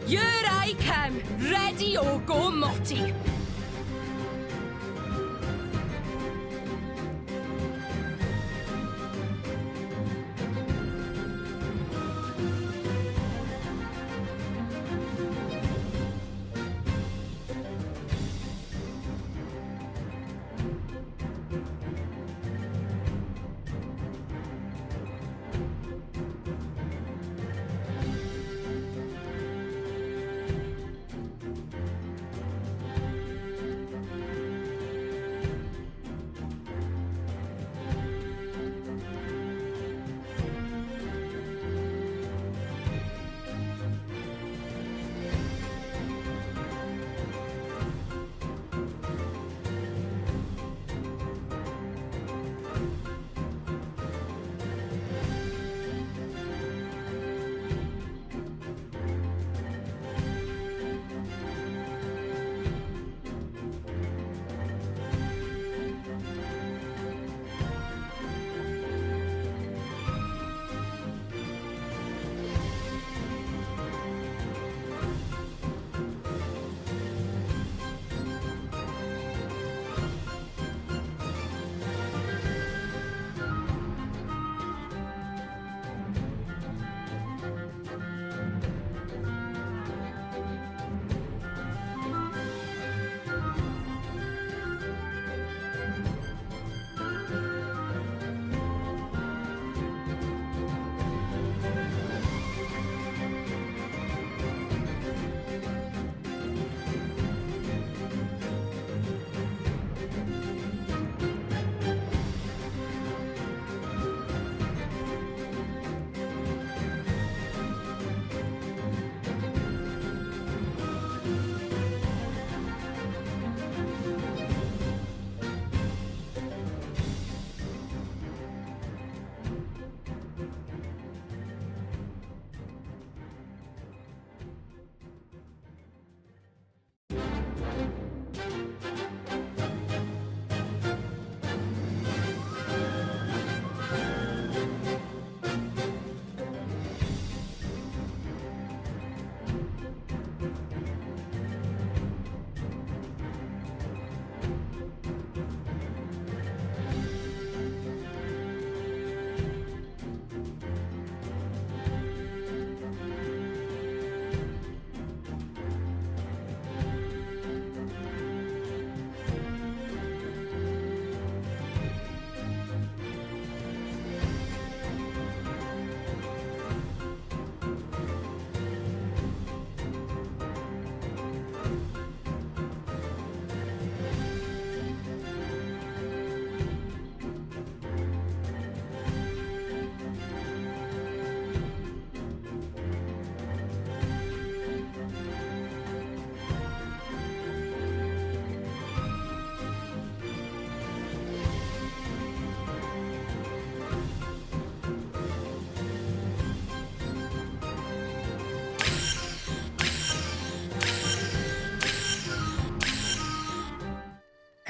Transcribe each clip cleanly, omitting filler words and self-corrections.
Here I come, ready or go Motty.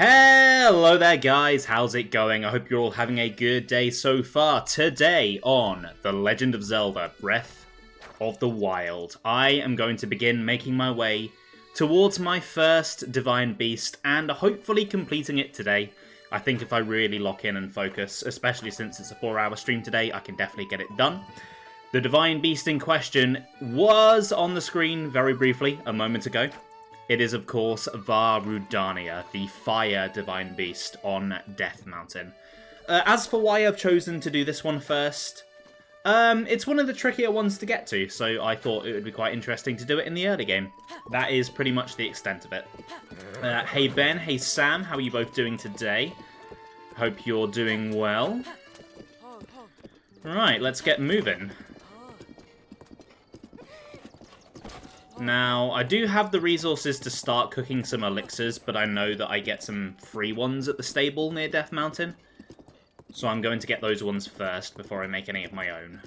Hello there guys, how's it going? I hope you're all having a good day so far. Today on The Legend of Zelda Breath of the Wild, I am going to begin making my way towards my first Divine Beast and hopefully completing it today. I think if I really lock in and focus, especially since it's a 4-hour stream today, I can definitely get it done. The Divine Beast in question was on the screen very briefly a moment ago. It is, of course, Vah Rudania, the Fire Divine Beast on Death Mountain. As for why I've chosen to do this one first, it's one of the trickier ones to get to, so I thought it would be quite interesting to do it in the early game. That is pretty much the extent of it. Hey Ben, hey Sam, how are you both doing today? Hope you're doing well. Right, let's get moving. Now, I do have the resources to start cooking some elixirs, but I know that I get some free ones at the stable near Death Mountain. So I'm going to get those ones first before I make any of my own.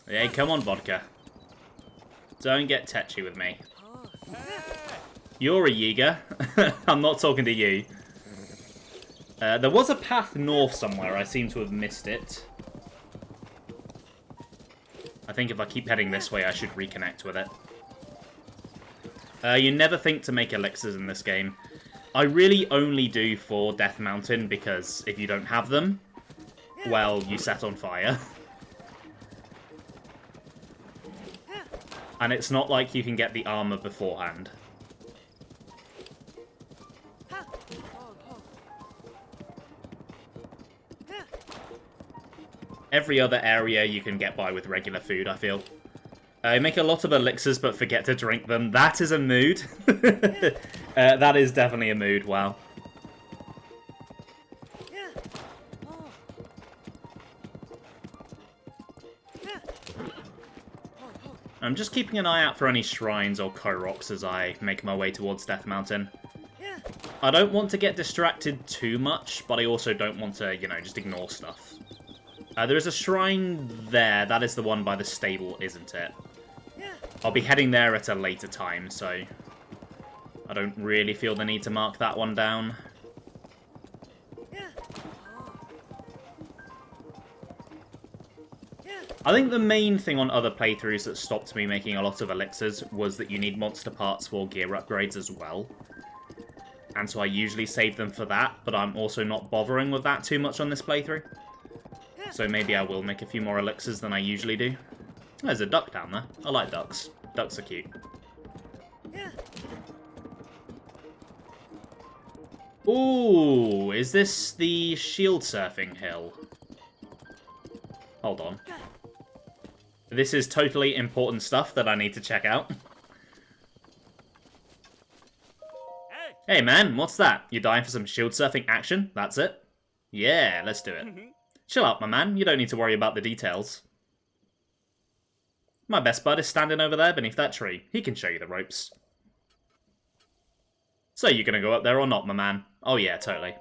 Hey, come on, vodka. Don't get tetchy with me. You're a Yiga. I'm not talking to you. There was a path north somewhere. I seem to have missed it. I think if I keep heading this way, I should reconnect with it. You never think to make elixirs in this game. I really only do for Death Mountain, because if you don't have them, well, you set on fire. And it's not like you can get the armor beforehand. Every other area you can get by with regular food, I feel. You make a lot of elixirs but forget to drink them. That is a mood. That is definitely a mood, wow. I'm just keeping an eye out for any shrines or Koroks as I make my way towards Death Mountain. I don't want to get distracted too much, but I also don't want to, you know, just ignore stuff. There is a shrine there. That is the one by the stable, isn't it? I'll be heading there at a later time, so I don't really feel the need to mark that one down. I think the main thing on other playthroughs that stopped me making a lot of elixirs was that you need monster parts for gear upgrades as well. And so I usually save them for that, but I'm also not bothering with that too much on this playthrough. So maybe I will make a few more elixirs than I usually do. There's a duck down there. I like ducks. Ducks are cute. Ooh, is this the shield surfing hill? Hold on. This is totally important stuff that I need to check out. Hey man, what's that? You dying for some shield surfing action? That's it? Yeah, let's do it. Chill out, my man. You don't need to worry about the details. My best bud is standing over there beneath that tree. He can show you the ropes. So you gonna go up there or not, my man? Oh yeah, totally.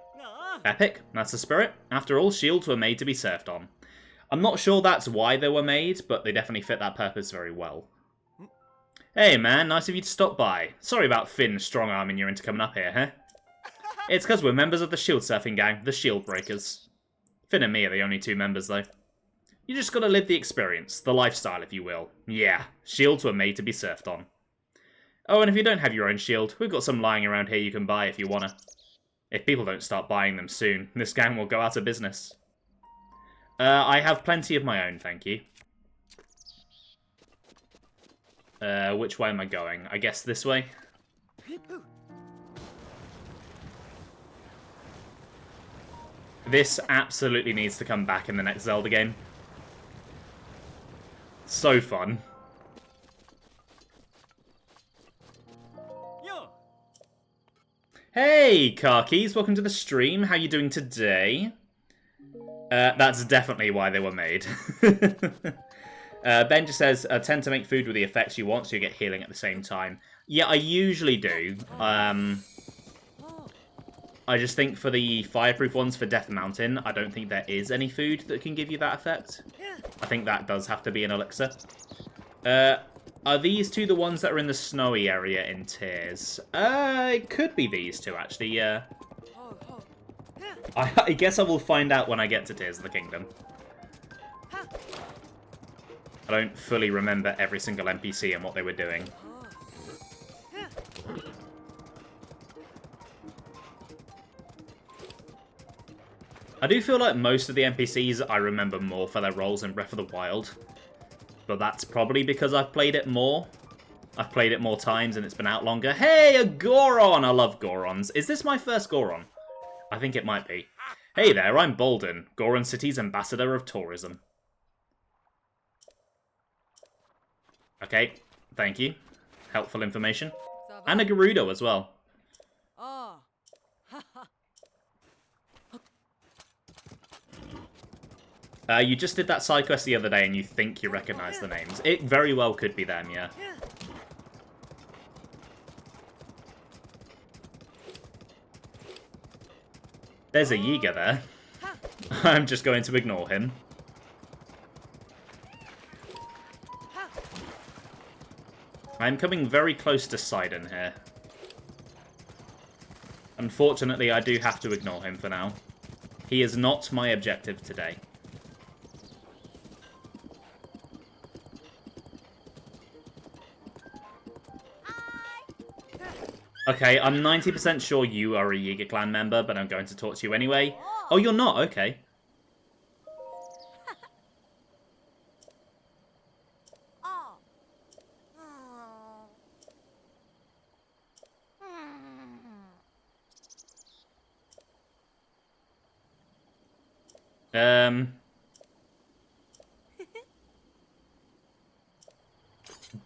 Epic. That's the spirit. After all, shields were made to be surfed on. I'm not sure that's why they were made, but they definitely fit that purpose very well. Hey man, nice of you to stop by. Sorry about Finn strong-arming you into coming up here, huh? It's because we're members of the shield surfing gang, the Shield Breakers. Finn and me are the only two members, though. You just gotta live the experience, the lifestyle, if you will. Yeah, shields were made to be surfed on. Oh, and if you don't have your own shield, we've got some lying around here you can buy if you wanna. If people don't start buying them soon, this gang will go out of business. I have plenty of my own, thank you. Which way am I going? I guess this way? This absolutely needs to come back in the next Zelda game. So fun. Hey, Car Keys, welcome to the stream. How you doing today? That's definitely why they were made. Ben just says, tend to make food with the effects you want so you get healing at the same time. Yeah, I usually do. I just think for the fireproof ones for Death Mountain, I don't think there is any food that can give you that effect. I think that does have to be an elixir. Are these two the ones that are in the snowy area in Tears? It could be these two, actually, yeah. I guess I will find out when I get to Tears of the Kingdom. I don't fully remember every single NPC and what they were doing. I do feel like most of the NPCs I remember more for their roles in Breath of the Wild. But that's probably because I've played it more. I've played it more times and it's been out longer. Hey, a Goron! I love Gorons. Is this my first Goron? I think it might be. Hey there, I'm Bolden, Goron City's Ambassador of Tourism. Okay, thank you. Helpful information. And a Gerudo as well. You just did that side quest the other day and you think you recognise the names. It very well could be them, yeah. There's a Yiga there. I'm just going to ignore him. I'm coming very close to Sidon here. Unfortunately, I do have to ignore him for now. He is not my objective today. Okay, I'm 90% sure you are a Yiga Clan member, but I'm going to talk to you anyway. Oh, you're not? Okay.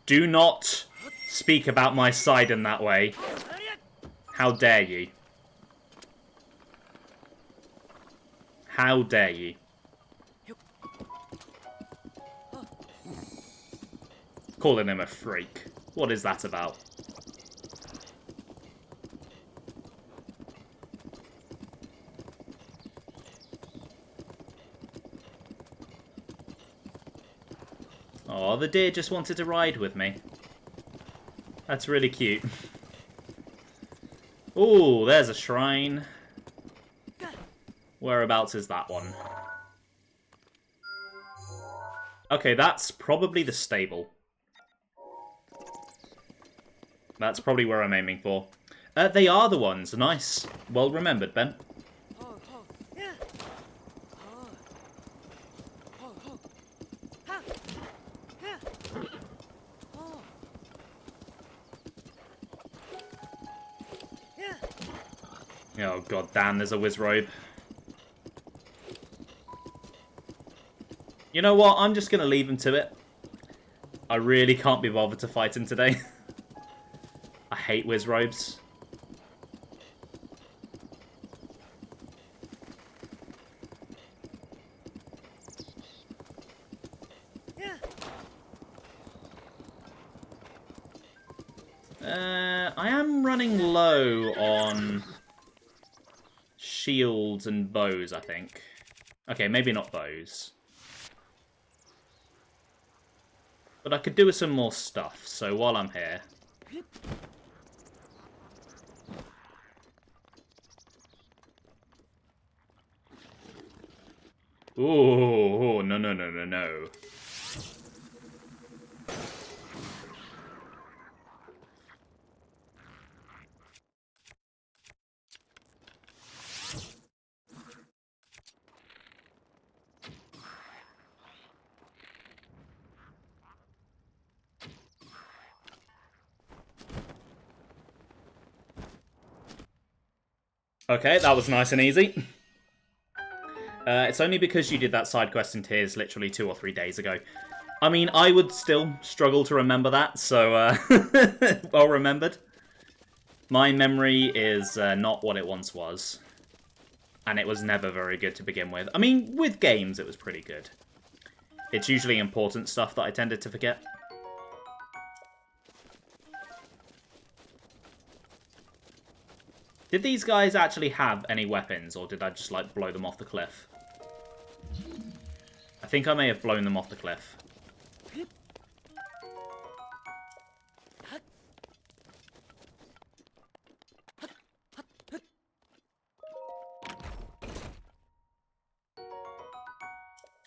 Do not speak about my side in that way. How dare you? How dare you? Calling him a freak. What is that about? Oh, the deer just wanted to ride with me. That's really cute. Ooh, there's a shrine. Whereabouts is that one? Okay, that's probably the stable. That's probably where I'm aiming for. They are the ones. Nice. Well remembered, Ben. Oh god damn, there's a Wizrobe. You know what? I'm just going to leave him to it. I really can't be bothered to fight him today. I hate Wizrobes. I am running low on shields and bows, I think. Okay, maybe not bows. But I could do with some more stuff, so while I'm here... Ooh, no, no, no, no, no. Okay, that was nice and easy. It's only because you did that side quest in Tears literally 2 or 3 days ago. I mean, I would still struggle to remember that, so well remembered. My memory is not what it once was. And it was never very good to begin with. I mean, with games it was pretty good. It's usually important stuff that I tended to forget. Did these guys actually have any weapons, or did I just, like, blow them off the cliff? I think I may have blown them off the cliff.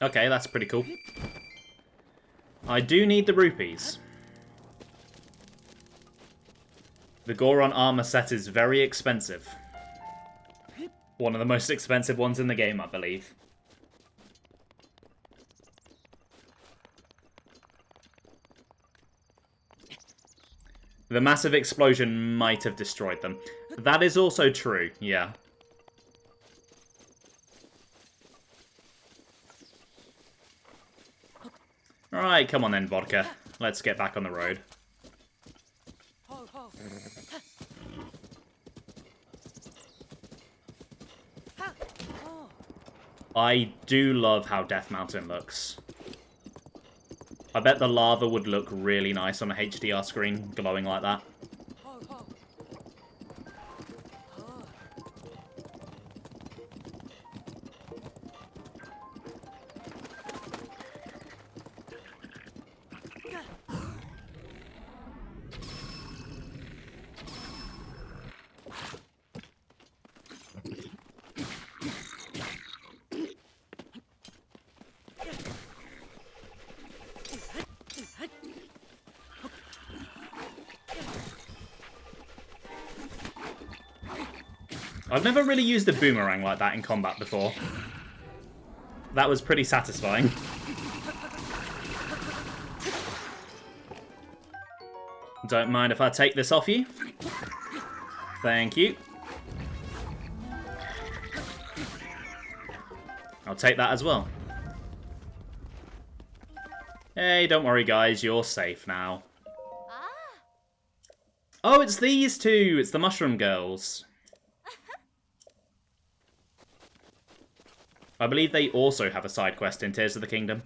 Okay, that's pretty cool. I do need the rupees. The Goron armor set is very expensive. One of the most expensive ones in the game, I believe. The massive explosion might have destroyed them. That is also true, yeah. Alright, come on then, Vodka. Let's get back on the road. I do love how Death Mountain looks. I bet the lava would look really nice on a HDR screen, glowing like that. I've never really used a boomerang like that in combat before. That was pretty satisfying. Don't mind if I take this off you. Thank you. I'll take that as well. Hey, don't worry guys, you're safe now. Oh, it's these two! It's the Mushroom Girls. I believe they also have a side quest in Tears of the Kingdom.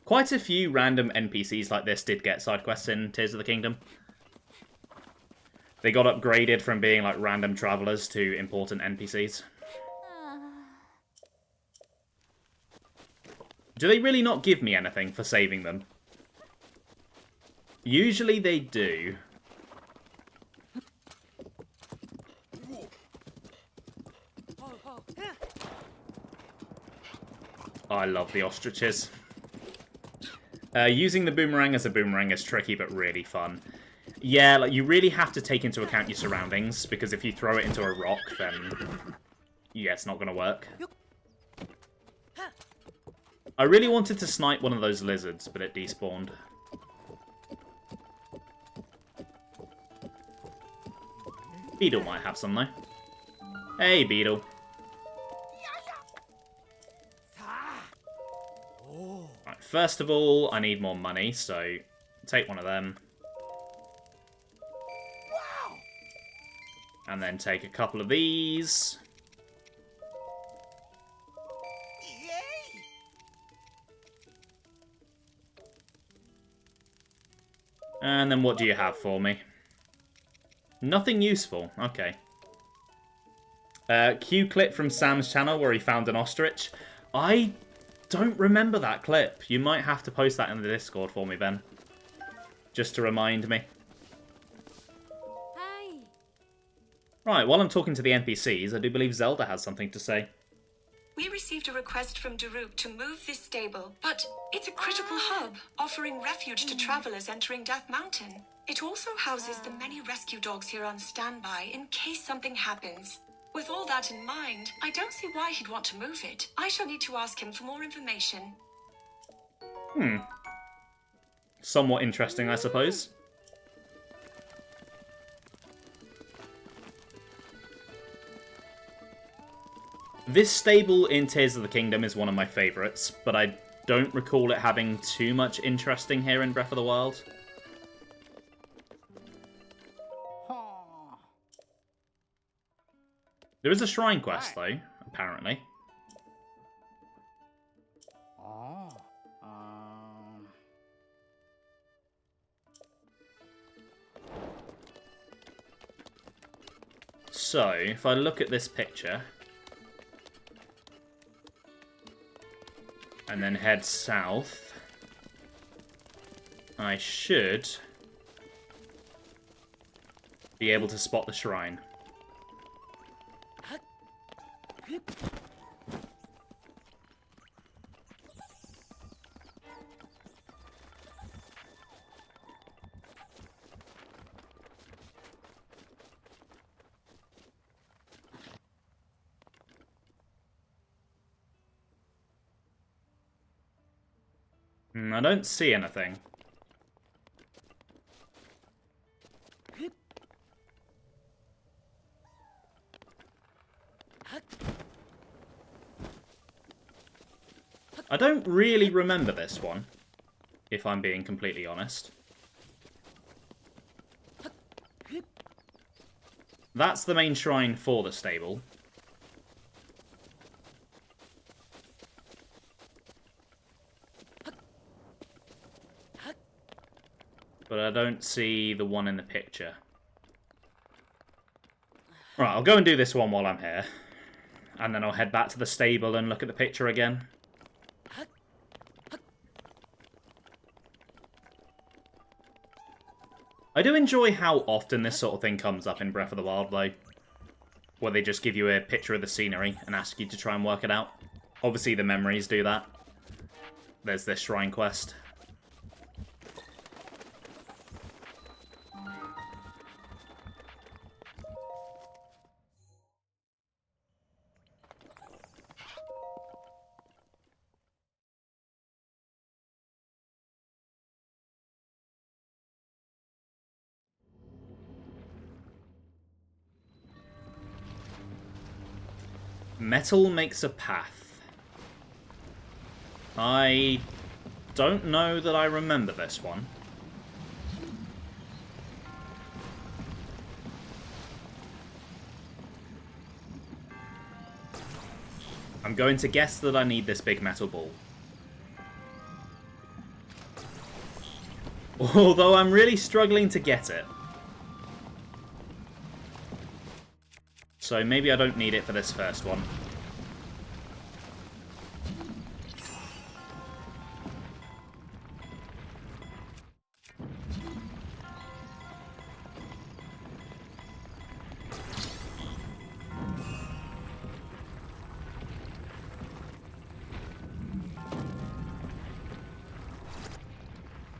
Quite a few random NPCs like this did get side quests in Tears of the Kingdom. They got upgraded from being like random travelers to important NPCs. Do they really not give me anything for saving them? Usually they do. I love the ostriches. Using the boomerang as a boomerang is tricky but really fun. Yeah, like you really have to take into account your surroundings, because if you throw it into a rock, then yeah, it's not going to work. I really wanted to snipe one of those lizards, but it despawned. Beetle might have some, though. Hey, Beetle. Right, first of all, I need more money, so take one of them. And then take a couple of these. And then what do you have for me? Nothing useful. Okay. Cue clip from Sam's channel where he found an ostrich. I don't remember that clip. You might have to post that in the Discord for me, Ben. Just to remind me. Hi. Right, while I'm talking to the NPCs, I do believe Zelda has something to say. We received a request from Daruk to move this stable, but it's a critical hub, offering refuge to travelers entering Death Mountain. It also houses the many rescue dogs here on standby in case something happens. With all that in mind, I don't see why he'd want to move it. I shall need to ask him for more information. Somewhat interesting, I suppose. This stable in Tears of the Kingdom is one of my favourites, but I don't recall it having too much interesting here in Breath of the Wild. There is a shrine quest, though, apparently. So, if I look at this picture, and then head south, I should be able to spot the shrine. I don't see anything. I don't really remember this one, if I'm being completely honest. That's the main shrine for the stable. But I don't see the one in the picture. Right, I'll go and do this one while I'm here. And then I'll head back to the stable and look at the picture again. I do enjoy how often this sort of thing comes up in Breath of the Wild, though. Where they just give you a picture of the scenery and ask you to try and work it out. Obviously the memories do that. There's this shrine quest. Metal makes a path. I don't know that I remember this one. I'm going to guess that I need this big metal ball. Although I'm really struggling to get it. So maybe I don't need it for this first one.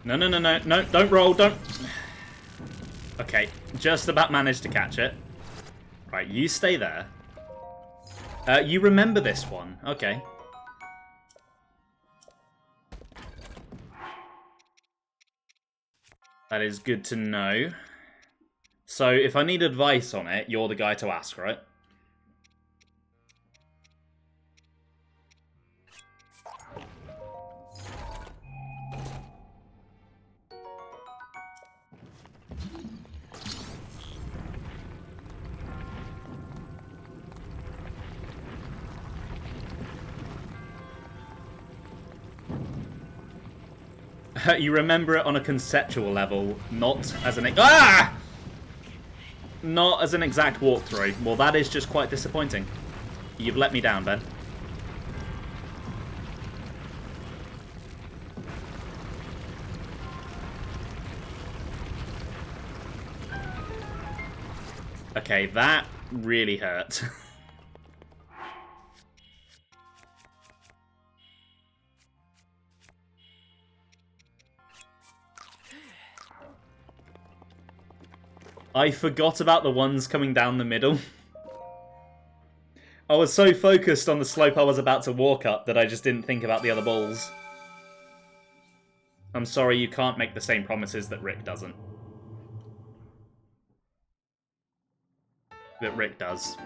No, no, no, no, no, don't roll, don't... Okay, just about managed to catch it. Right, you stay there. You remember this one. Okay. That is good to know. So, if I need advice on it, you're the guy to ask, right? You remember it on a conceptual level, not as an... Ah! Not as an exact walkthrough. Well, that is just quite disappointing. You've let me down, Ben. Okay, that really hurt. I forgot about the ones coming down the middle. I was so focused on the slope I was about to walk up that I just didn't think about the other balls. I'm sorry, you can't make the same promises that Rick doesn't. That Rick does.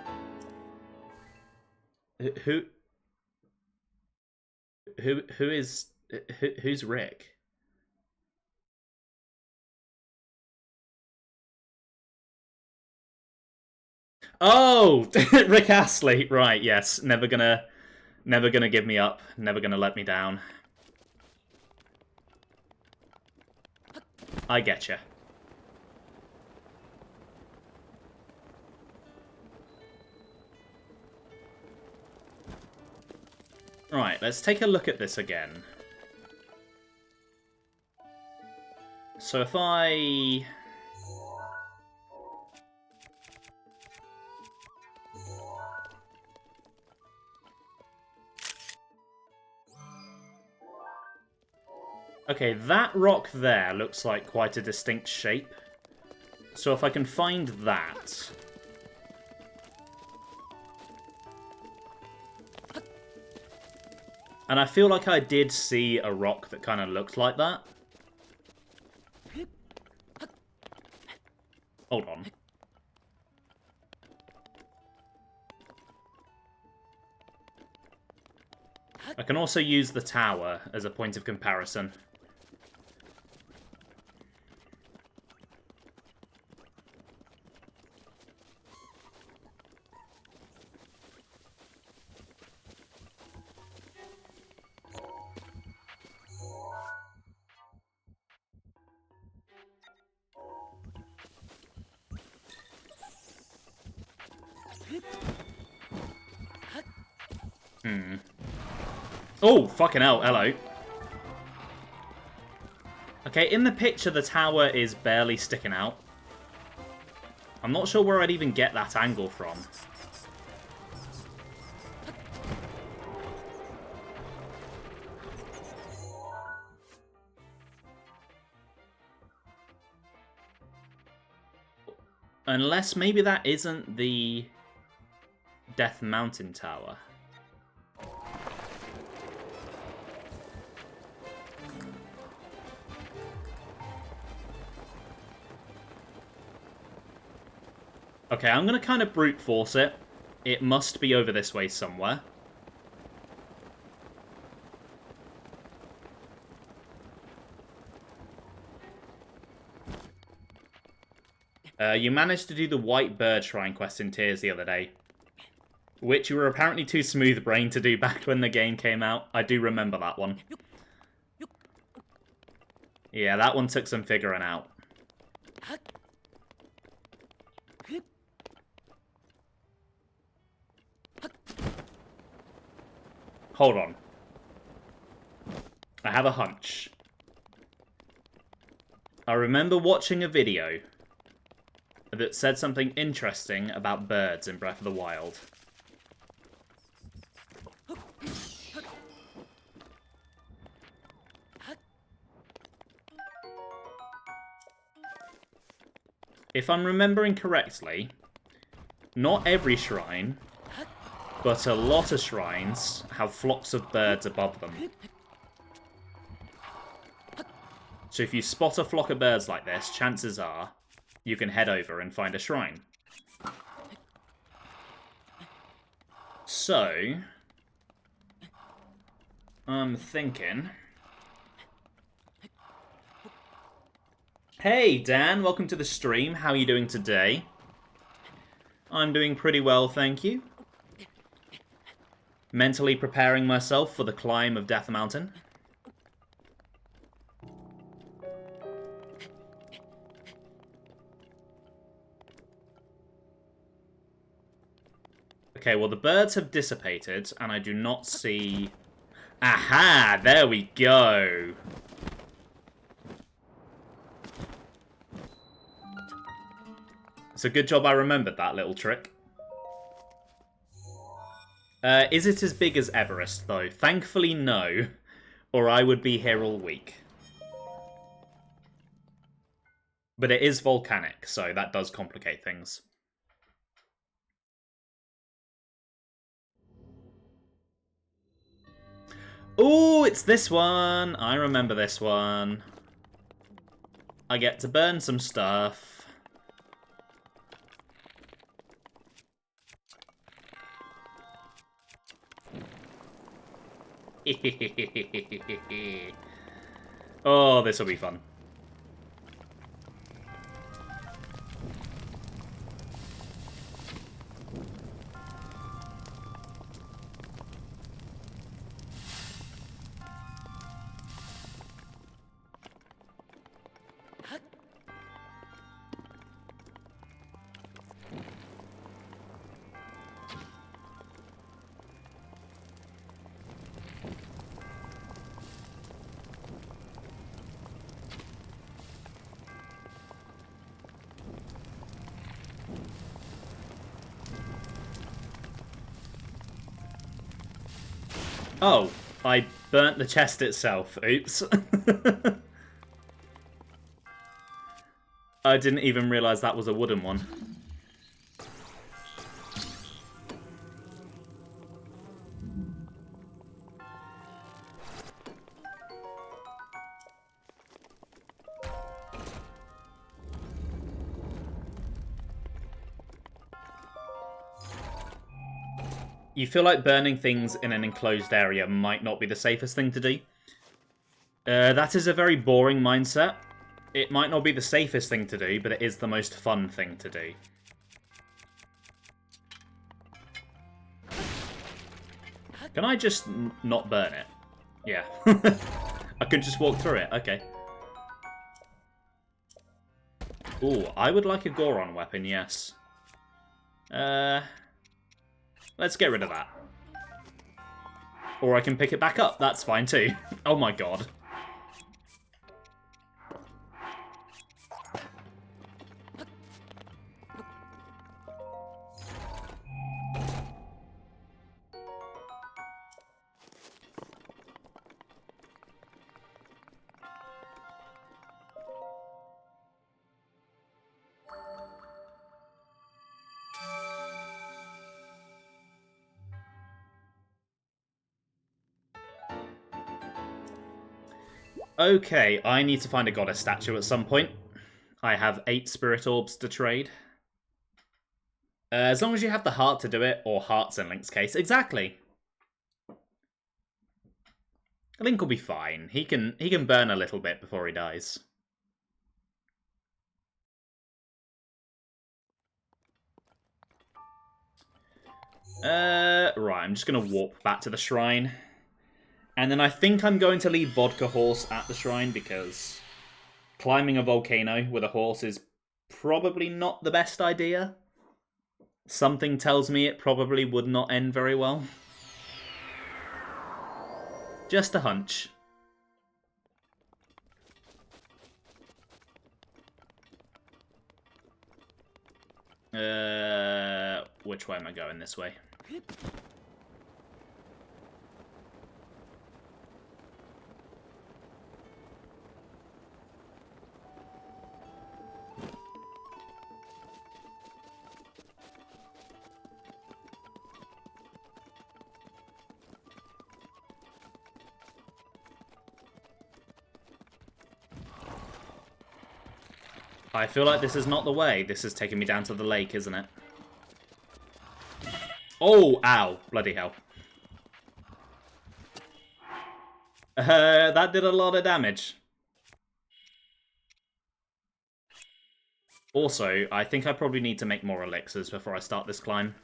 Who's Rick? Oh, Rick Astley. Right, yes. Never gonna give me up. Never gonna let me down. I getcha. Right, let's take a look at this again. So if I... Okay, that rock there looks like quite a distinct shape. So if I can find that... And I feel like I did see a rock that kind of looked like that. Hold on. I can also use the tower as a point of comparison. Oh, fucking hell, hello. Okay, in the picture, the tower is barely sticking out. I'm not sure where I'd even get that angle from. Unless maybe that isn't the Death Mountain Tower. Okay, I'm going to kind of brute force it. It must be over this way somewhere. You managed to do the White Bird Shrine quest in Tears the other day, which you were apparently too smooth-brained to do back when the game came out. I do remember that one. Yeah, that one took some figuring out. Hold on. I have a hunch. I remember watching a video that said something interesting about birds in Breath of the Wild. If I'm remembering correctly, not every shrine, but a lot of shrines have flocks of birds above them. So if you spot a flock of birds like this, chances are you can head over and find a shrine. So, I'm thinking... Hey, Dan, welcome to the stream. How are you doing today? I'm doing pretty well, thank you. Mentally preparing myself for the climb of Death Mountain. Okay, well, the birds have dissipated, and I do not see... Aha! There we go! It's a good job I remembered that little trick. Is it as big as Everest, though? Thankfully, no. Or I would be here all week. But it is volcanic, so that does complicate things. Ooh, it's this one! I remember this one. I get to burn some stuff. Oh, this will be fun. Oh, I burnt the chest itself. Oops. I didn't even realise that was a wooden one. You feel like burning things in an enclosed area might not be the safest thing to do. That is a very boring mindset. It might not be the safest thing to do, but it is the most fun thing to do. Can I just not burn it? Yeah. I could just walk through it. Okay. Ooh, I would like a Goron weapon, yes. Let's get rid of that. Or I can pick it back up. That's fine too. Oh my god. Okay, I need to find a goddess statue at some point. I have 8 spirit orbs to trade. As long as you have the heart to do it, or hearts in Link's case. Exactly. Link will be fine. He can burn a little bit before he dies. Right, I'm just going to warp back to the shrine. And then I think I'm going to leave Vodka Horse at the shrine, because climbing a volcano with a horse is probably not the best idea. Something tells me it probably would not end very well. Just a hunch. Which way am I going? This way. I feel like this is not the way. This is taking me down to the lake, isn't it? Oh, ow. Bloody hell. That did a lot of damage. Also, I think I probably need to make more elixirs before I start this climb.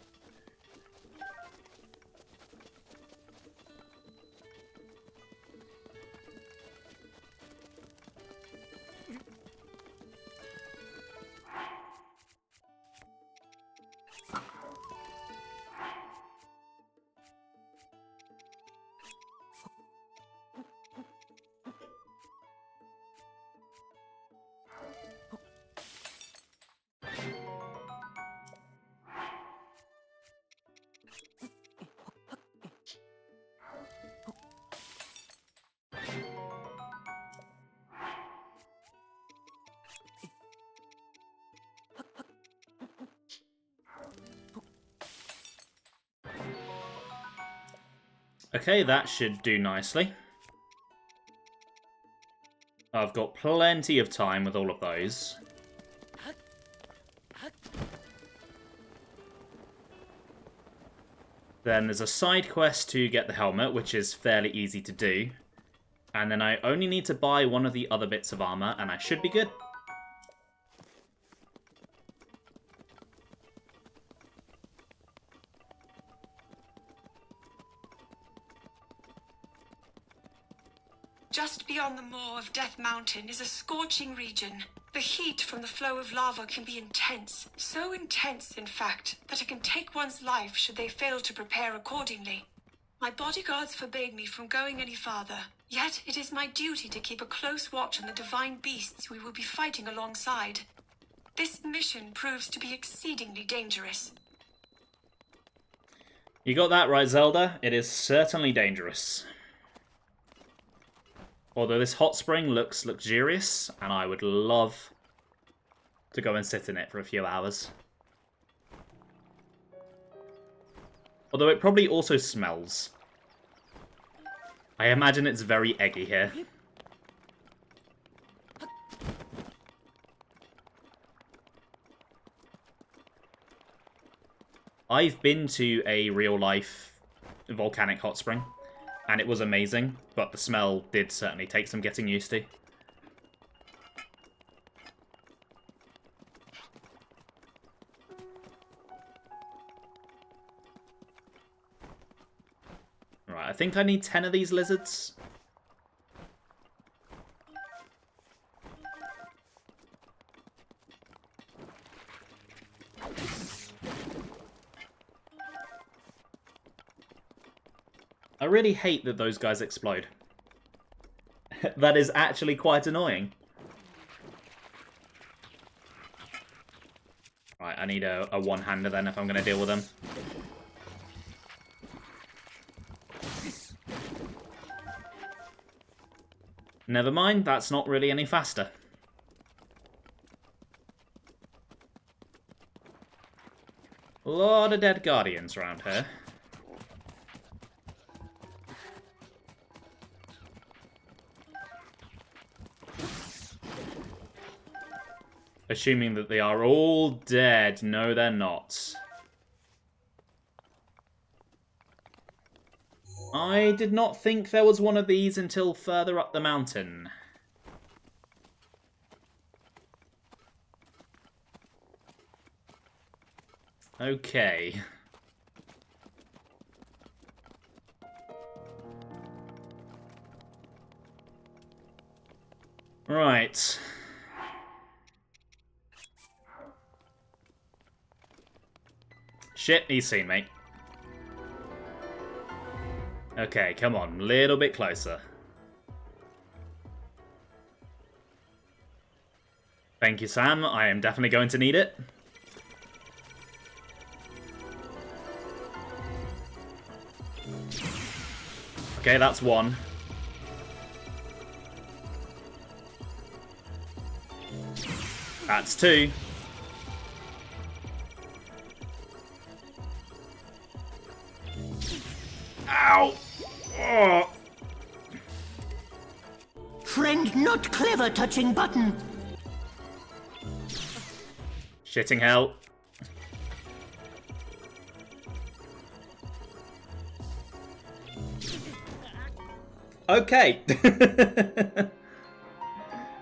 Okay, that should do nicely. I've got plenty of time with all of those. Then there's a side quest to get the helmet, which is fairly easy to do. And then I only need to buy one of the other bits of armor, and I should be good. Just beyond the moor of Death Mountain is a scorching region. The heat from the flow of lava can be intense. So intense, in fact, that it can take one's life should they fail to prepare accordingly. My bodyguards forbade me from going any farther. Yet it is my duty to keep a close watch on the divine beasts we will be fighting alongside. This mission proves to be exceedingly dangerous. You got that right, Zelda. It is certainly dangerous. Although this hot spring looks luxurious, and I would love to go and sit in it for a few hours. Although it probably also smells. I imagine it's very eggy here. I've been to a real-life volcanic hot spring, and it was amazing, but the smell did certainly take some getting used to. Right, I think I need 10 of these lizards. I really hate that those guys explode. That is actually quite annoying. Right, I need a one-hander then if I'm going to deal with them. Never mind, that's not really any faster. A lot of dead guardians around here. Assuming that they are all dead. No, they're not. I did not think there was one of these until further up the mountain. Okay. Right. Shit, he's seen me. Okay, come on, a little bit closer. Thank you, Sam. I am definitely going to need it. Okay, that's one. That's two. Ow! Oh. Friend not clever touching button. Shitting hell. Okay.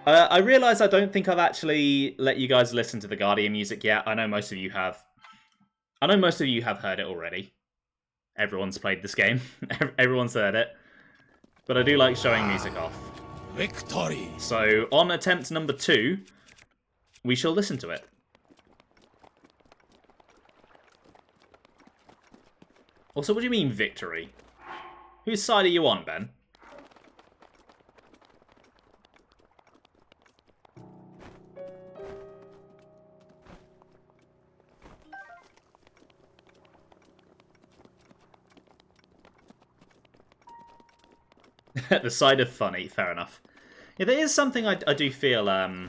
I realise I don't think I've actually let you guys listen to the Guardian music yet. I know most of you have. I know most of you have heard it already. Everyone's played this game. Everyone's heard it. But I do like showing music off. Victory! So, on attempt number 2, we shall listen to it. Also, what do you mean, victory? Whose side are you on, Ben? The side of funny, fair enough. Yeah, there is something I do feel a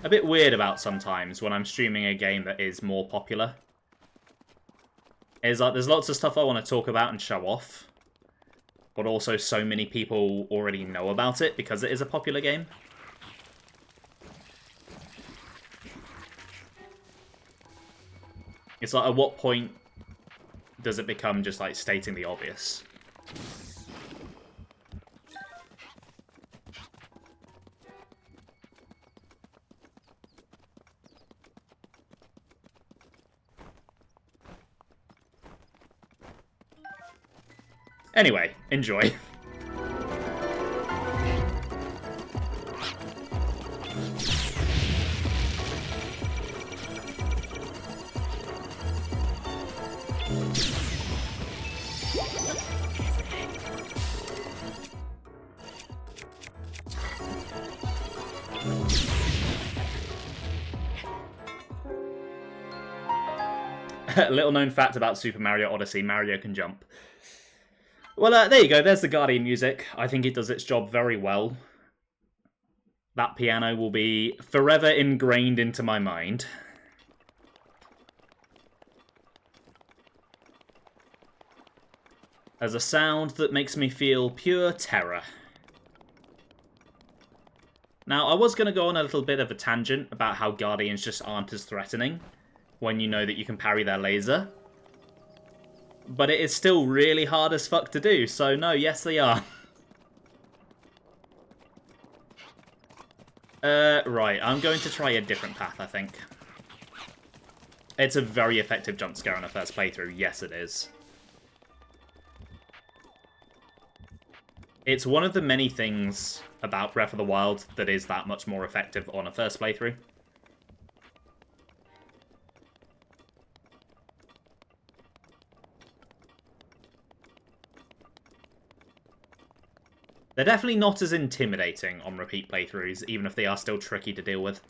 bit weird about sometimes when I'm streaming a game that is more popular. It's like there's lots of stuff I want to talk about and show off, but also so many people already know about it because it is a popular game. It's like, at what point does it become just like stating the obvious? Anyway, enjoy. Little known fact about Super Mario Odyssey, Mario can jump. Well, there you go, there's the Guardian music. I think it does its job very well. That piano will be forever ingrained into my mind. As a sound that makes me feel pure terror. Now, I was going to go on a little bit of a tangent about how Guardians just aren't as threatening when you know that you can parry their laser. But it is still really hard as fuck to do, so no, yes they are. Right, I'm going to try a different path, I think. It's a very effective jump scare on a first playthrough, yes it is. It's one of the many things about Breath of the Wild that is that much more effective on a first playthrough. They're definitely not as intimidating on repeat playthroughs, even if they are still tricky to deal with.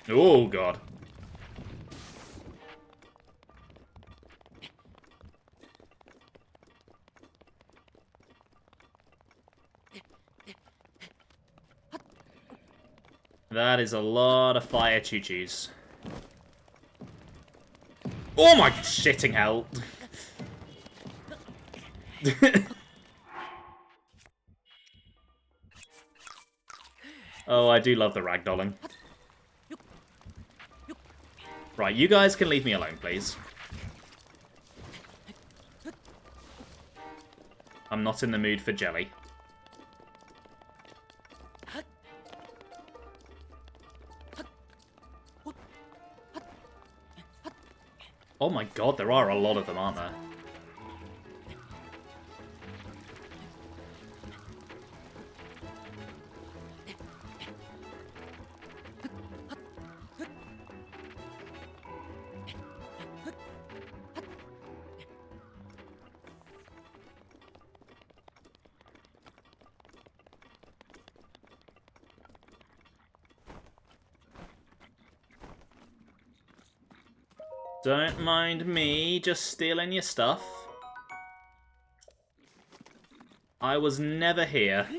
Oh, God. That is a lot of fire choo-choos. Oh my shitting hell. Oh, I do love the ragdolling. Right, you guys can leave me alone, please. I'm not in the mood for jelly. Oh my god, there are a lot of them, aren't there? Don't mind me just stealing your stuff. I was never here.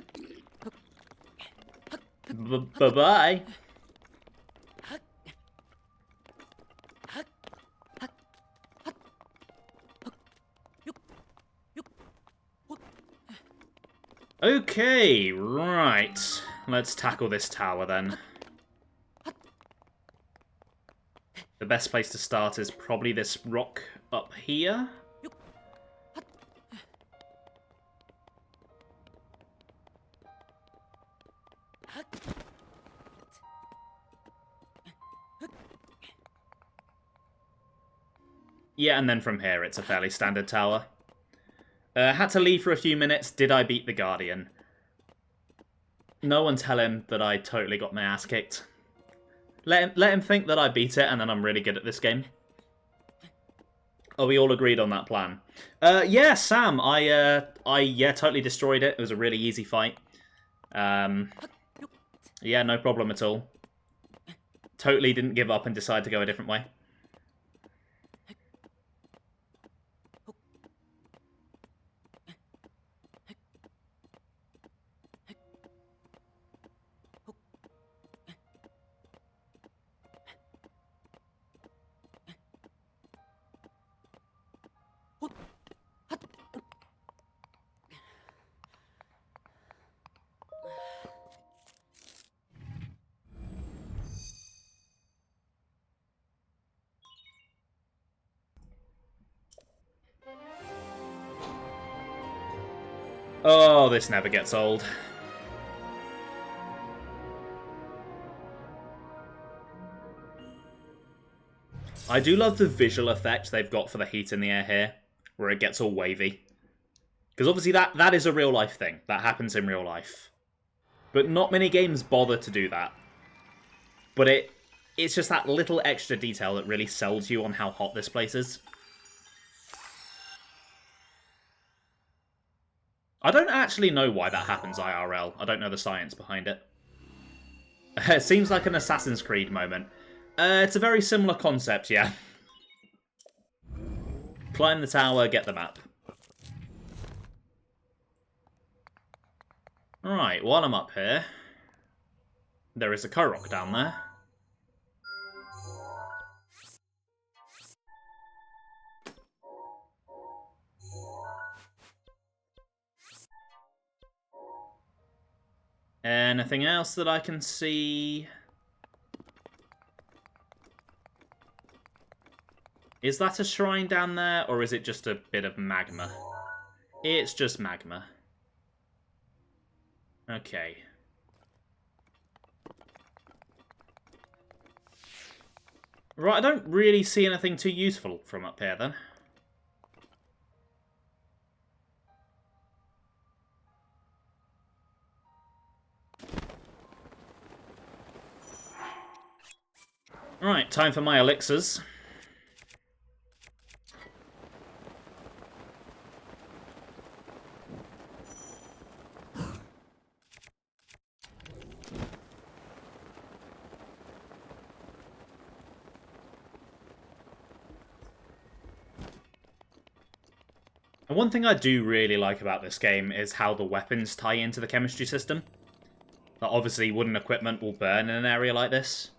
Bye-bye. Okay, right. Let's tackle this tower then. The best place to start is probably this rock up here. Yeah, and then from here it's a fairly standard tower. Had to leave for a few minutes. Did I beat the Guardian? No one tell him that I totally got my ass kicked. Let him think that I beat it and then I'm really good at this game. Oh, we all agreed on that plan. Yeah, Sam, I totally destroyed it. It was a really easy fight. Yeah, no problem at all. Totally didn't give up and decide to go a different way. Oh, this never gets old. I do love the visual effect they've got for the heat in the air here, where it gets all wavy. Because obviously that is a real-life thing. That happens in real life. But not many games bother to do that. But it's just that little extra detail that really sells you on how hot this place is. I don't actually know why that happens IRL. I don't know the science behind it. It seems like an Assassin's Creed moment. It's a very similar concept, yeah. Climb the tower, get the map. Alright, while I'm up here, there is a Korok down there. Anything else that I can see? Is that a shrine down there, or is it just a bit of magma? It's just magma. Okay. Right, I don't really see anything too useful from up here, then. Right, time for my elixirs. And one thing I do really like about this game is how the weapons tie into the chemistry system. Like, obviously, wooden equipment will burn in an area like this.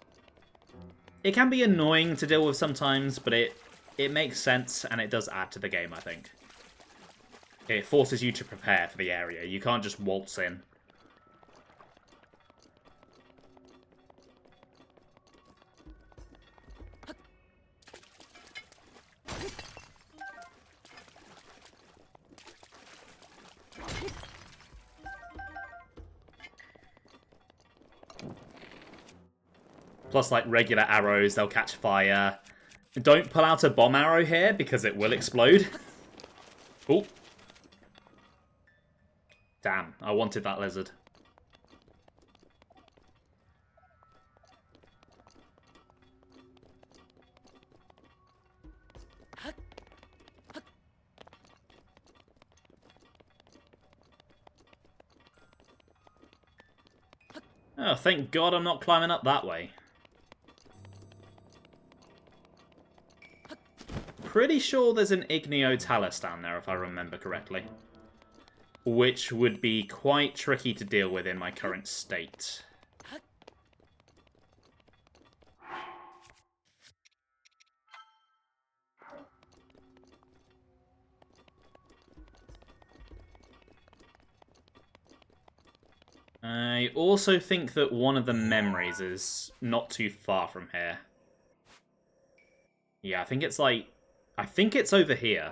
It can be annoying to deal with sometimes, but it makes sense, and it does add to the game, I think. It forces you to prepare for the area. You can't just waltz in. Plus, like, regular arrows, they'll catch fire. Don't pull out a bomb arrow here, because it will explode. Oh. Damn, I wanted that lizard. Oh, thank God I'm not climbing up that way. Pretty sure there's an Igneo Talus down there, if I remember correctly. Which would be quite tricky to deal with in my current state. I also think that one of the memories is not too far from here. Yeah, I think it's like... I think it's over here.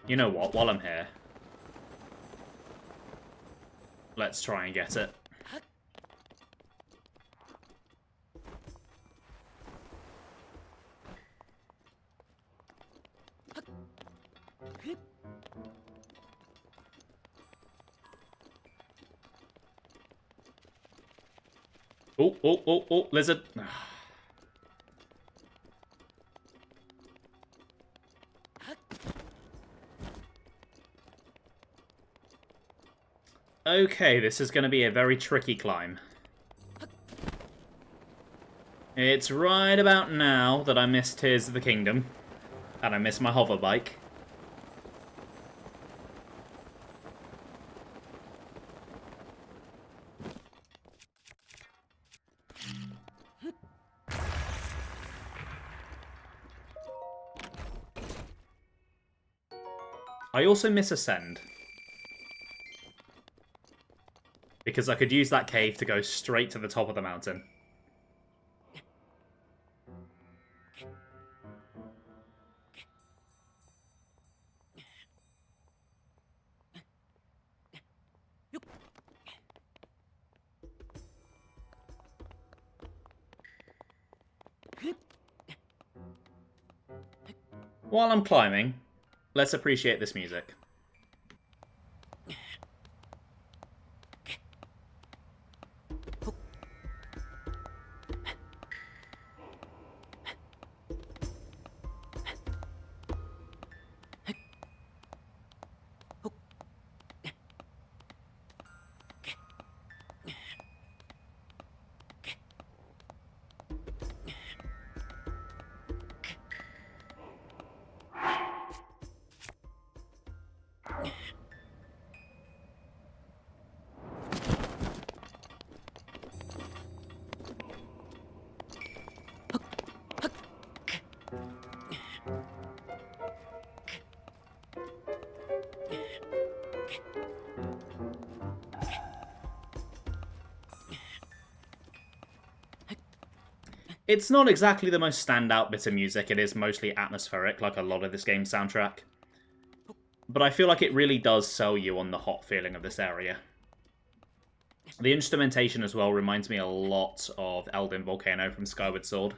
You know what, while I'm here, let's try and get it. Oh, oh, oh, oh, lizard. Okay, this is going to be a very tricky climb. It's right about now that I missed Tears of the Kingdom. And I missed my hover bike. I also miss Ascend. Because I could use that cave to go straight to the top of the mountain. While I'm climbing, let's appreciate this music. It's not exactly the most standout bit of music, it is mostly atmospheric, like a lot of this game's soundtrack. But I feel like it really does sell you on the hot feeling of this area. The instrumentation as well reminds me a lot of Elden Volcano from Skyward Sword.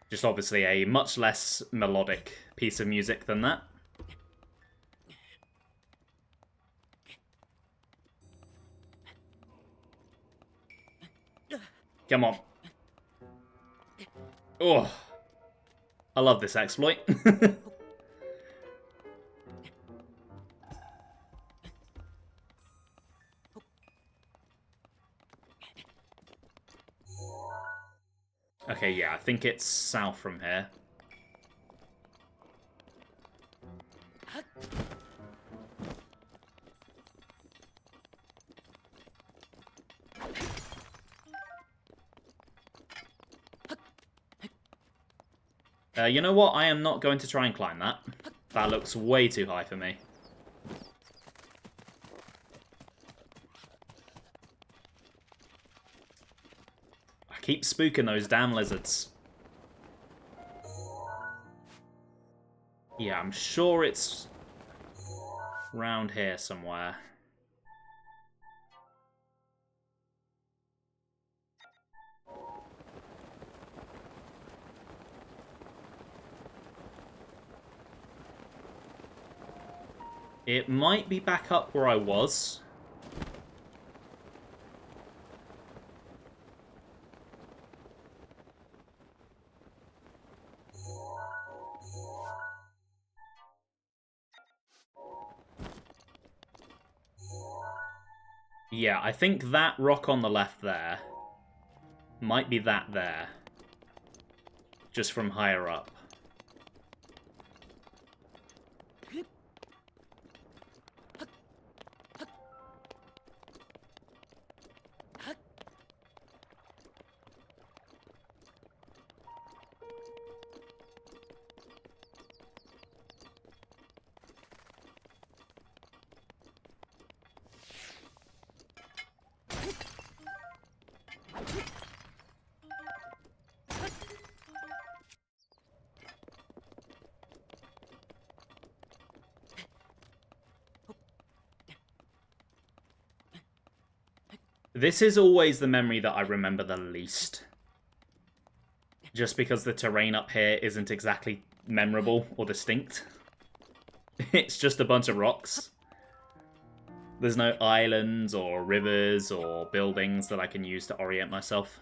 Just obviously a much less melodic piece of music than that. Come on. Oh, I love this exploit. Okay, yeah, I think it's south from here. You know what? I am not going to try and climb that. That looks way too high for me. I keep spooking those damn lizards. Yeah, I'm sure it's round here somewhere. It might be back up where I was. Yeah, I think that rock on the left there might be that there. Just from higher up. This is always the memory that I remember the least. Just because the terrain up here isn't exactly memorable or distinct. It's just a bunch of rocks. There's no islands or rivers or buildings that I can use to orient myself.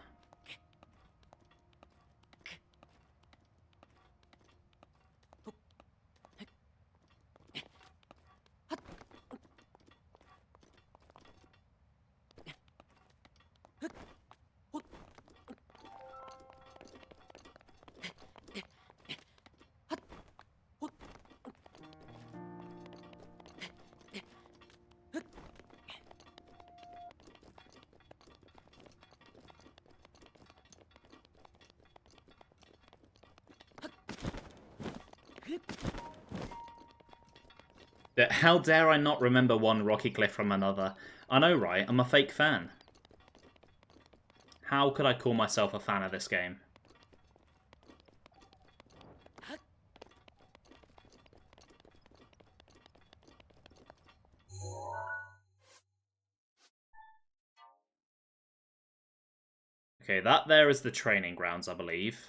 How dare I not remember one rocky cliff from another? I know, right? I'm a fake fan. How could I call myself a fan of this game? Okay, that there is the training grounds, I believe.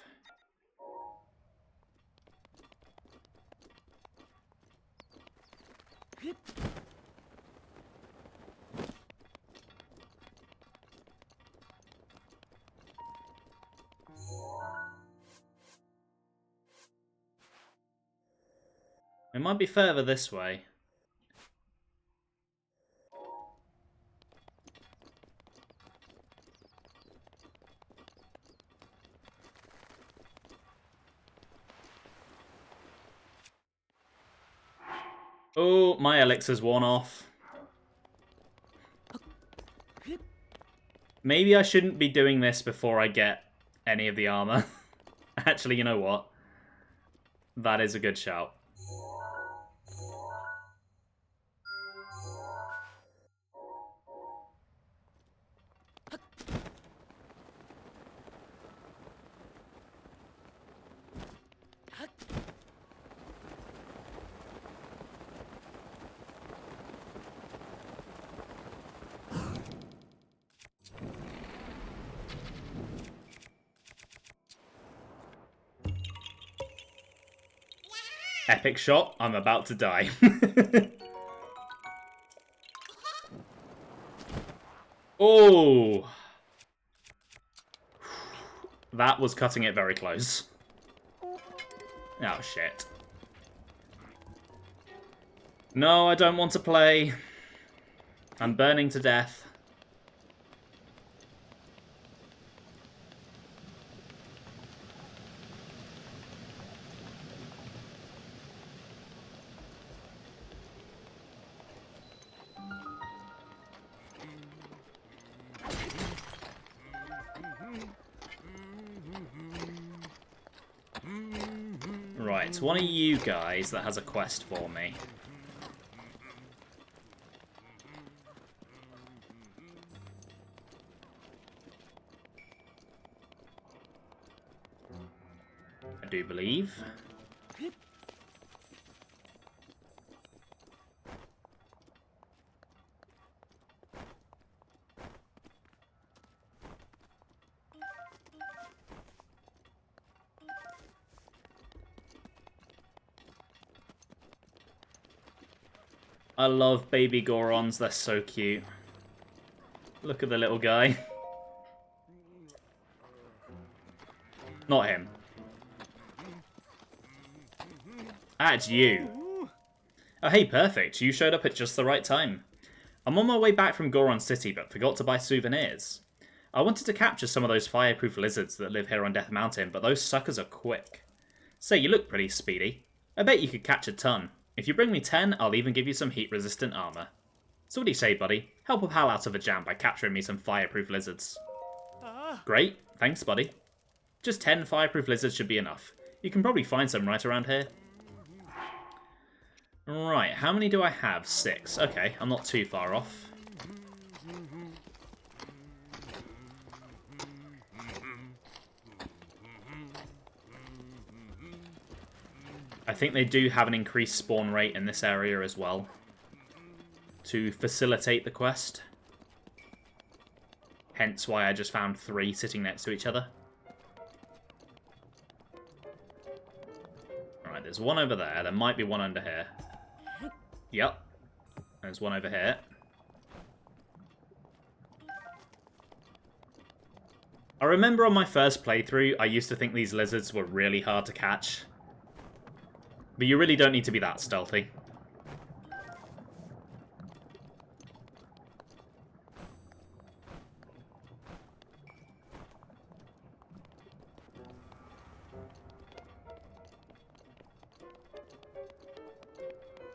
It might be further this way. Oh, my elixir's worn off. Maybe I shouldn't be doing this before I get any of the armor. Actually, you know what? That is a good shout. Epic shot, I'm about to die. Oh! That was cutting it very close. Oh, shit. No, I don't want to play. I'm burning to death. Right, it's one of you guys that has a quest for me. I do believe. I love baby Gorons, they're so cute. Look at the little guy. Not him. Ah, it's you. Oh, hey, perfect. You showed up at just the right time. I'm on my way back from Goron City, but forgot to buy souvenirs. I wanted to capture some of those fireproof lizards that live here on Death Mountain, but those suckers are quick. Say, you look pretty speedy. I bet you could catch a ton. If you bring me 10, I'll even give you some heat-resistant armor. So what do you say, buddy? Help a pal out of a jam by capturing me some fireproof lizards. Great, thanks, buddy. Just 10 fireproof lizards should be enough. You can probably find some right around here. Right, how many do I have? 6. Okay, I'm not too far off. I think they do have an increased spawn rate in this area as well, to facilitate the quest. Hence why I just found 3 sitting next to each other. Alright, there's one over there. There might be one under here. Yep. There's one over here. I remember on my first playthrough, I used to think these lizards were really hard to catch. But you really don't need to be that stealthy.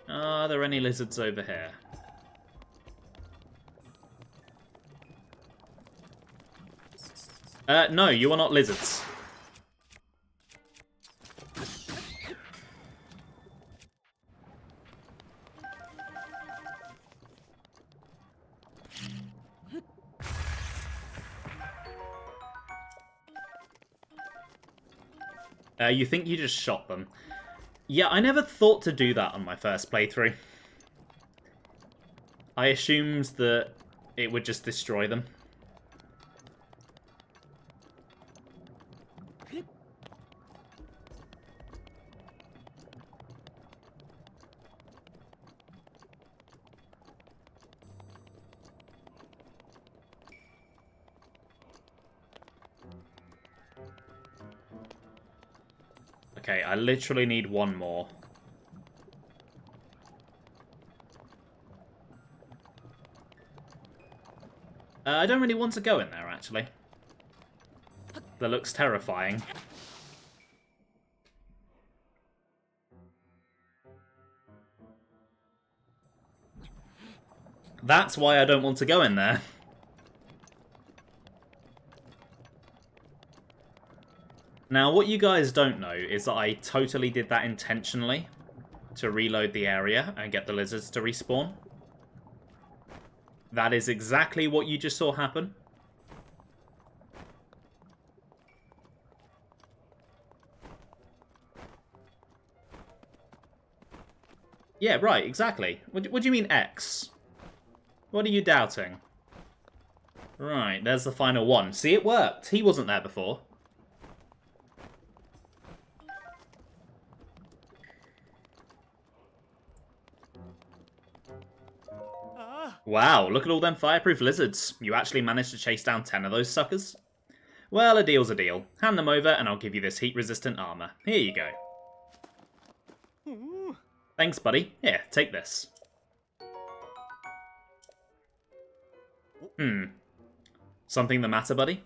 Are there any lizards over here? No, you are not lizards. You think you just shot them. Yeah, I never thought to do that on my first playthrough. I assumed that it would just destroy them. Okay, I literally need one more. I don't really want to go in there, actually. That looks terrifying. That's why I don't want to go in there. Now, what you guys don't know is that I totally did that intentionally to reload the area and get the lizards to respawn. That is exactly what you just saw happen. Yeah, right, exactly. What do you mean X? What are you doubting? Right, there's the final one. See, it worked. He wasn't there before. Wow, look at all them fireproof lizards. You actually managed to chase down 10 of those suckers? Well, a deal's a deal. Hand them over and I'll give you this heat-resistant armor. Here you go. Thanks, buddy. Here, take this. Something the matter, buddy?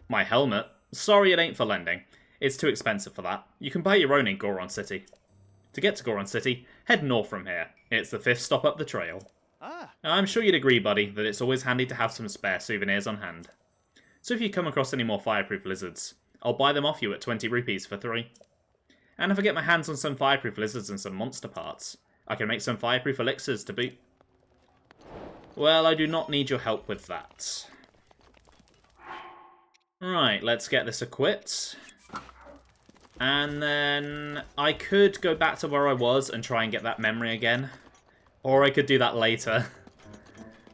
My helmet? Sorry it ain't for lending. It's too expensive for that. You can buy your own in Goron City. To get to Goron City, head north from here. It's the 5th stop up the trail. I'm sure you'd agree, buddy, that it's always handy to have some spare souvenirs on hand. So if you come across any more fireproof lizards, I'll buy them off you at 20 rupees for 3. And if I get my hands on some fireproof lizards and some monster parts, I can make some fireproof elixirs to boot. Well, I do not need your help with that. Right, let's get this equipped. And then I could go back to where I was and try and get that memory again. Or I could do that later.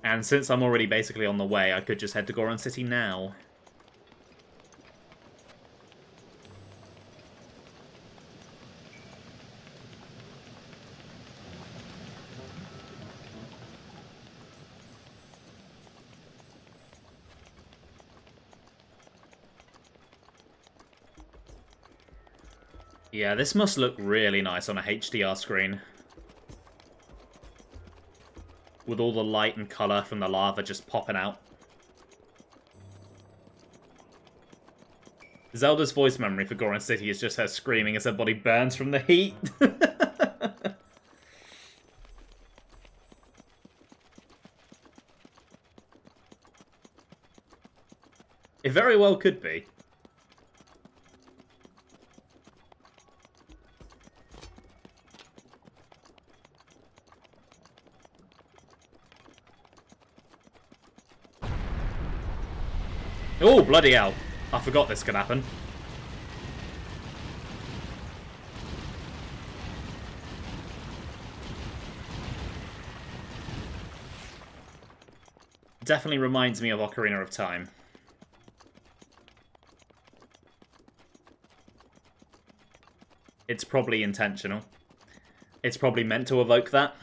And since I'm already basically on the way, I could just head to Goron City now. Yeah, this must look really nice on a HDR screen. With all the light and colour from the lava just popping out. Zelda's voice memory for Goron City is just her screaming as her body burns from the heat. It very well could be. Oh, bloody hell. I forgot this could happen. Definitely reminds me of Ocarina of Time. It's probably intentional. It's probably meant to evoke that.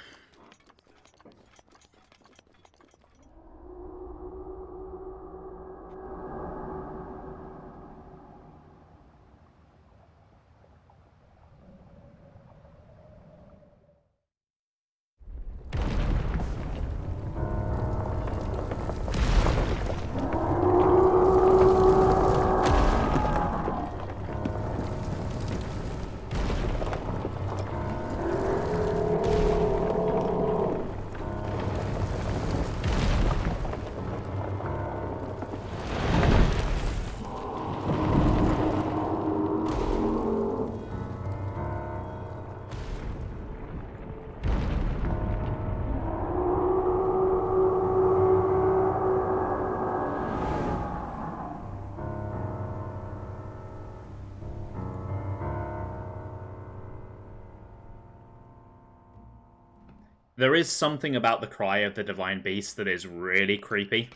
There is something about the cry of the Divine Beast that is really creepy.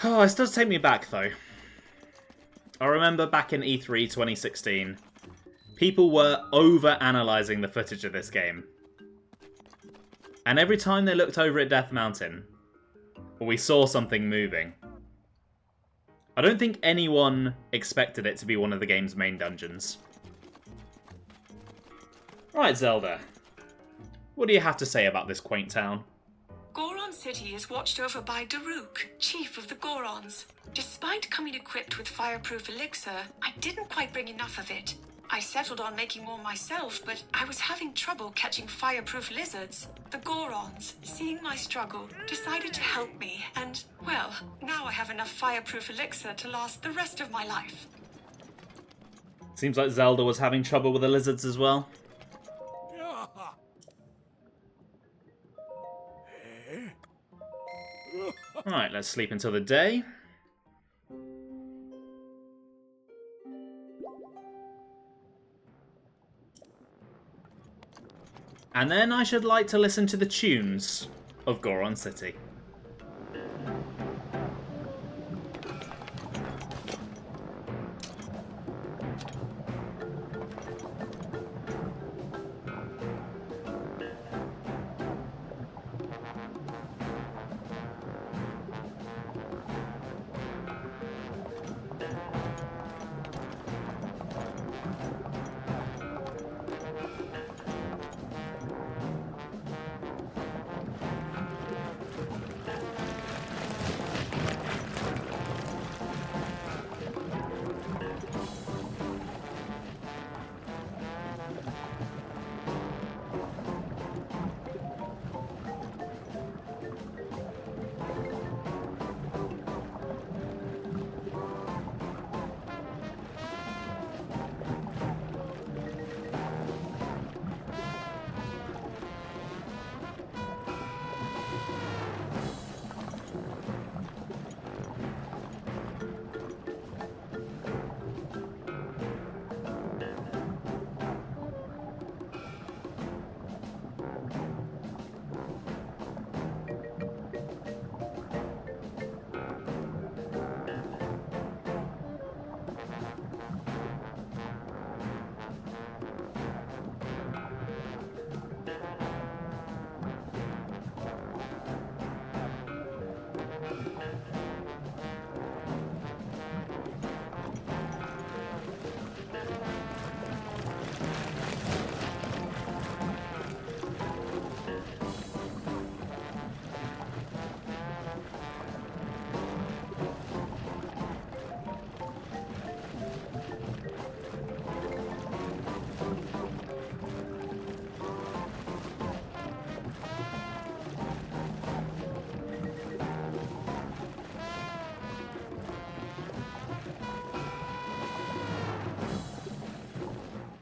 Oh, this does take me back, though. I remember back in E3 2016, people were over-analysing the footage of this game. And every time they looked over at Death Mountain, or we saw something moving, I don't think anyone expected it to be one of the game's main dungeons. Right, Zelda. What do you have to say about this quaint town? Goron City is watched over by Daruk, chief of the Gorons. Despite coming equipped with fireproof elixir, I didn't quite bring enough of it. I settled on making more myself, but I was having trouble catching fireproof lizards. The Gorons, seeing my struggle, decided to help me, and, well, now I have enough fireproof elixir to last the rest of my life. Seems like Zelda was having trouble with the lizards as well. Right, let's sleep until the day. And then I should like to listen to the tunes of Goron City.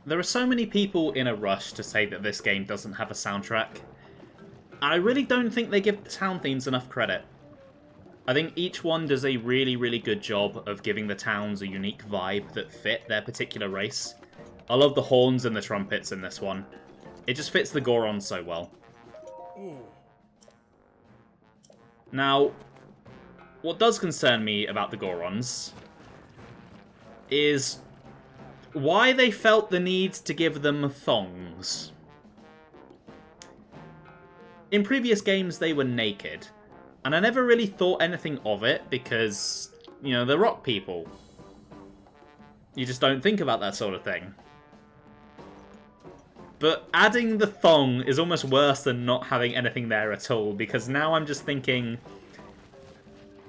There are so many people in a rush to say that this game doesn't have a soundtrack. I really don't think they give the town themes enough credit. I think each one does a really, really good job of giving the towns a unique vibe that fit their particular race. I love the horns and the trumpets in this one. It just fits the Goron so well. Now, what does concern me about the Gorons is why they felt the need to give them thongs. In previous games, they were naked, and I never really thought anything of it because, you know, they're rock people. You just don't think about that sort of thing. But adding the thong is almost worse than not having anything there at all, because now I'm just thinking,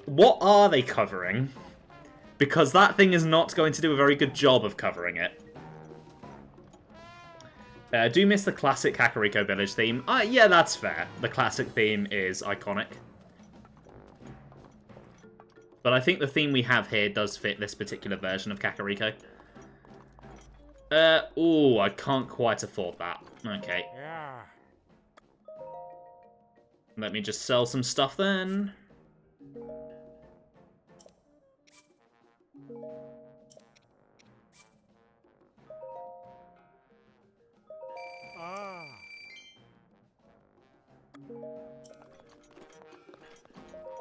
what are they covering? Because that thing is not going to do a very good job of covering it. I do miss the classic Kakariko Village theme. Yeah, that's fair. The classic theme is iconic. But I think the theme we have here does fit this particular version of Kakariko. Oh, I can't quite afford that. Okay. Yeah. Let me just sell some stuff then. Ah.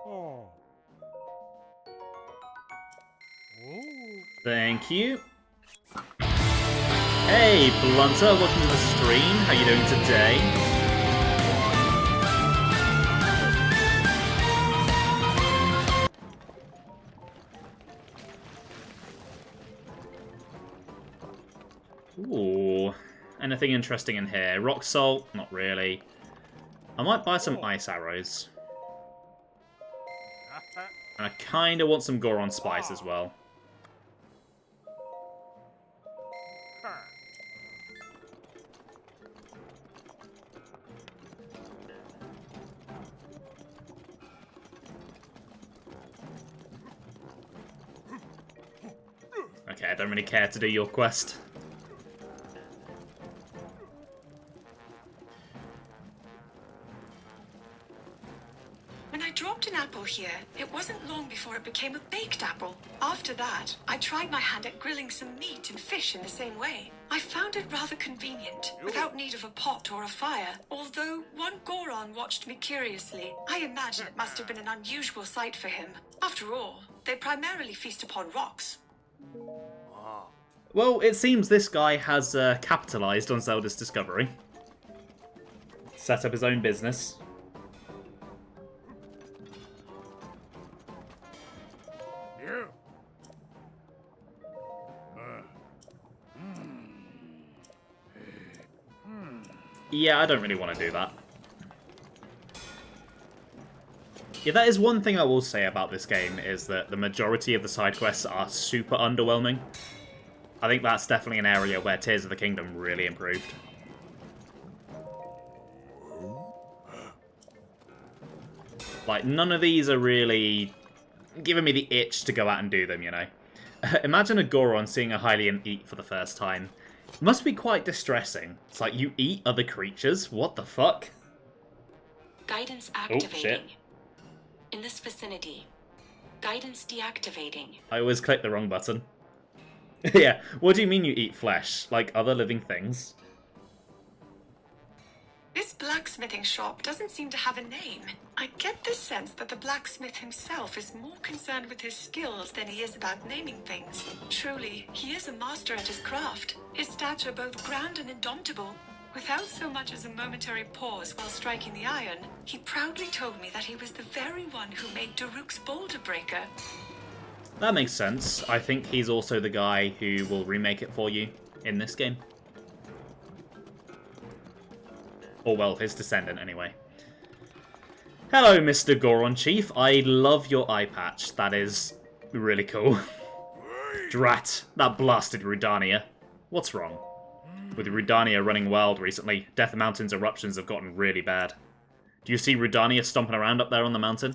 Oh. Ooh. Thank you. Hey, Blunter, welcome to the stream. How you doing today? Ooh, anything interesting in here? Rock salt? Not really. I might buy some ice arrows. And I kind of want some Goron spice as well. Okay, I don't really care to do your quest. When I dropped an apple here, it wasn't long before it became a baked apple. After that, I tried my hand at grilling some meat and fish in the same way. I found it rather convenient, without need of a pot or a fire. Although one Goron watched me curiously, I imagine it must have been an unusual sight for him. After all, they primarily feast upon rocks. Well, it seems this guy has capitalized on Zelda's discovery. Set up his own business. Yeah, I don't really want to do that. Yeah, that is one thing I will say about this game, is that the majority of the side quests are super underwhelming. I think that's definitely an area where Tears of the Kingdom really improved. Like, none of these are really giving me the itch to go out and do them, you know? Imagine a Goron seeing a Hylian eat for the first time. It must be quite distressing. It's like, you eat other creatures? What the fuck? Guidance Oh, activating. shit. In this vicinity. Guidance deactivating. I always click the wrong button. Yeah, what do you mean you eat flesh? Like other living things? This blacksmithing shop doesn't seem to have a name. I get the sense that the blacksmith himself is more concerned with his skills than he is about naming things. Truly, he is a master at his craft. His stature both grand and indomitable. Without so much as a momentary pause while striking the iron, he proudly told me that he was the very one who made Daruk's boulder breaker. That makes sense. I think he's also the guy who will remake it for you in this game. Or, well, his descendant, anyway. Hello, Mr. Goron Chief. I love your eye patch. That is really cool. Drat, that blasted Rudania. What's wrong? With Rudania running wild recently, Death Mountain's eruptions have gotten really bad. Do you see Rudania stomping around up there on the mountain?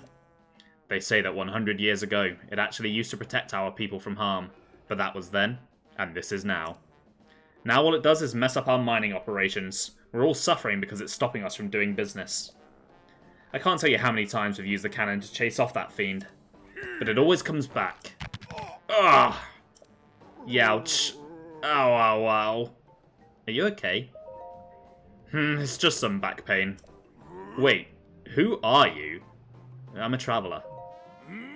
They say that 100 years ago, it actually used to protect our people from harm, but that was then, and this is now. Now all it does is mess up our mining operations. We're all suffering because it's stopping us from doing business. I can't tell you how many times we've used the cannon to chase off that fiend, but it always comes back. Ugh! Youch. Ow, ow, ow. Are you okay? It's just some back pain. Wait, who are you? I'm a traveller.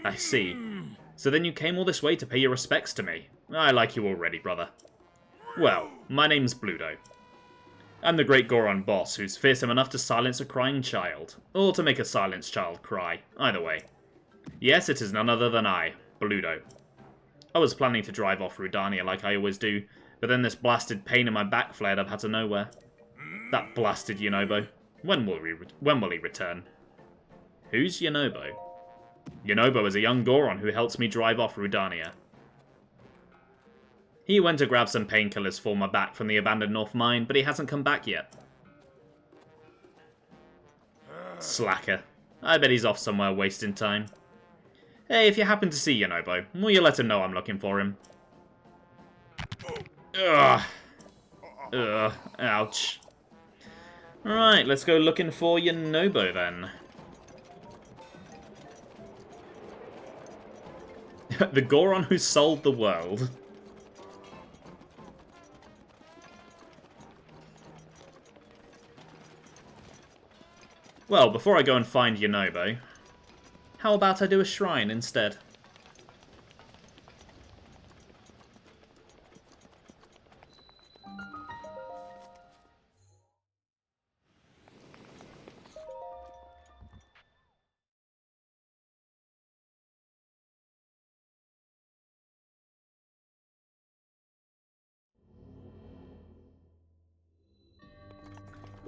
I see. So then you came all this way to pay your respects to me. I like you already, brother. Well, my name's Bluto. I'm the great Goron boss who's fearsome enough to silence a crying child. Or to make a silenced child cry. Either way. Yes, it is none other than I, Bluto. I was planning to drive off Rudania like I always do, but then this blasted pain in my back flared up out of nowhere. That blasted Yunobo. When will he return? Who's Yunobo? Yunobo is a young Goron who helps me drive off Rudania. He went to grab some painkillers for my back from the abandoned North Mine, but he hasn't come back yet. Slacker. I bet he's off somewhere wasting time. Hey, if you happen to see Yunobo, will you let him know I'm looking for him? Ugh. Ugh. Ouch. Alright, let's go looking for Yunobo then. The Goron who sold the world. Well, before I go and find Yunobo, how about I do a shrine instead?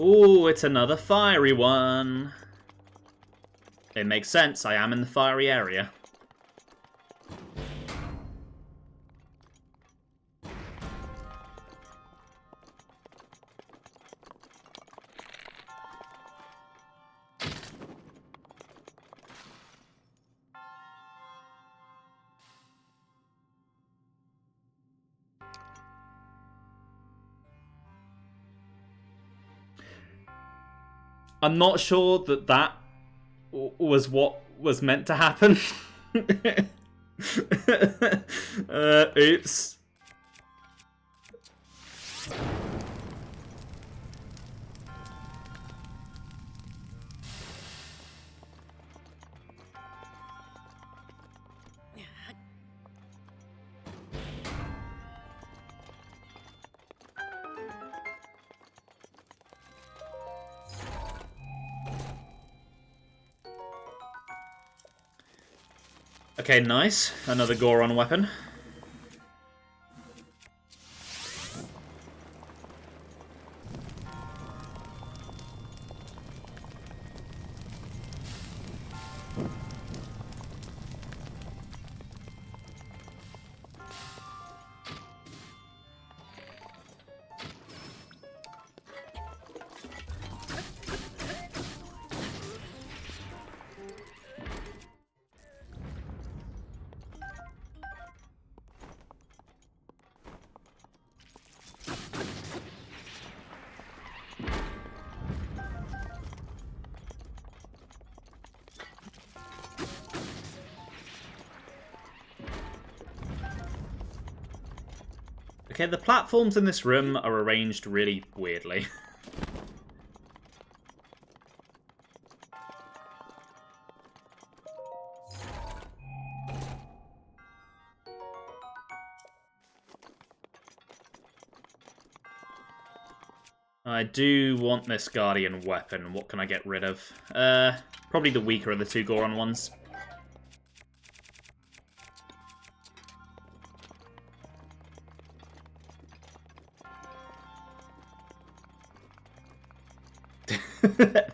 Ooh, it's another fiery one. It makes sense, I am in the fiery area. I'm not sure that that was what was meant to happen. Oops. Okay, nice. Another Goron weapon. Okay, the platforms in this room are arranged really weirdly. I do want this Guardian weapon. What can I get rid of? Probably the weaker of the two Goron ones.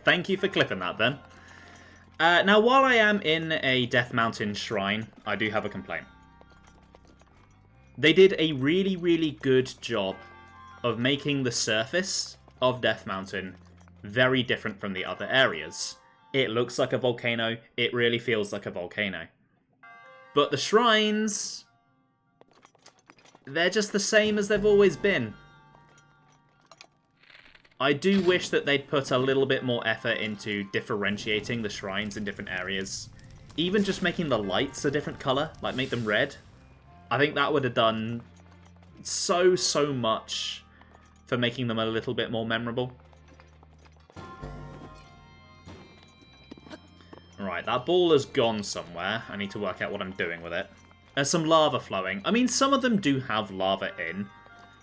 Thank you for clipping that, then. Now, while I am in a Death Mountain shrine, I do have a complaint. They did a really, really good job of making the surface of Death Mountain very different from the other areas. It looks like a volcano. It really feels like a volcano. But the shrines, they're just the same as they've always been. I do wish that they'd put a little bit more effort into differentiating the shrines in different areas. Even just making the lights a different colour, like make them red. I think that would have done so much for making them a little bit more memorable. Right, that ball has gone somewhere. I need to work out what I'm doing with it. There's some lava flowing. I mean, some of them do have lava in.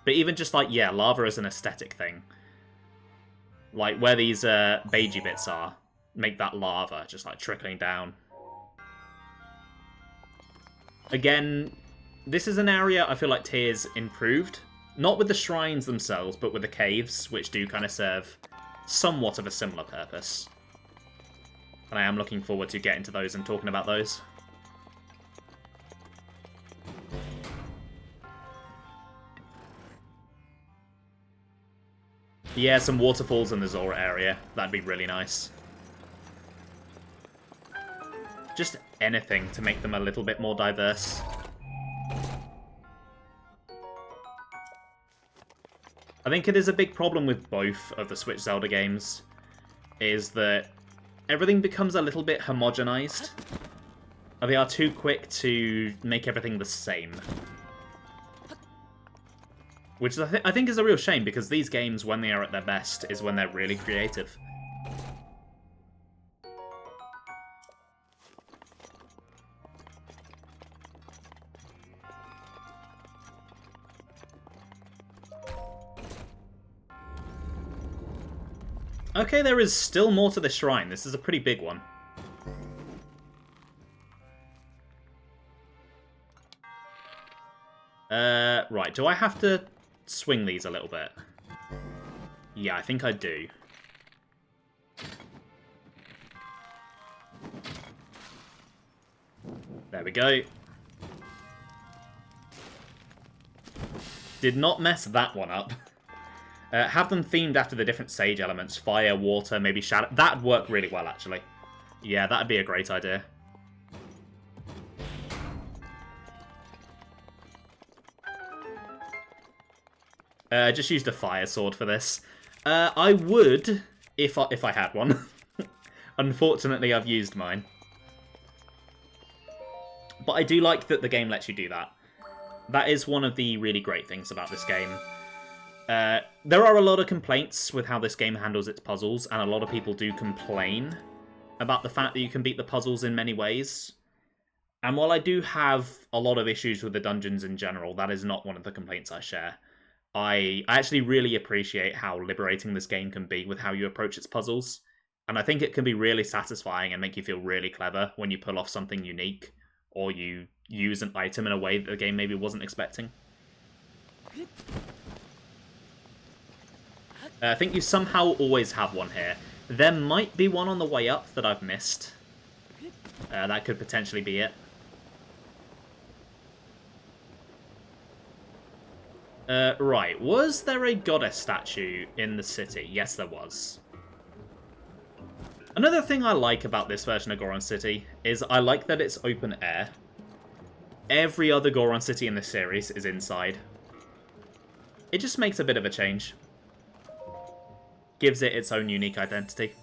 But even just like, yeah, lava is an aesthetic thing. Like where these beigey bits are, make that lava just like trickling down. Again, this is an area I feel like Tears improved. Not with the shrines themselves, but with the caves, which do kind of serve somewhat of a similar purpose. And I am looking forward to getting to those and talking about those. Yeah, some waterfalls in the Zora area. That'd be really nice. Just anything to make them a little bit more diverse. I think it is a big problem with both of the Switch Zelda games, is that everything becomes a little bit homogenized. They are too quick to make everything the same. Which I think is a real shame, because these games, when they are at their best, is when they're really creative. Okay, there is still more to this shrine. This is a pretty big one. Right, do I have to swing these a little bit? Yeah, I think I do. There we go. Did not mess that one up. Have them themed after the different sage elements. Fire, water, maybe shadow. That'd work really well, actually. Yeah, that'd be a great idea. Just used a fire sword for this. I would, if I had one. Unfortunately, I've used mine. But I do like that the game lets you do that. That is one of the really great things about this game. There are a lot of complaints with how this game handles its puzzles, and a lot of people do complain about the fact that you can beat the puzzles in many ways. And while I do have a lot of issues with the dungeons in general, that is not one of the complaints I share. I actually really appreciate how liberating this game can be with how you approach its puzzles. And I think it can be really satisfying and make you feel really clever when you pull off something unique, or you use an item in a way that the game maybe wasn't expecting. I think you somehow always have one here. There might be one on the way up that I've missed. That could potentially be it. Right, was there a goddess statue in the city? Yes, there was. Another thing I like about this version of Goron City is I like that it's open air. Every other Goron City in this series is inside. It just makes a bit of a change. Gives it its own unique identity.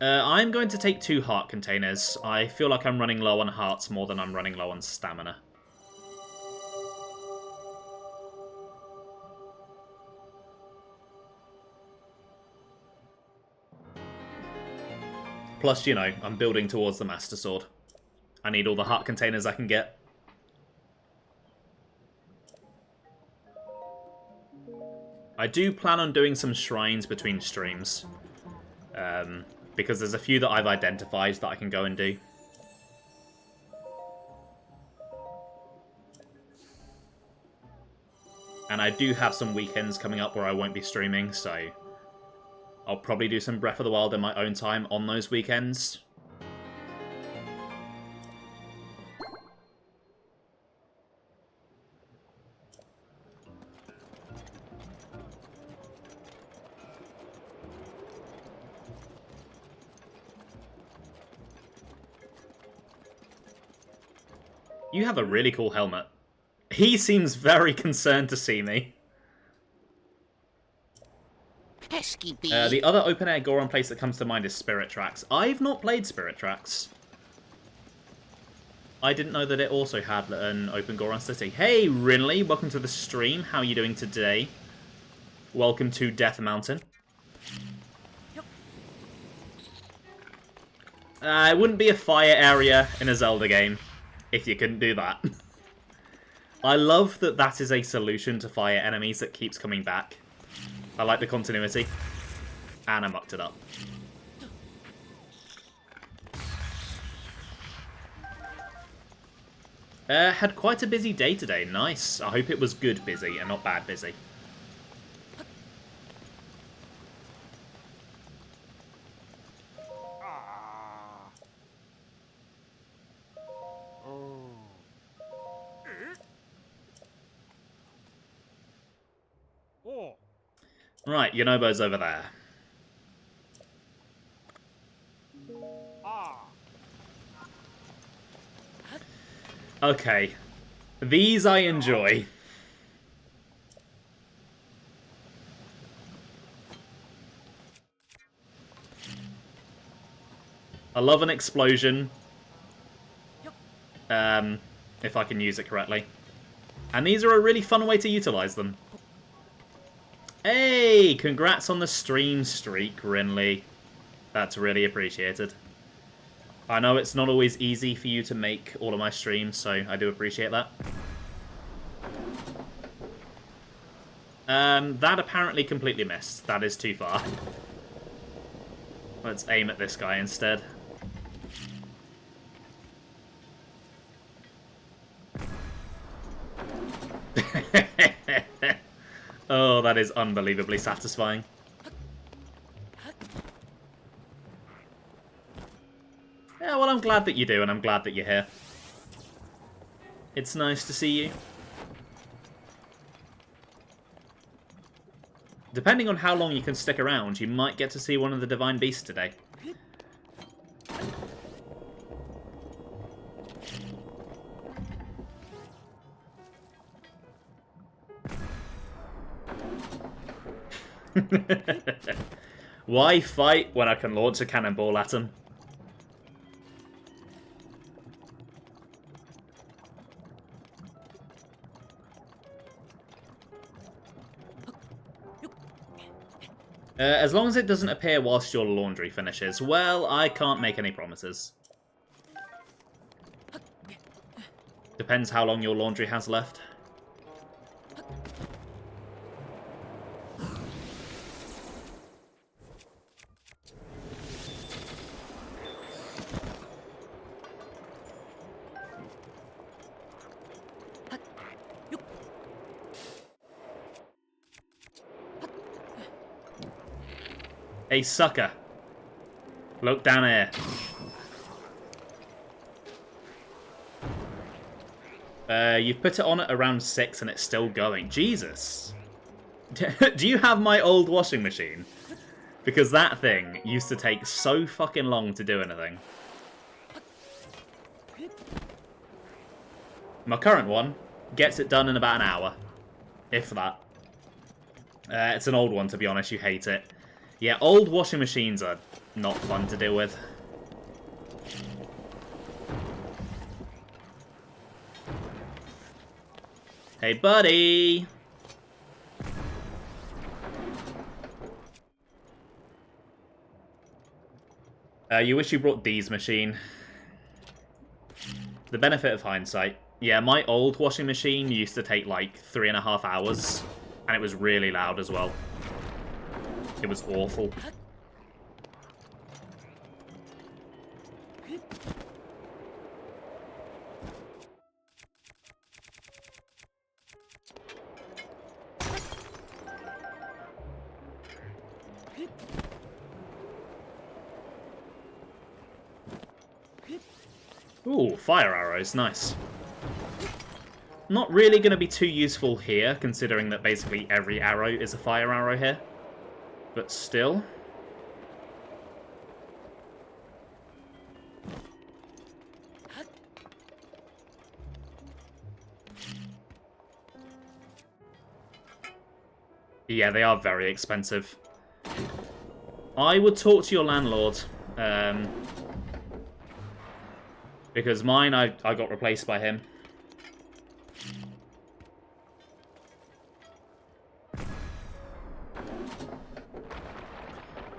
I'm going to take 2 heart containers. I feel like I'm running low on hearts more than I'm running low on stamina. Plus, you know, I'm building towards the Master Sword. I need all the heart containers I can get. I do plan on doing some shrines between streams. Because there's a few that I've identified that I can go and do. And I do have some weekends coming up where I won't be streaming, so I'll probably do some Breath of the Wild in my own time on those weekends. You have a really cool helmet. He seems very concerned to see me. pesky bee. The other open-air Goron place that comes to mind is Spirit Tracks. I've not played Spirit Tracks. I didn't know that it also had an open Goron City. Hey, Rinley, welcome to the stream. How are you doing today? Welcome to Death Mountain. It wouldn't be a fire area in a Zelda game if you couldn't do that. I love that that is a solution to fire enemies that keeps coming back. I like the continuity. And I mucked it up. Had quite a busy day today. Nice. I hope it was good busy and not bad busy. Oh. Right, Yunobo's over there. Ah. Okay. These I enjoy. I love an explosion. If I can use it correctly. And these are a really fun way to utilize them. Hey! Congrats on the stream streak, Rinley. That's really appreciated. I know it's not always easy for you to make all of my streams, so I do appreciate that. That apparently completely missed. That is too far. Let's aim at this guy instead. Oh, that is unbelievably satisfying. Yeah, well, I'm glad that you do, and I'm glad that you're here. It's nice to see you. Depending on how long you can stick around, you might get to see one of the Divine Beasts today. Why fight when I can launch a cannonball at him? As long as it doesn't appear whilst your laundry finishes. Well, I can't make any promises. Depends how long your laundry has left. Hey, sucker. Look down here. You've put it on at around 6 and it's still going. Jesus. Do you have my old washing machine? Because that thing used to take so fucking long to do anything. My current one gets it done in about an hour. If that. It's an old one, to be honest. You hate it. Yeah, old washing machines are not fun to deal with. Hey, buddy! You wish you brought Dee's machine. The benefit of hindsight. Yeah, my old washing machine used to take like 3.5 hours, and it was really loud as well. It was awful. Ooh, fire arrows, nice. Not really going to be too useful here, considering that basically every arrow is a fire arrow here. But still. Yeah, they are very expensive. I would talk to your landlord. Because mine, I got replaced by him.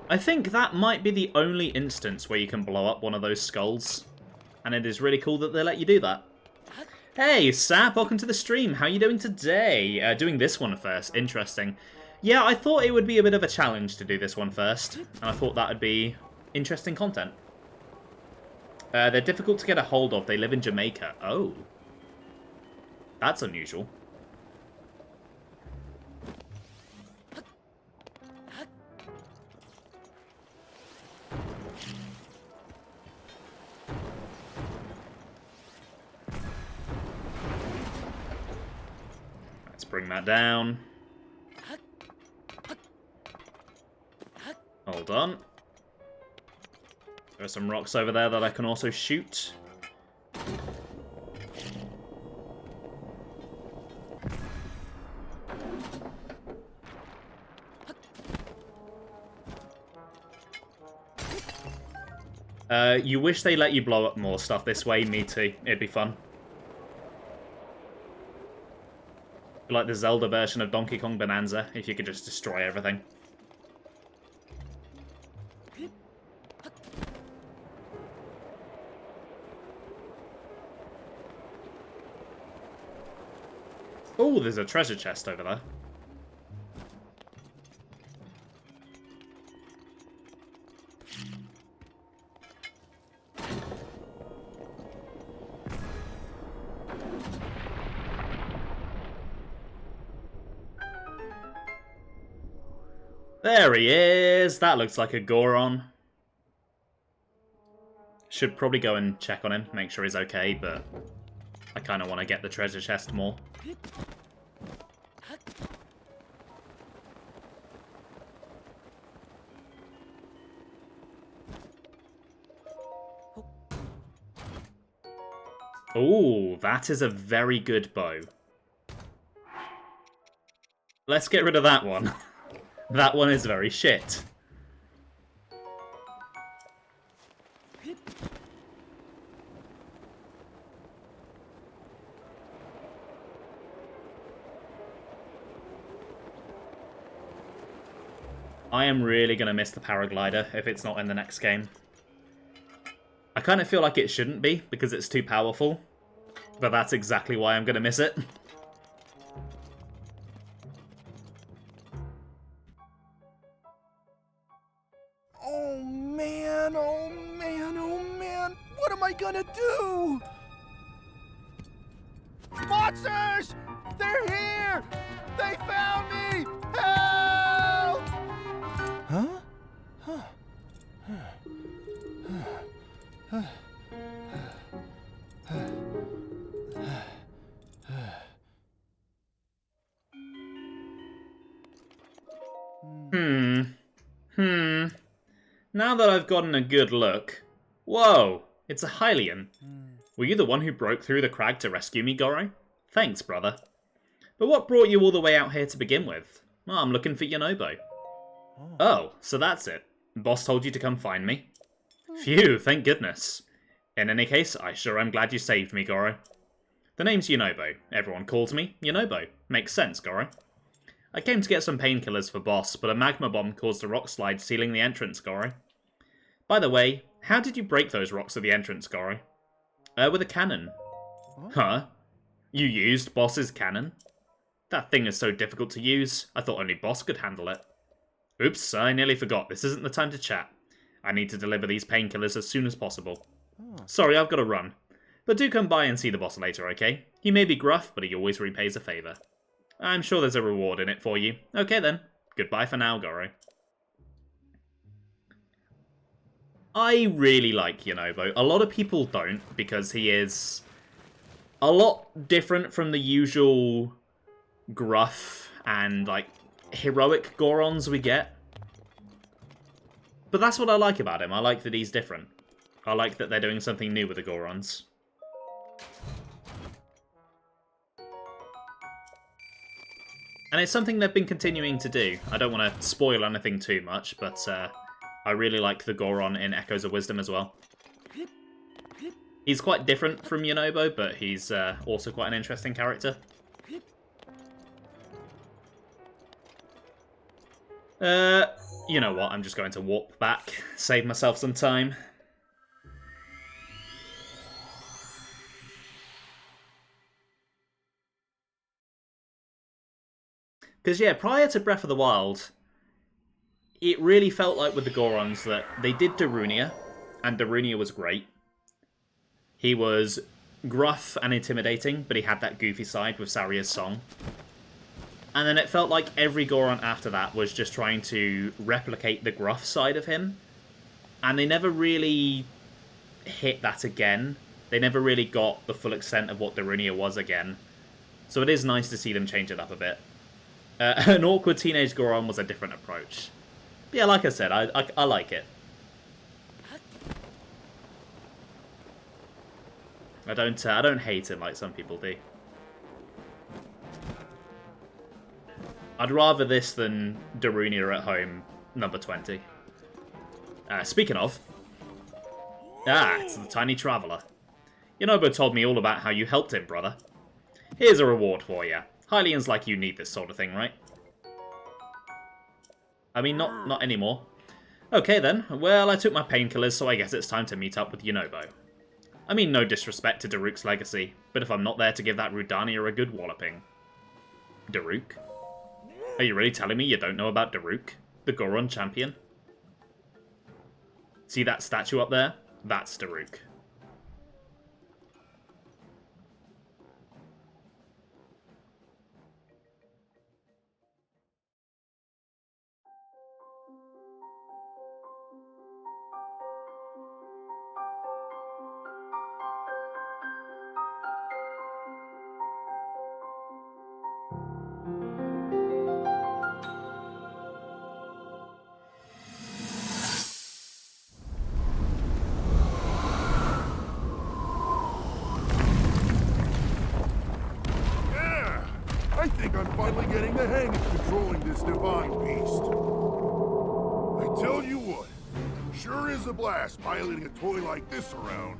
I think that might be the only instance where you can blow up one of those skulls. And it is really cool that they let you do that. Hey, Sap, welcome to the stream. How are you doing today? Doing this one first. Interesting. Yeah, I thought it would be a bit of a challenge to do this one first. And I thought that would be interesting content. They're difficult to get a hold of. They live in Jamaica. Oh. That's unusual. Let's bring that down. Hold on. There are some rocks over there that I can also shoot. You wish they let you blow up more stuff this way? Me too. It'd be fun. Like the Zelda version of Donkey Kong Bonanza, if you could just destroy everything. Oh, there's a treasure chest over there. There he is! That looks like a Goron. Should probably go and check on him, make sure he's okay, but I kind of want to get the treasure chest more. Ooh, that is a very good bow. Let's get rid of that one. That one is very shit. I am really going to miss the paraglider if it's not in the next game. I kind of feel like it shouldn't be, because it's too powerful. But that's exactly why I'm going to miss it. Oh man, oh man, oh man. What am I gonna do? Monsters! They're here! They found me! Help! Huh? Now that I've gotten a good look... Whoa! It's a Hylian. Were you the one who broke through the crag to rescue me, Goro? Thanks, brother. But what brought you all the way out here to begin with? Oh, I'm looking for Yunobo. Oh, so that's it. Boss told you to come find me? Phew, thank goodness. In any case, I sure am glad you saved me, Goro. The name's Yunobo. Everyone calls me Yunobo. Makes sense, Goro. I came to get some painkillers for Boss, but a magma bomb caused a rock slide sealing the entrance, Goro. By the way, how did you break those rocks at the entrance, Goro? With a cannon. Huh? You used Boss's cannon? That thing is so difficult to use, I thought only Boss could handle it. Oops, I nearly forgot. This isn't the time to chat. I need to deliver these painkillers as soon as possible. Sorry, I've got to run. But do come by and see the boss later, okay? He may be gruff, but he always repays a favour. I'm sure there's a reward in it for you. Okay then. Goodbye for now, Goro. I really like Yunobo. A lot of people don't, because he is a lot different from the usual gruff and, like, heroic Gorons we get. But that's what I like about him. I like that he's different. I like that they're doing something new with the Gorons. And it's something they've been continuing to do. I don't want to spoil anything too much, but I really like the Goron in Echoes of Wisdom as well. He's quite different from Yunobo, but he's also quite an interesting character. You know what, I'm just going to warp back, save myself some time. Because, yeah, prior to Breath of the Wild, it really felt like with the Gorons that they did Darunia, and Darunia was great. He was gruff and intimidating, but he had that goofy side with Saria's song. And then it felt like every Goron after that was just trying to replicate the gruff side of him. And they never really hit that again. They never really got the full extent of what Darunia was again. So it is nice to see them change it up a bit. An awkward teenage Goron was a different approach. But yeah, like I said, I like it. I don't hate it like some people do. I'd rather this than Darunia at Home, number 20. Speaking of... it's the Tiny Traveller. Yunobo told me all about how you helped him, brother. Here's a reward for you. Hylians like you need this sort of thing, right? I mean, not anymore. Okay then, well, I took my painkillers, so I guess it's time to meet up with Yunobo. I mean, no disrespect to Daruk's legacy, but if I'm not there to give that Rudania a good walloping... Daruk? Are you really telling me you don't know about Daruk, the Goron champion? See that statue up there? That's Daruk. I think I'm finally getting the hang of controlling this Divine Beast. I tell you what, sure is a blast piloting a toy like this around.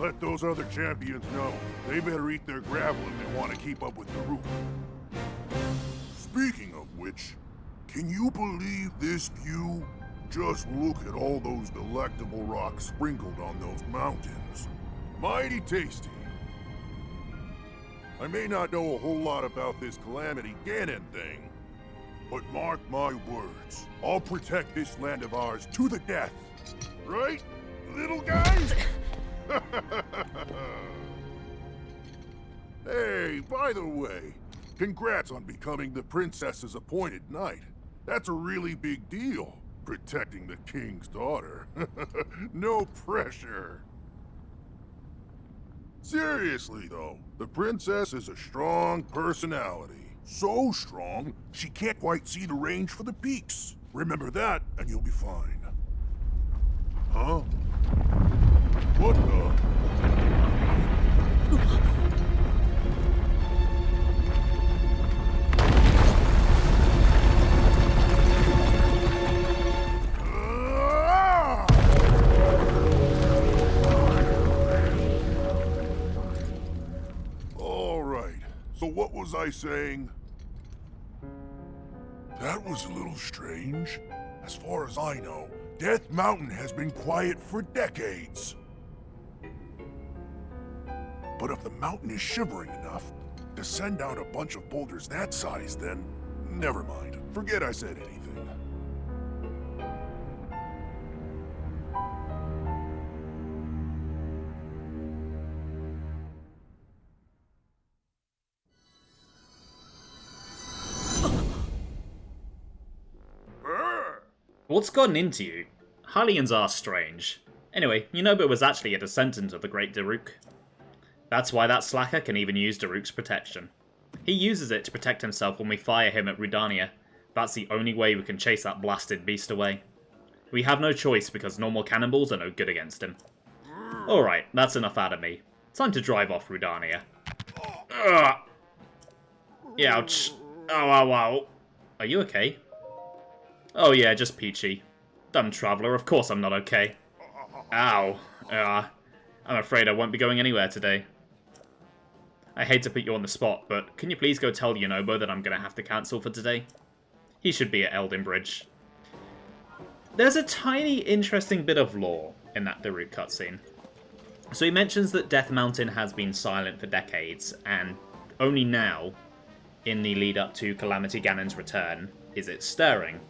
Let those other champions know. They better eat their gravel if they want to keep up with Daruk. Speaking of which, can you believe this view? Just look at all those delectable rocks sprinkled on those mountains. Mighty tasty. I may not know a whole lot about this Calamity Ganon thing, but mark my words, I'll protect this land of ours to the death. Right, little guy? Hey, by the way, congrats on becoming the princess's appointed knight. That's a really big deal, protecting the king's daughter. No pressure. Seriously, though, the princess is a strong personality. So strong, she can't quite see the range for the peaks. Remember that, and you'll be fine. Huh? What the? So what was I saying? That was a little strange. As far as I know, Death Mountain has been quiet for decades. But if the mountain is shivering enough to send down a bunch of boulders that size, then never mind. Forget I said anything. What's gotten into you? Hylians are strange. Anyway, Yunobo was actually a descendant of the great Daruk. That's why that slacker can even use Daruk's protection. He uses it to protect himself when we fire him at Rudania. That's the only way we can chase that blasted beast away. We have no choice because normal cannonballs are no good against him. Alright, that's enough out of me. Time to drive off Rudania. Ugh. Ouch. Ow, ow, ow. Are you okay? Oh yeah, just peachy. Dumb traveller, of course I'm not okay. Ow. I'm afraid I won't be going anywhere today. I hate to put you on the spot, but can you please go tell Yunobo that I'm going to have to cancel for today? He should be at Elden Bridge. There's a tiny interesting bit of lore in that Daruk cutscene. So he mentions that Death Mountain has been silent for decades, and only now, in the lead up to Calamity Ganon's return, is it stirring.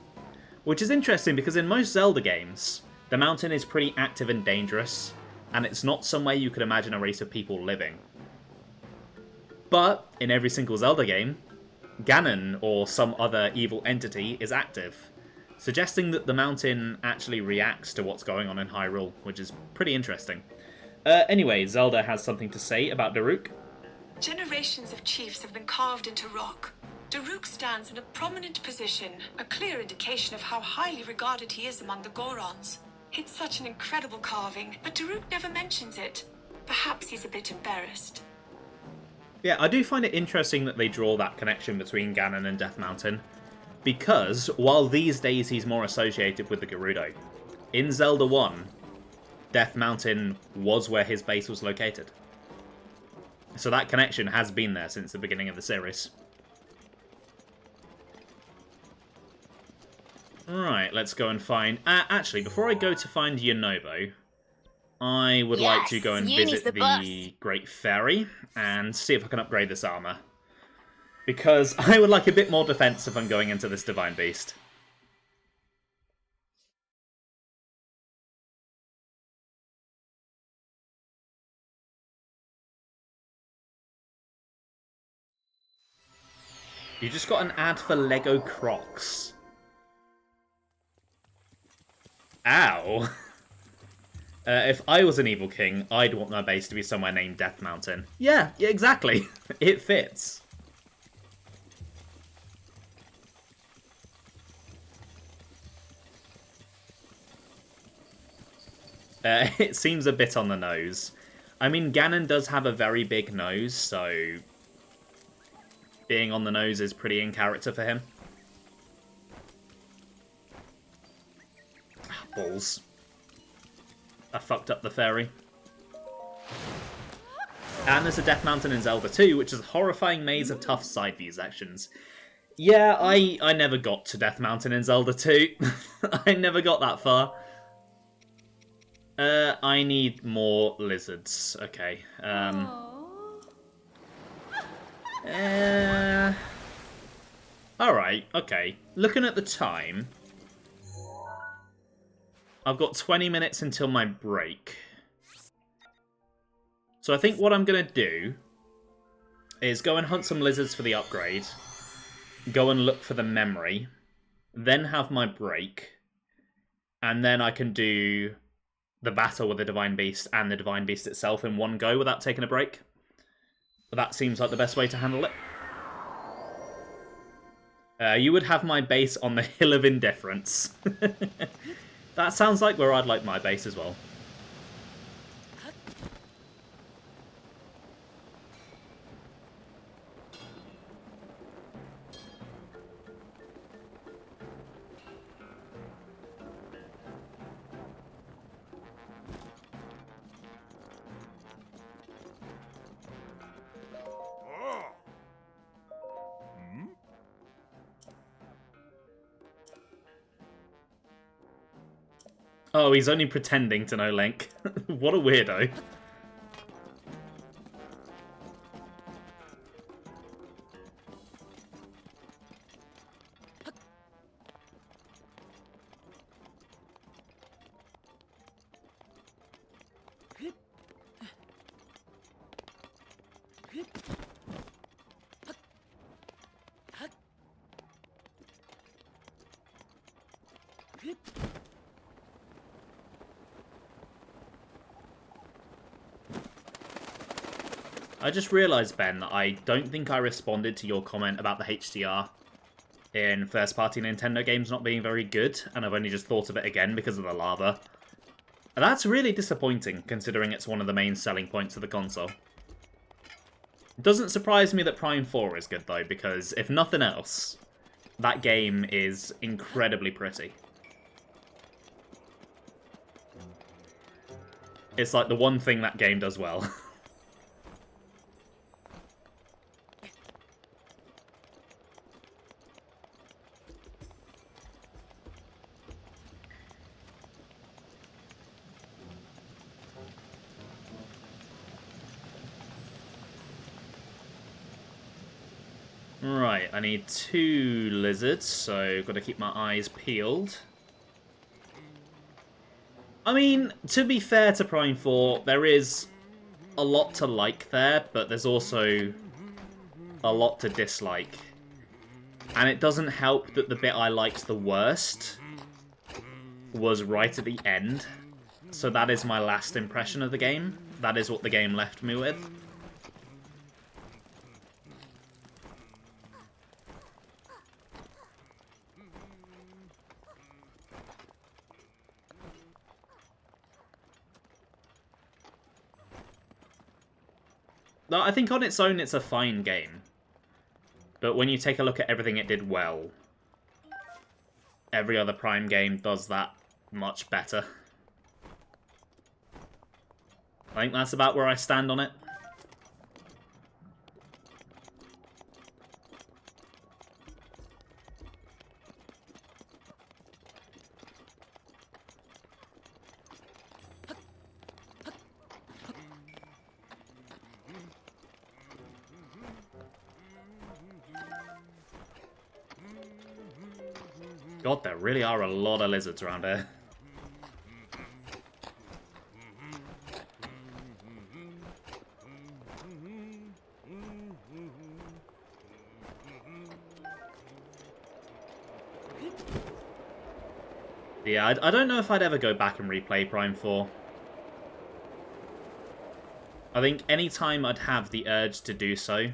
Which is interesting because in most Zelda games, the mountain is pretty active and dangerous, and it's not somewhere you could imagine a race of people living. But, in every single Zelda game, Ganon or some other evil entity is active, suggesting that the mountain actually reacts to what's going on in Hyrule, which is pretty interesting. Anyway, Zelda has something to say about Daruk. Generations of chiefs have been carved into rock. Daruk stands in a prominent position, a clear indication of how highly regarded he is among the Gorons. It's such an incredible carving, but Daruk never mentions it. Perhaps he's a bit embarrassed. Yeah, I do find it interesting that they draw that connection between Ganon and Death Mountain, because while these days he's more associated with the Gerudo, in Zelda 1, Death Mountain was where his base was located. So that connection has been there since the beginning of the series. Right, let's go and find... actually, before I go to find Yunobo, I would like to go and visit the Great Fairy and see if I can upgrade this armor. Because I would like a bit more defense if I'm going into this Divine Beast. You just got an ad for Lego Crocs. Ow. If I was an evil king, I'd want my base to be somewhere named Death Mountain. Yeah, exactly. It fits. It seems a bit on the nose. I mean, Ganon does have a very big nose, so being on the nose is pretty in character for him. Balls. I fucked up the fairy. And there's a Death Mountain in Zelda 2, which is a horrifying maze of tough side view sections. Yeah, I never got to Death Mountain in Zelda 2. I never got that far. I need more lizards. Okay. Alright, okay. Looking at the time, I've got 20 minutes until my break. So I think what I'm going to do is go and hunt some lizards for the upgrade, go and look for the memory, then have my break, and then I can do the battle with the Divine Beast and the Divine Beast itself in one go without taking a break. But that seems like the best way to handle it. You would have my base on the Hill of Indifference. That sounds like where I'd like my base as well. Oh, he's only pretending to know Link. What a weirdo. I just realised, Ben, that I don't think I responded to your comment about the HDR in first-party Nintendo games not being very good, and I've only just thought of it again because of the lava. And that's really disappointing, considering it's one of the main selling points of the console. It doesn't surprise me that Prime 4 is good, though, because if nothing else, that game is incredibly pretty. It's like the one thing that game does well. Right, I need 2 lizards, so got to keep my eyes peeled. I mean, to be fair to Prime 4, there is a lot to like there, but there's also a lot to dislike. And it doesn't help that the bit I liked the worst was right at the end. So that is my last impression of the game. That is what the game left me with. No, I think on its own it's a fine game. But when you take a look at everything it did well, every other Prime game does that much better. I think that's about where I stand on it. God, there really are a lot of lizards around here. Yeah, I don't know if I'd ever go back and replay Prime 4. I think any time I'd have the urge to do so,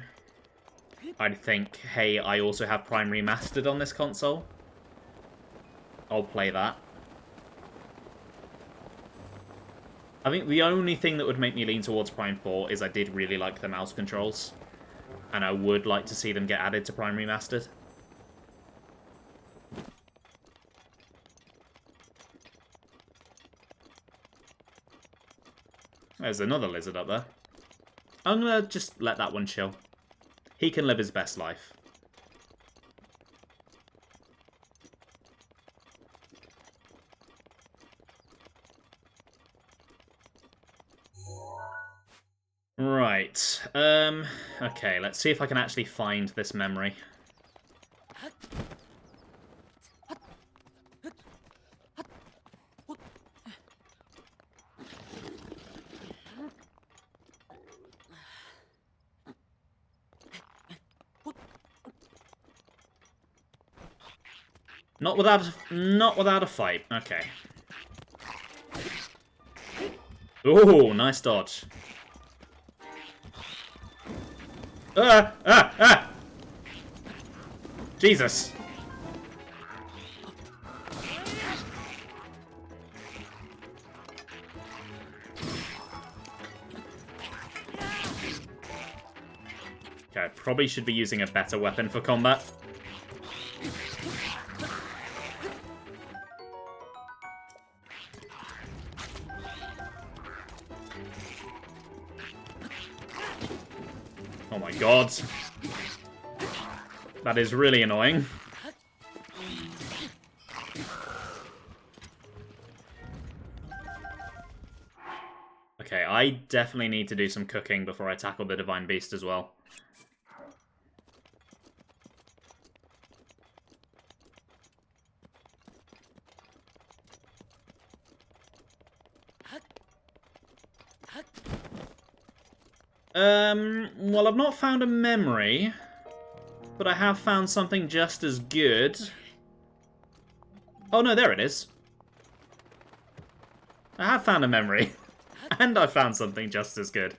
I'd think, hey, I also have Prime Remastered on this console. I'll play that. I think the only thing that would make me lean towards Prime 4 is I did really like the mouse controls. And I would like to see them get added to Prime Remastered. There's another lizard up there. I'm gonna just let that one chill. He can live his best life. Right. Okay, let's see if I can actually find this memory. Not without a fight. Okay. Ooh, nice dodge. Ah! Jesus. Okay, I probably should be using a better weapon for combat. Oh my god. That is really annoying. Okay, I definitely need to do some cooking before I tackle the Divine Beast as well. Well, I've not found a memory, but I have found something just as good. Oh no, there it is. I have found a memory, and I found something just as good.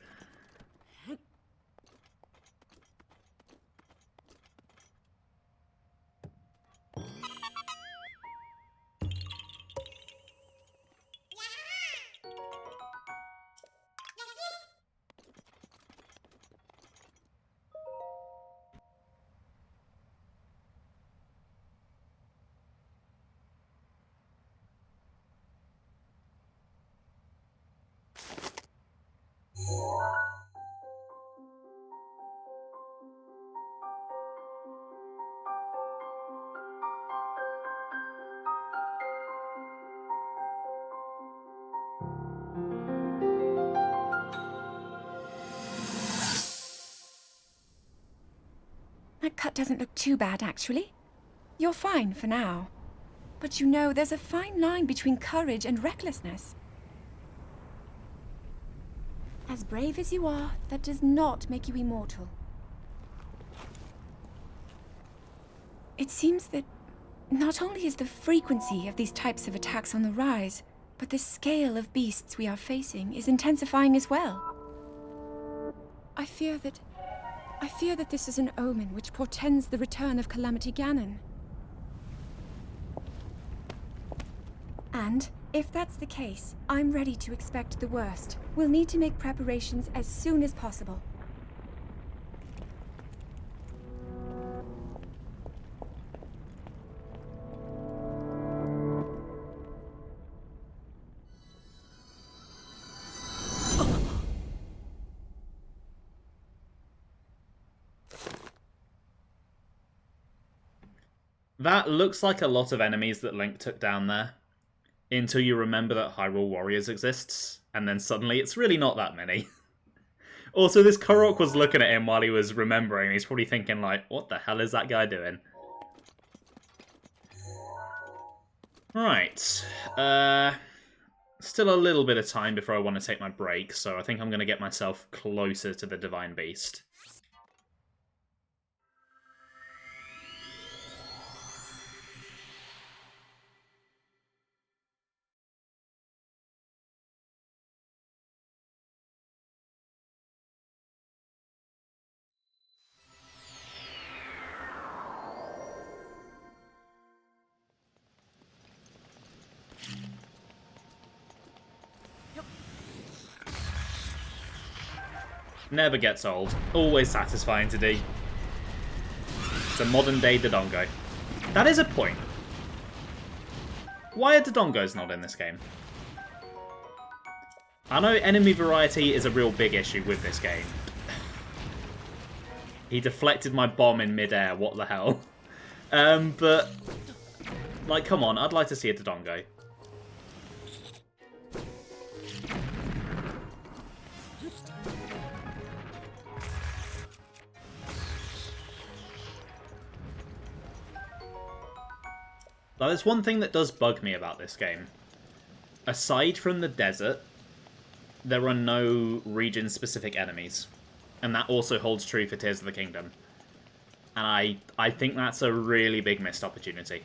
doesn't look too bad, actually. You're fine for now. But you know, there's a fine line between courage and recklessness. As brave as you are, that does not make you immortal. It seems that not only is the frequency of these types of attacks on the rise, but the scale of beasts we are facing is intensifying as well. I fear that this is an omen which portends the return of Calamity Ganon. And, if that's the case, I'm ready to expect the worst. We'll need to make preparations as soon as possible. That looks like a lot of enemies that Link took down there. Until you remember that Hyrule Warriors exists, and then suddenly it's really not that many. Also, this Korok was looking at him while he was remembering. He's probably thinking like, what the hell is that guy doing? Right. Still a little bit of time before I want to take my break, so I think I'm going to get myself closer to the Divine Beast. Never gets old. Always satisfying to do. It's a modern-day Dodongo. That is a point. Why are Dodongos not in this game? I know enemy variety is a real big issue with this game. He deflected my bomb in midair, what the hell? But, like, come on, I'd like to see a Dodongo. Now, there's one thing that does bug me about this game. Aside from the desert, there are no region-specific enemies. And that also holds true for Tears of the Kingdom. And I think that's a really big missed opportunity.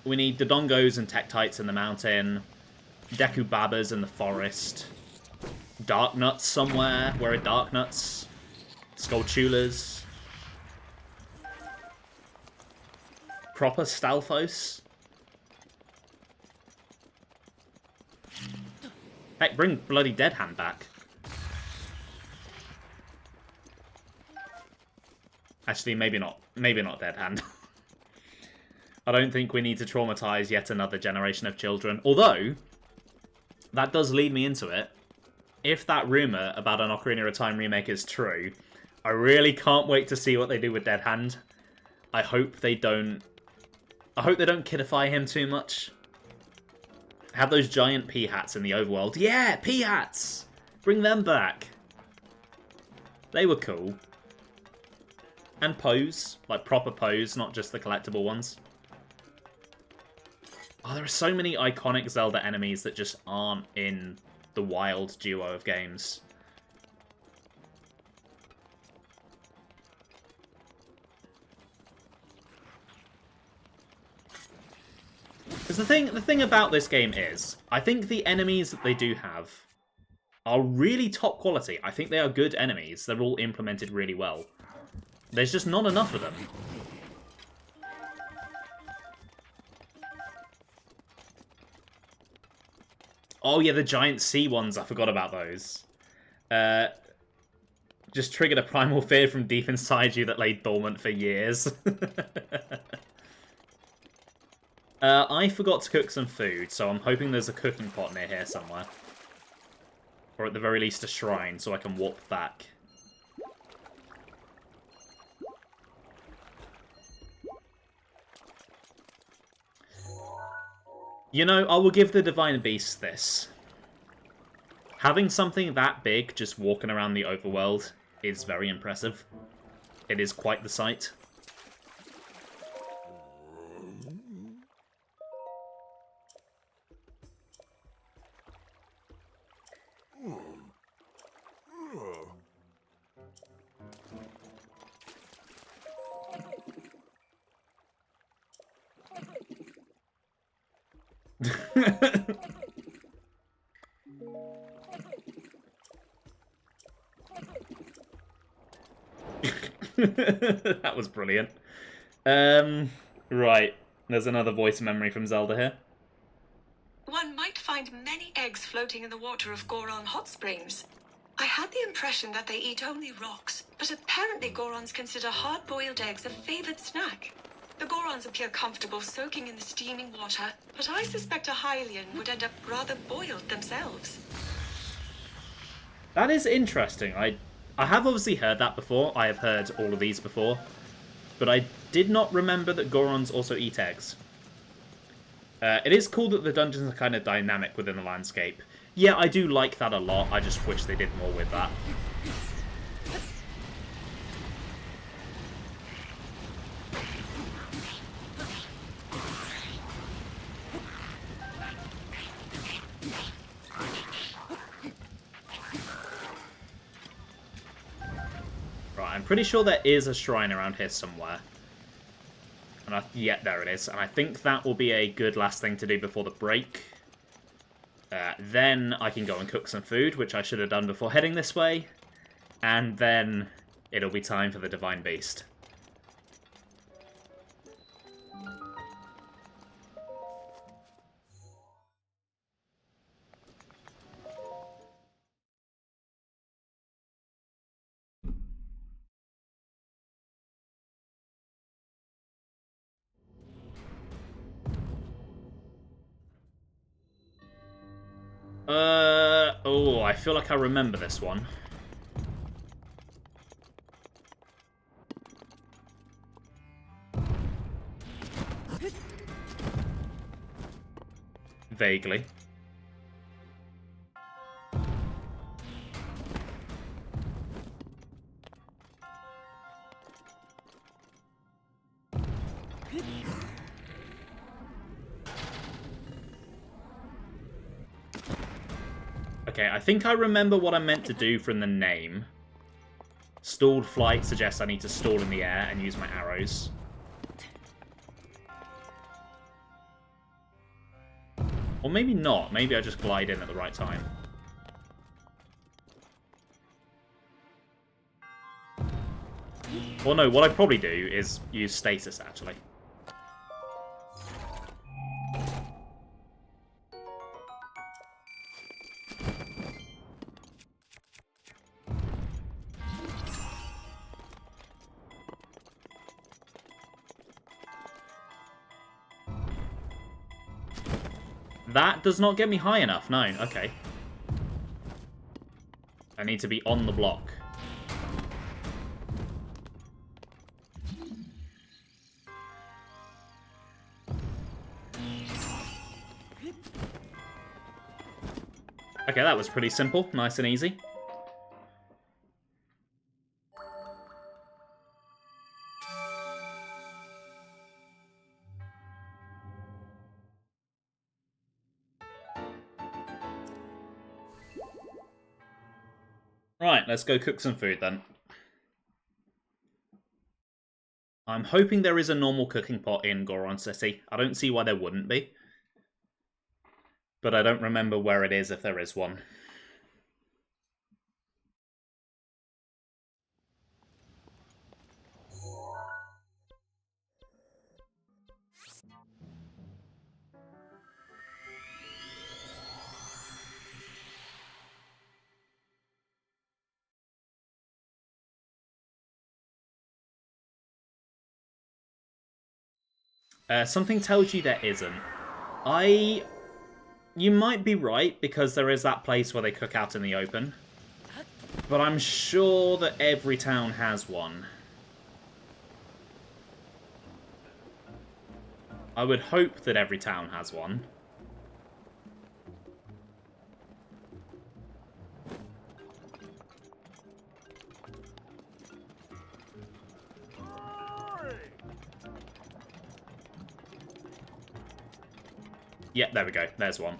We need Dodongos and Tektites in the mountain, Dekubabas in the forest, Darknuts somewhere. Where are Darknuts? Skulltulas. Proper Stalfos. Heck, bring bloody Dead Hand back. Actually, maybe not. Maybe not Dead Hand. I don't think we need to traumatize yet another generation of children. Although, that does lead me into it. If that rumor about an Ocarina of Time remake is true, I really can't wait to see what they do with Dead Hand. I hope they don't kidify him too much. Have those giant pea hats in the overworld. Yeah, pea hats! Bring them back. They were cool. And pose. Like proper pose, not just the collectible ones. Oh, there are so many iconic Zelda enemies that just aren't in the wild duo of games. Because the thing about this game is, I think the enemies that they do have are really top quality. I think they are good enemies. They're all implemented really well. There's just not enough of them. Oh yeah, the giant sea ones. I forgot about those. Just triggered a primal fear from deep inside you that lay dormant for years. I forgot to cook some food, so I'm hoping there's a cooking pot near here somewhere. Or at the very least a shrine, so I can warp back. You know, I will give the Divine Beast this. Having something that big just walking around the overworld is very impressive. It is quite the sight. That was brilliant. Right. There's another voice memory from Zelda here. One might find many eggs floating in the water of Goron hot springs. I had the impression that they eat only rocks, but apparently Gorons consider hard-boiled eggs a favored snack. The Gorons appear comfortable soaking in the steaming water, but I suspect a Hylian would end up rather boiled themselves. That is interesting. I have obviously heard that before. I have heard all of these before. But I did not remember that Gorons also eat eggs. It is cool that the dungeons are kind of dynamic within the landscape. Yeah, I do like that a lot. I just wish they did more with that. Right, I'm pretty sure there is a shrine around here somewhere. And yeah, there it is. And I think that will be a good last thing to do before the break. Then I can go and cook some food, which I should have done before heading this way. And then it'll be time for the Divine Beast. Oh, I feel like I remember this one. Vaguely. Okay, I think I remember what I meant to do from the name. Stalled flight suggests I need to stall in the air and use my arrows. Or maybe not. Maybe I just glide in at the right time. Well, no, what I'd probably do is use stasis, actually. That does not get me high enough, no, okay. I need to be on the block. Okay, that was pretty simple, nice and easy. Right, let's go cook some food then. I'm hoping there is a normal cooking pot in Goron City. I don't see why there wouldn't be. But I don't remember where it is if there is one. Something tells you there isn't. You might be right, because there is that place where they cook out in the open. But I'm sure that every town has one. I would hope that every town has one. Yeah, there we go. There's one.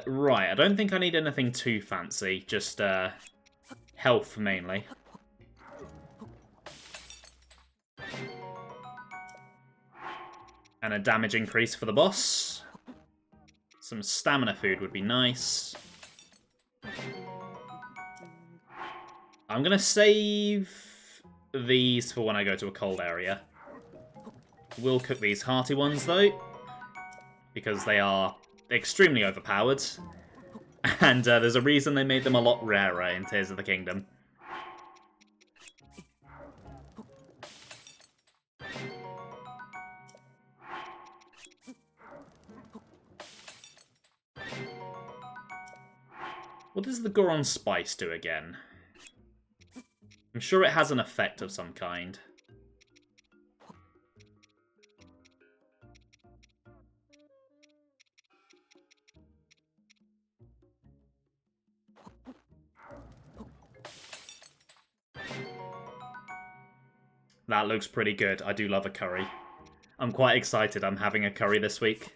Right. I don't think I need anything too fancy. Just, health, mainly. And a damage increase for the boss. Some stamina food would be nice. I'm gonna save these for when I go to a cold area. We'll cook these hearty ones, though, because they are extremely overpowered. And there's a reason they made them a lot rarer in Tears of the Kingdom. What does the Goron Spice do again? I'm sure it has an effect of some kind. That looks pretty good. I do love a curry. I'm quite excited I'm having a curry this week.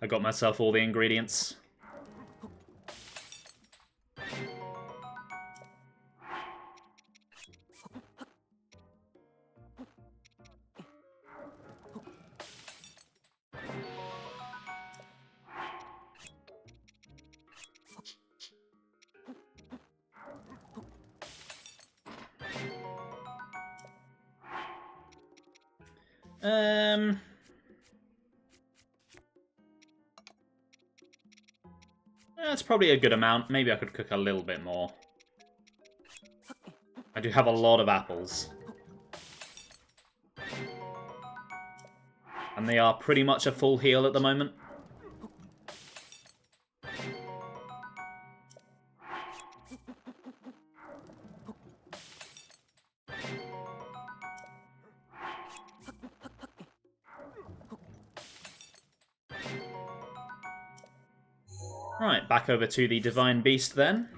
I got myself all the ingredients. That's probably a good amount. Maybe I could cook a little bit more. I do have a lot of apples. And they are pretty much a full heal at the moment. Right, back over to the Divine Beast then.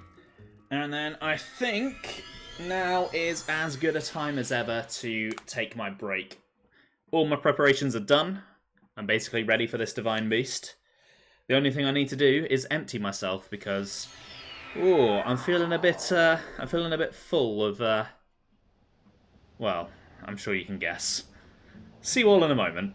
And then I think now is as good a time as ever to take my break. All my preparations are done. I'm basically ready for this Divine Beast. The only thing I need to do is empty myself because, I'm feeling a bit full of, well, I'm sure you can guess. See you all in a moment.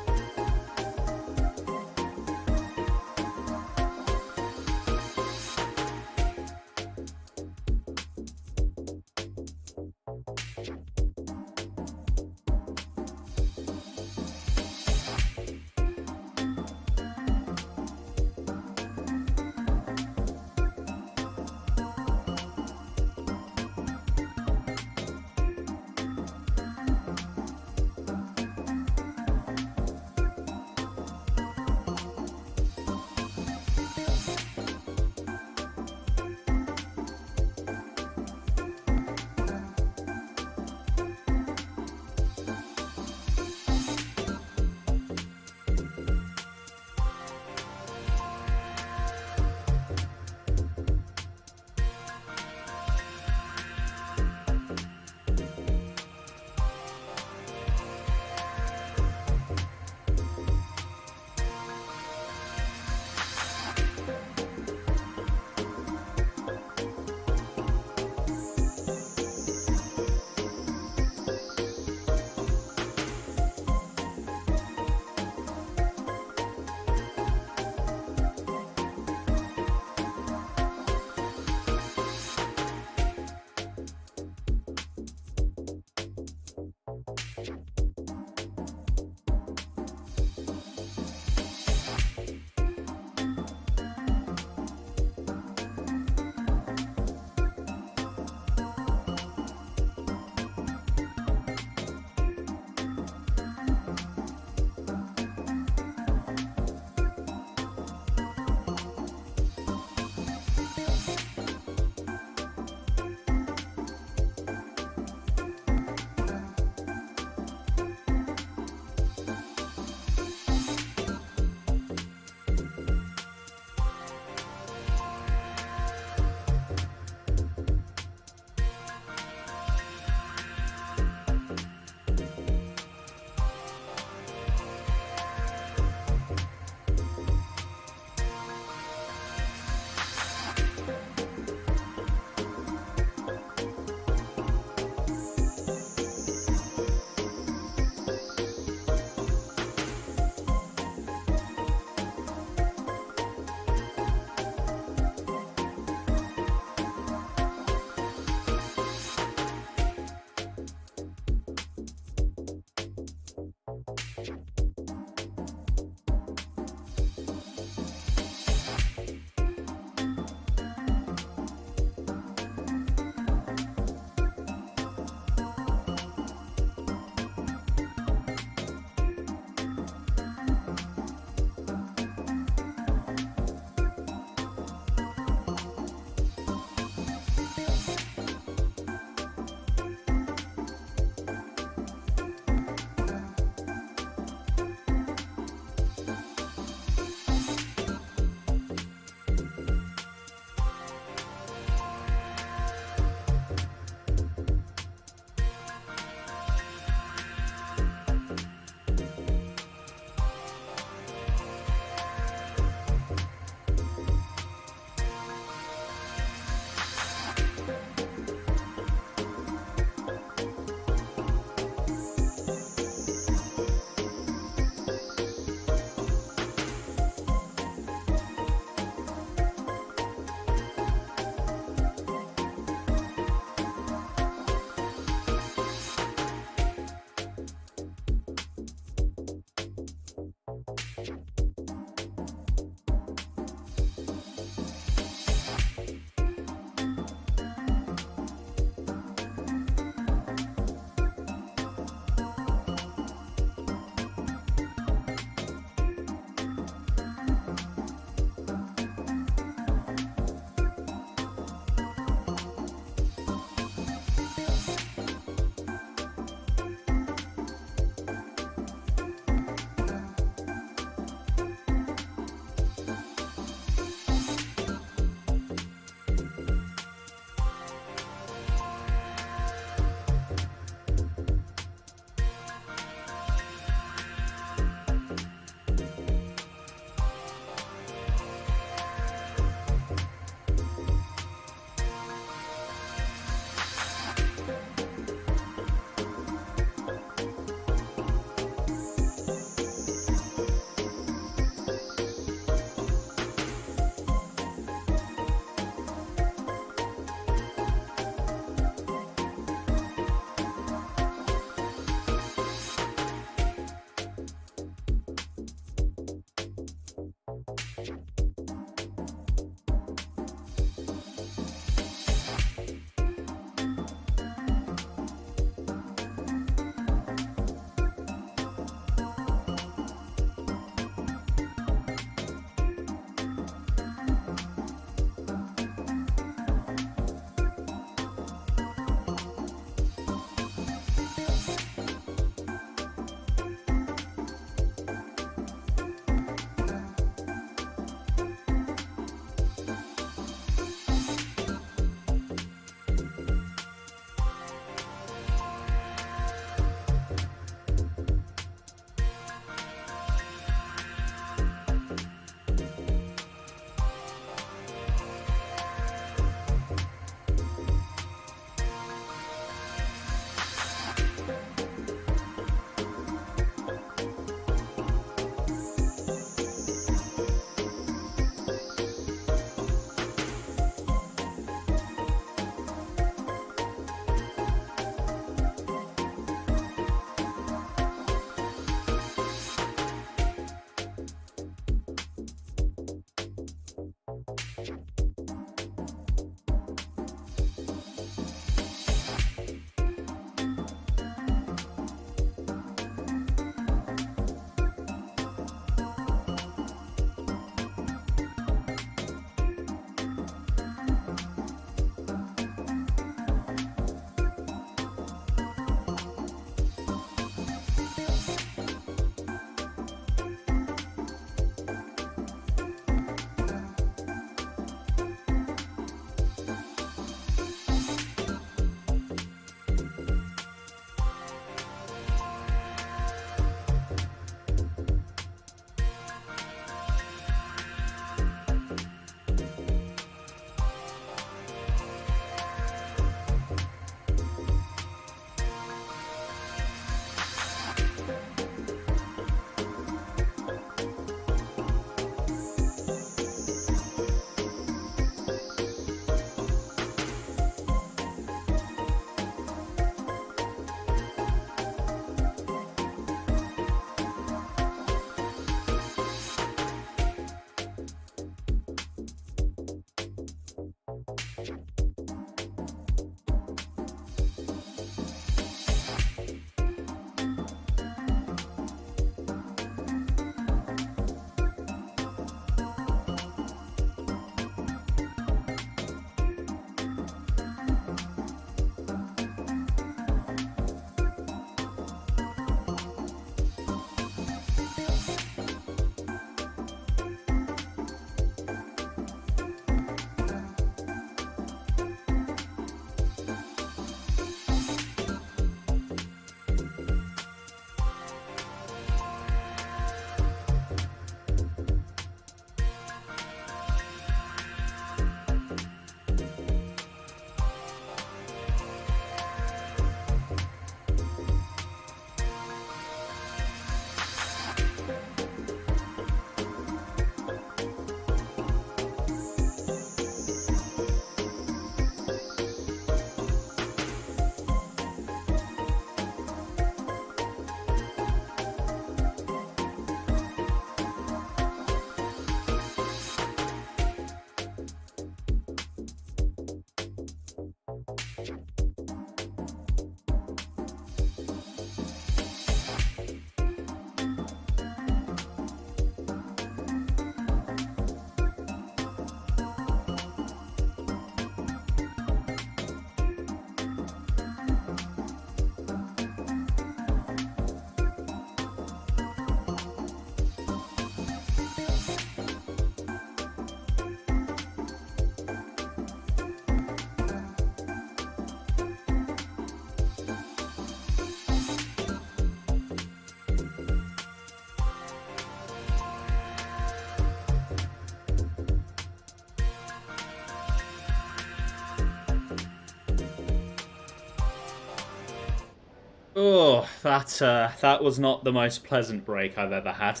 Oh, that was not the most pleasant break I've ever had.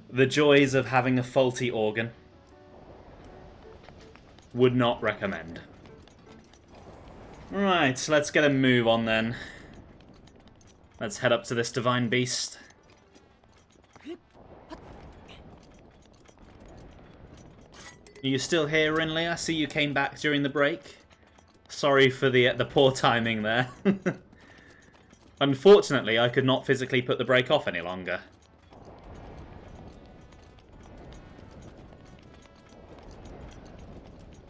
The joys of having a faulty organ. Would not recommend. Right, let's get a move on then. Let's head up to this Divine Beast. Are you still here, Rinley? I see you came back during the break. Sorry for the poor timing there. Unfortunately, I could not physically put the break off any longer.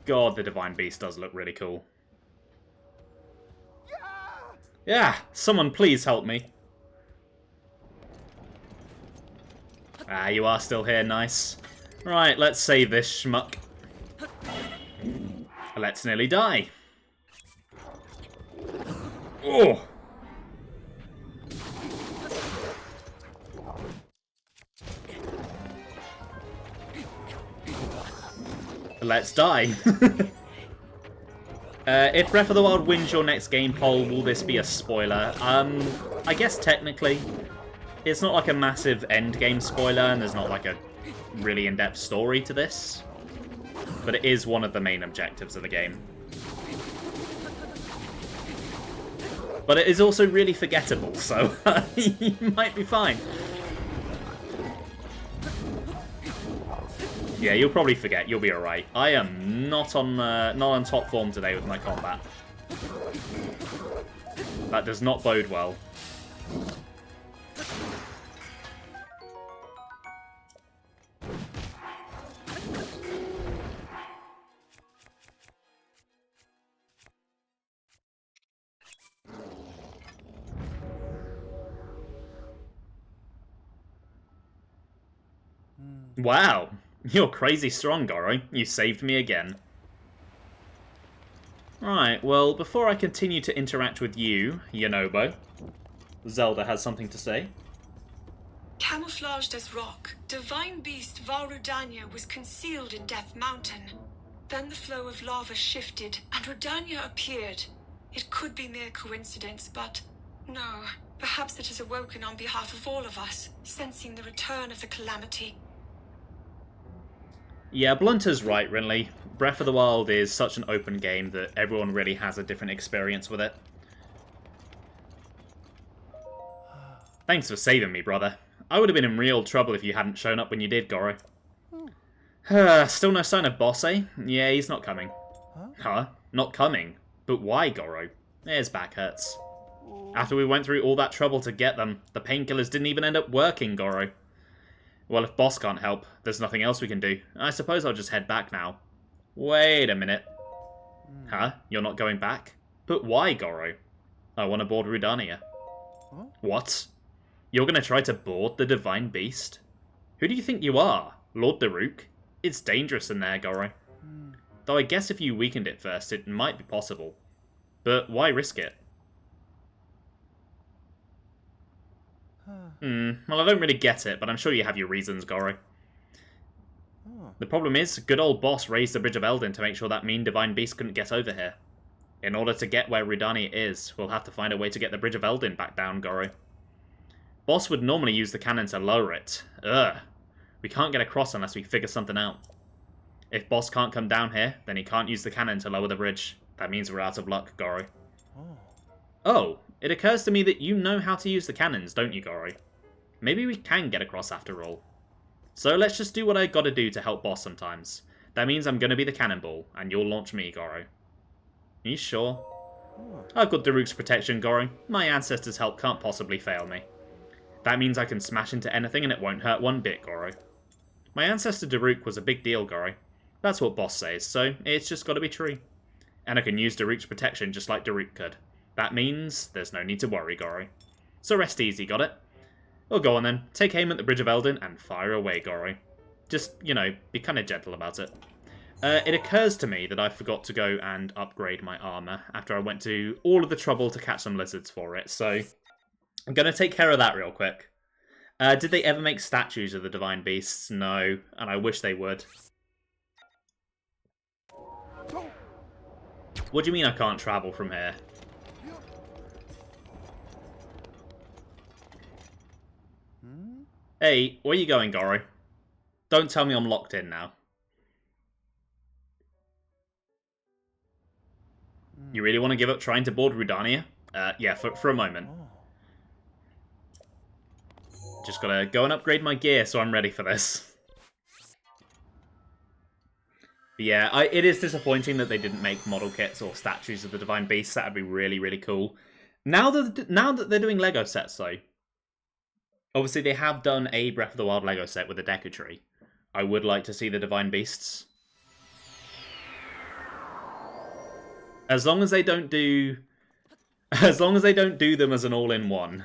God, the Divine Beast does look really cool. Yeah, someone please help me. Ah, you are still here, nice. Right, let's save this schmuck. Let's nearly die. Oh! Let's die. If Breath of the Wild wins your next game poll, will this be a spoiler? I guess technically. It's not like a massive endgame spoiler, and there's not like a really in-depth story to this. But it is one of the main objectives of the game. But it is also really forgettable, so you might be fine. Yeah, you'll probably forget. You'll be alright. I am not on top form today with my combat. That does not bode well. Wow, you're crazy strong, Goro. You saved me again. Right, well, before I continue to interact with you, Yunobo, Zelda has something to say. Camouflaged as rock, Divine Beast Vah Rudania was concealed in Death Mountain. Then the flow of lava shifted, and Rudania appeared. It could be mere coincidence, but no. Perhaps it has awoken on behalf of all of us, sensing the return of the calamity. Yeah, Blunter's right, Rinley. Breath of the Wild is such an open game that everyone really has a different experience with it. Thanks for saving me, brother. I would have been in real trouble if you hadn't shown up when you did, Goro. Still no sign of Boss, eh? Yeah, he's not coming. Huh? Not coming? But why, Goro? His back hurts. After we went through all that trouble to get them, the painkillers didn't even end up working, Goro. Well, if Boss can't help, there's nothing else we can do. I suppose I'll just head back now. Wait a minute. Huh? You're not going back? But why, Goro? I want to board Rudania. What? You're going to try to board the Divine Beast? Who do you think you are? Lord Daruk? It's dangerous in there, Goro. Though I guess if you weakened it first, it might be possible. But why risk it? Well, I don't really get it, but I'm sure you have your reasons, Goro. The problem is, good old Boss raised the Bridge of Eldin to make sure that mean Divine Beast couldn't get over here. In order to get where Rudania is, we'll have to find a way to get the Bridge of Eldin back down, Goro. Boss would normally use the cannon to lower it. Ugh. We can't get across unless we figure something out. If Boss can't come down here, then he can't use the cannon to lower the bridge. That means we're out of luck, Goro. Oh, it occurs to me that you know how to use the cannons, don't you, Goro? Maybe we can get across after all. So let's just do what I gotta do to help Boss sometimes. That means I'm gonna be the cannonball, and you'll launch me, Goro. Are you sure? I've got Daruk's protection, Goro. My ancestors' help can't possibly fail me. That means I can smash into anything and it won't hurt one bit, Goro. My ancestor Daruk was a big deal, Goro. That's what Boss says, so it's just gotta be true. And I can use Daruk's protection just like Daruk could. That means there's no need to worry, Goro. So rest easy, got it? Well, go on then. Take aim at the Bridge of Eldin and fire away, Goro. Just, you know, be kind of gentle about it. It occurs to me that I forgot to go and upgrade my armor after I went to all of the trouble to catch some lizards for it, so I'm going to take care of that real quick. Did they ever make statues of the Divine Beasts? No, and I wish they would. What do you mean I can't travel from here? Hey, where you going, Goro? Don't tell me I'm locked in now. You really want to give up trying to board Rudania? Yeah, for a moment. Just gotta go and upgrade my gear so I'm ready for this. But yeah, it is disappointing that they didn't make model kits or statues of the Divine Beasts. That would be really, really cool. Now that they're doing Lego sets, though, obviously they have done a Breath of the Wild Lego set with the Deku Tree. I would like to see the Divine Beasts. As long as they don't do them as an all-in-one.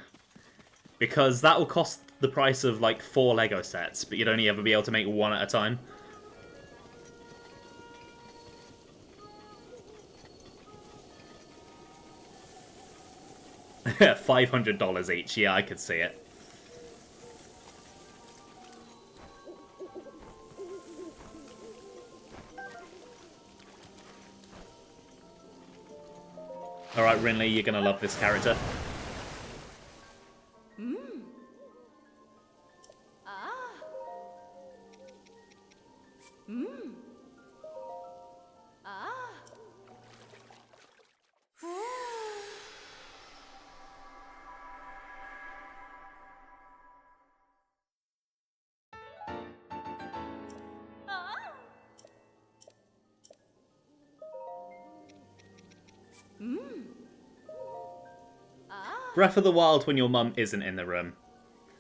Because that will cost the price of like 4 Lego sets, but you'd only ever be able to make one at a time. $500 each, yeah, I could see it. Alright, Rinley, you're gonna love this character. Breath of the Wild when your mum isn't in the room.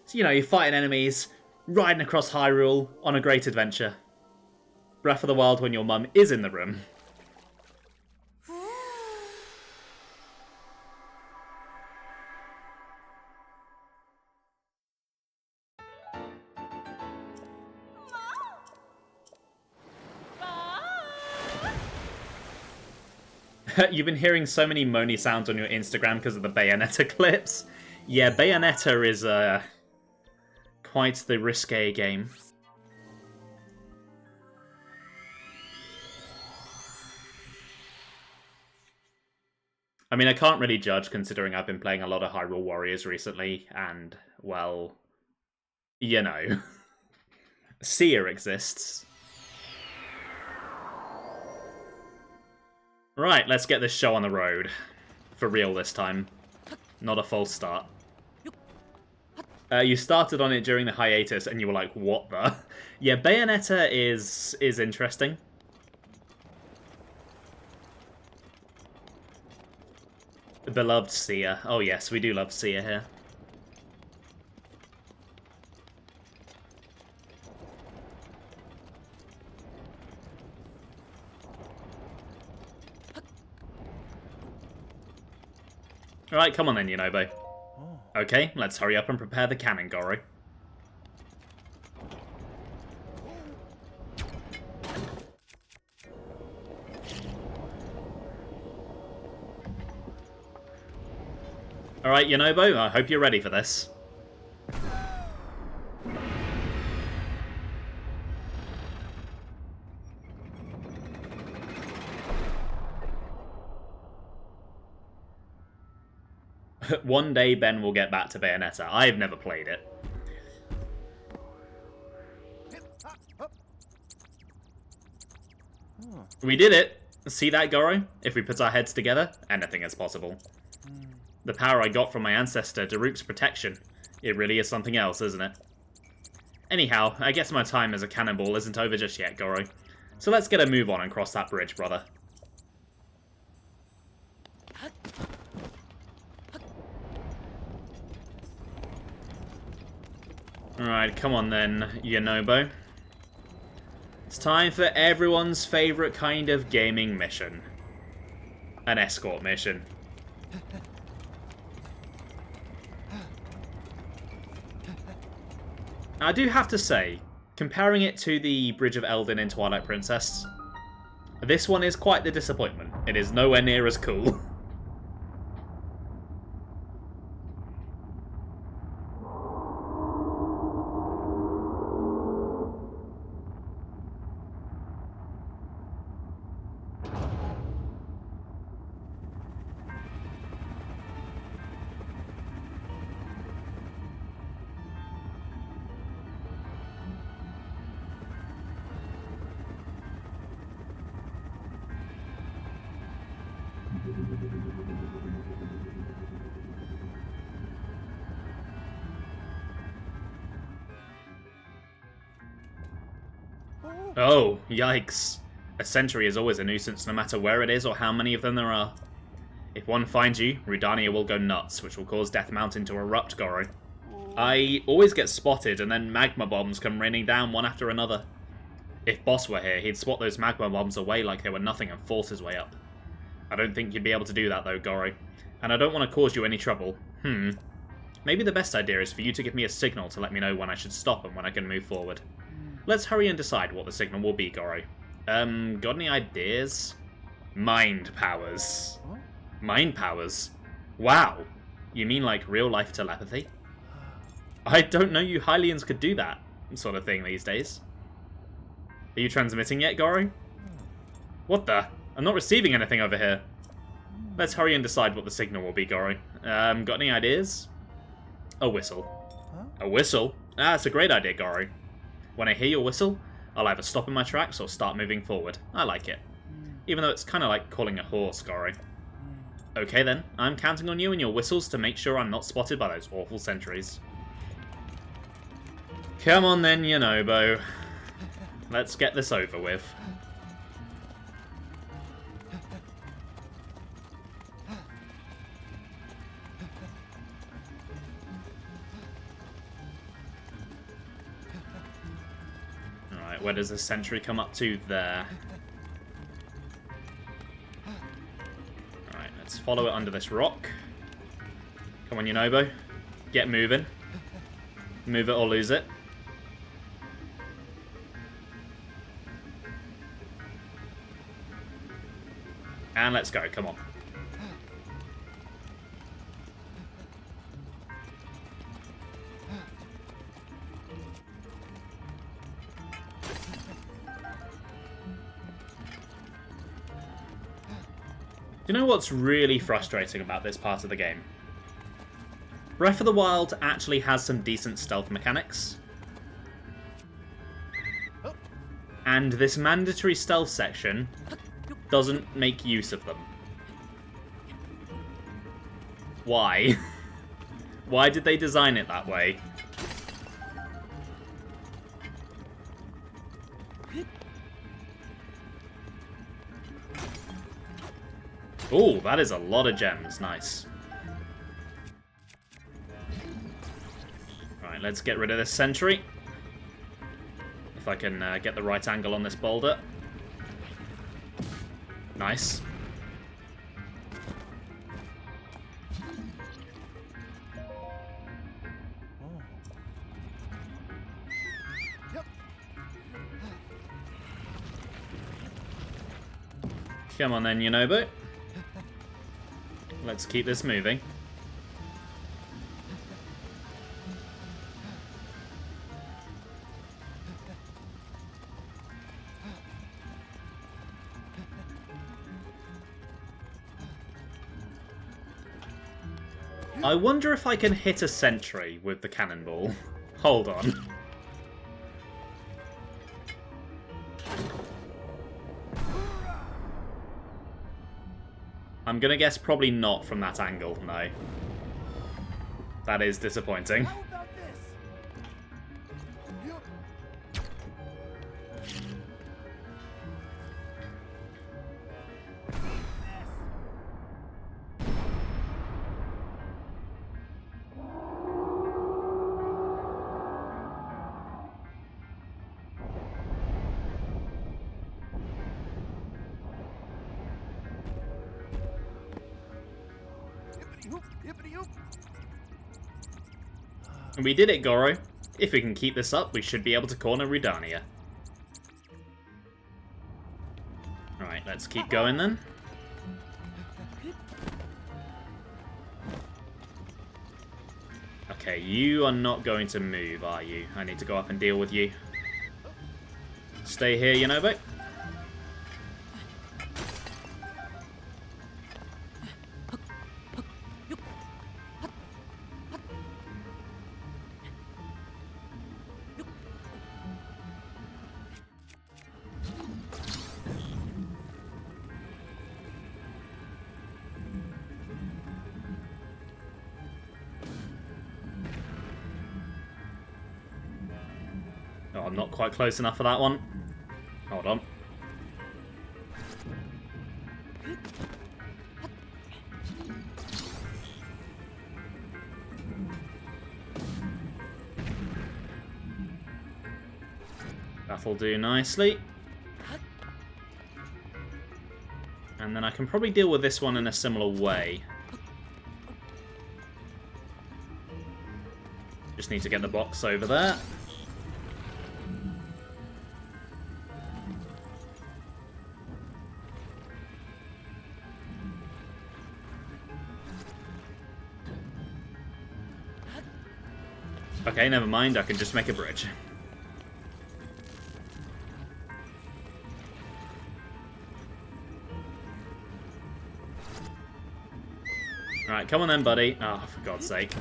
So, you know, you're fighting enemies, riding across Hyrule on a great adventure. Breath of the Wild when your mum is in the room. You've been hearing so many moany sounds on your Instagram because of the Bayonetta clips. Yeah, Bayonetta is quite the risque game. I mean, I can't really judge considering I've been playing a lot of Hyrule Warriors recently, and, well, you know, Seer exists. Right, let's get this show on the road. For real this time. Not a false start. You started on it during the hiatus and you were like, what the? Yeah, Bayonetta is interesting. Beloved Seer. Oh yes, we do love Seer here. Alright, come on then, Yunobo. Okay, let's hurry up and prepare the cannon, Goro. Alright, Yunobo, I hope you're ready for this. One day Ben will get back to Bayonetta. I've never played it. We did it! See that, Goro? If we put our heads together, anything is possible. The power I got from my ancestor, Daruk's protection. It really is something else, isn't it? Anyhow, I guess my time as a cannonball isn't over just yet, Goro. So let's get a move on and cross that bridge, brother. Alright, come on then, Yunobo. It's time for everyone's favourite kind of gaming mission. An escort mission. I do have to say, comparing it to the Bridge of Eldin in Twilight Princess, this one is quite the disappointment. It is nowhere near as cool. Oh, yikes. A sentry is always a nuisance no matter where it is or how many of them there are. If one finds you, Rudania will go nuts, which will cause Death Mountain to erupt, Goro. I always get spotted and then magma bombs come raining down one after another. If Boss were here, he'd swat those magma bombs away like they were nothing and force his way up. I don't think you'd be able to do that though, Goro. And I don't want to cause you any trouble. Maybe the best idea is for you to give me a signal to let me know when I should stop and when I can move forward. Let's hurry and decide what the signal will be, Goro. Got any ideas? Mind powers. Mind powers? Wow. You mean like real-life telepathy? I don't know you Hylians could do that sort of thing these days. Are you transmitting yet, Goro? What the? I'm not receiving anything over here. Let's hurry and decide what the signal will be, Goro. Got any ideas? A whistle. A whistle? Ah, that's a great idea, Goro. When I hear your whistle, I'll either stop in my tracks or start moving forward. I like it. Even though it's kind of like calling a horse, Goro. Okay then, I'm counting on you and your whistles to make sure I'm not spotted by those awful sentries. Come on then, Yunobo. Let's get this over with. Alright, where does the sentry come up to? There. Alright, let's follow it under this rock. Come on, Yunobo. Get moving. Move it or lose it. And let's go, come on. You know what's really frustrating about this part of the game? Breath of the Wild actually has some decent stealth mechanics. And this mandatory stealth section doesn't make use of them. Why? Why did they design it that way? Ooh, that is a lot of gems. Nice. Right, let's get rid of this sentry. If I can get the right angle on this boulder. Nice. Come on then, Yunobo. Let's keep this moving. I wonder if I can hit a sentry with the cannonball. Hold on. I'm gonna guess probably not from that angle, no. That is disappointing. We did it, Goro. If we can keep this up, we should be able to corner Rudania. Alright, let's keep going then. Okay, you are not going to move, are you? I need to go up and deal with you. Stay here, Yunobo. Oh, I'm not quite close enough for that one. Hold on. That'll do nicely. And then I can probably deal with this one in a similar way. Just need to get the box over there. Okay, never mind, I can just make a bridge. Alright, come on then, buddy. Oh, for God's sake.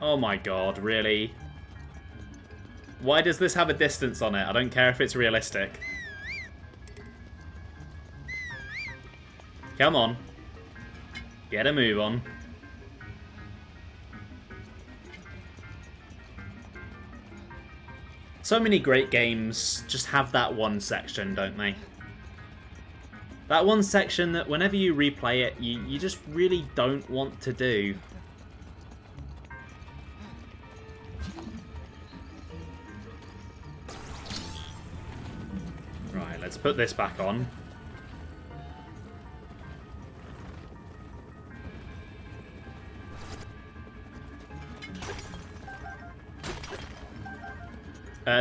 Oh my god, really? Why does this have a distance on it? I don't care if it's realistic. Come on. Get a move on. So many great games just have that one section, don't they? That one section that whenever you replay it, you just really don't want to do. Right, let's put this back on.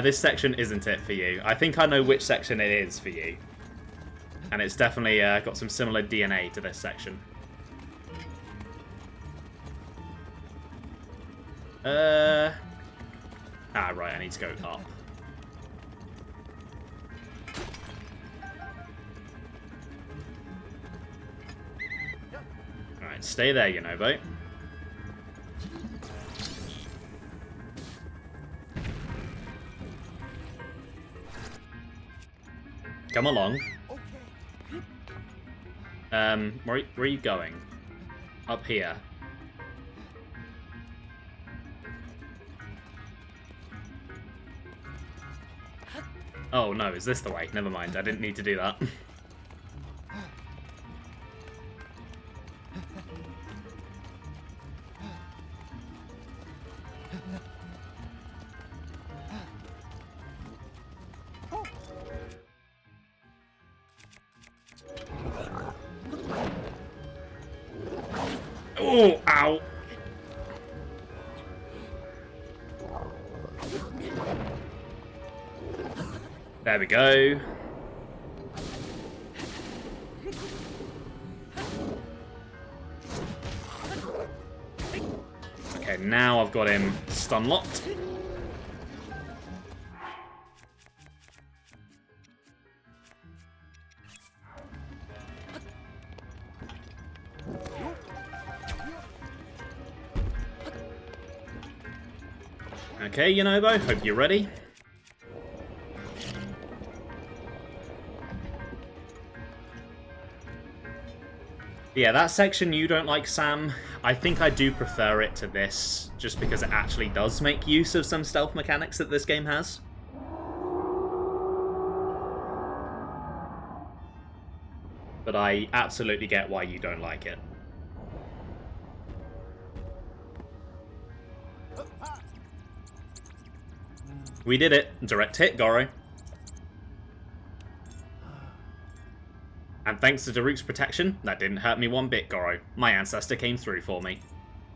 This section isn't it for you. I think I know which section it is for you. And it's definitely got some similar DNA to this section. Ah, right, I need to go up. Alright, stay there, Yunobo. Come along. Where are you going? Up here. Oh no, is this the way? Never mind, I didn't need to do that. Oh, ow. There we go. Okay, now I've got him stun locked. Okay, Yunobo, hope you're ready. Yeah, that section you don't like, Sam. I think I do prefer it to this, just because it actually does make use of some stealth mechanics that this game has. But I absolutely get why you don't like it. We did it. Direct hit, Goro. And thanks to Daruk's protection, that didn't hurt me one bit, Goro. My ancestor came through for me.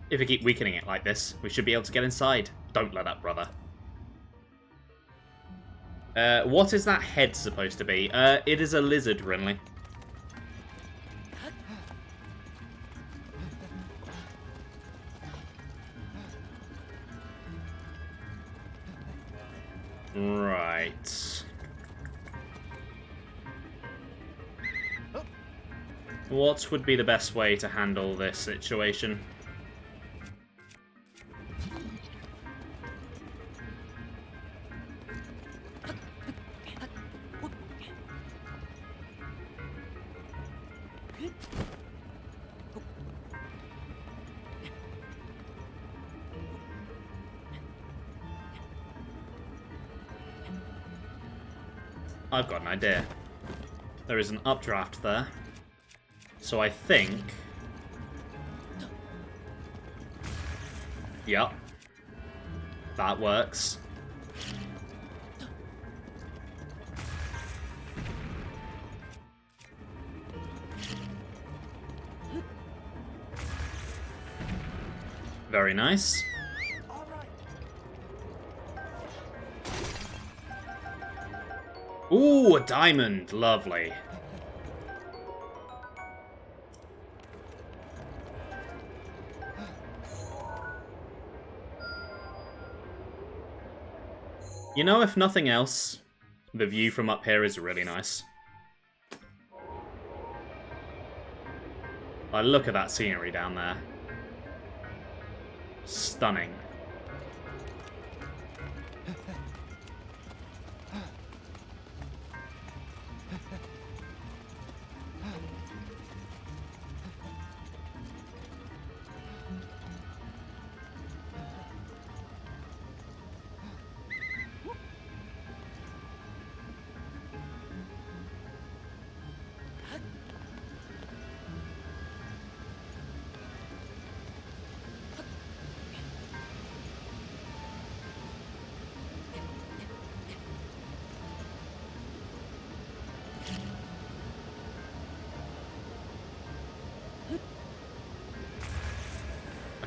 If we keep weakening it like this, we should be able to get inside. Don't let up, brother. What is that head supposed to be? It is a lizard, Rinley. Right. What would be the best way to handle this situation? I've got an idea. There is an updraft there. So I think... Yep. That works. Very nice. Ooh, a diamond. Lovely. You know, if nothing else, the view from up here is really nice. Like, look at that scenery down there. Stunning.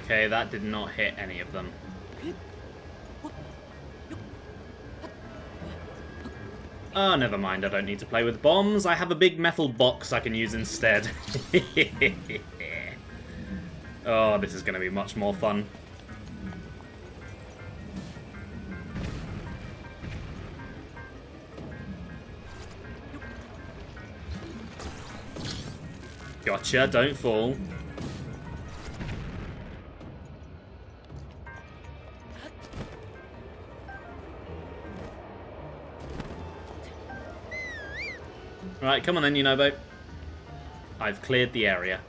Okay, that did not hit any of them. Oh, never mind, I don't need to play with bombs. I have a big metal box I can use instead. Oh, this is going to be much more fun. Gotcha, don't fall. Right, come on then, Yunobo. I've cleared the area.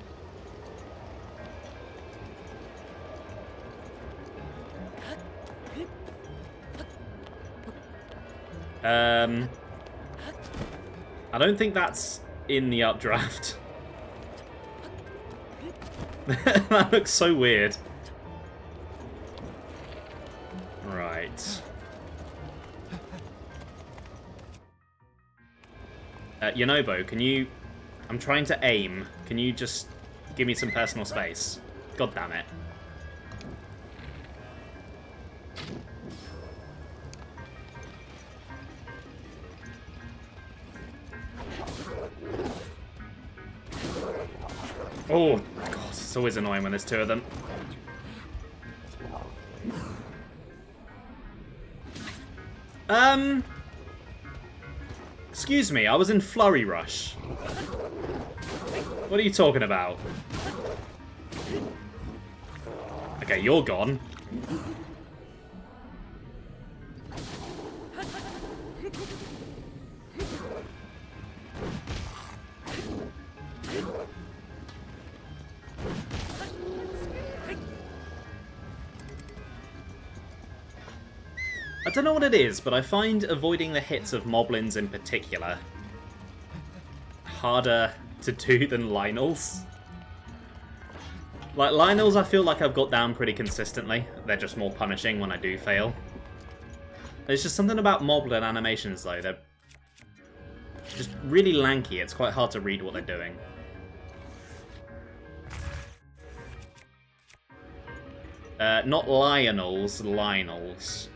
I don't think that's in the updraft. That looks so weird. Right. Yunobo, can you... I'm trying to aim. Can you just give me some personal space? God damn it. Oh, God, it's always annoying when there's two of them. Excuse me, I was in Flurry Rush. What are you talking about? Okay, you're gone. I don't know what it is, but I find avoiding the hits of moblins in particular harder to do than Lynels. Like, Lynels I feel like I've got down pretty consistently. They're just more punishing when I do fail. There's just something about moblin animations, though. They're just really lanky. It's quite hard to read what they're doing. Not Lionels, Lynels.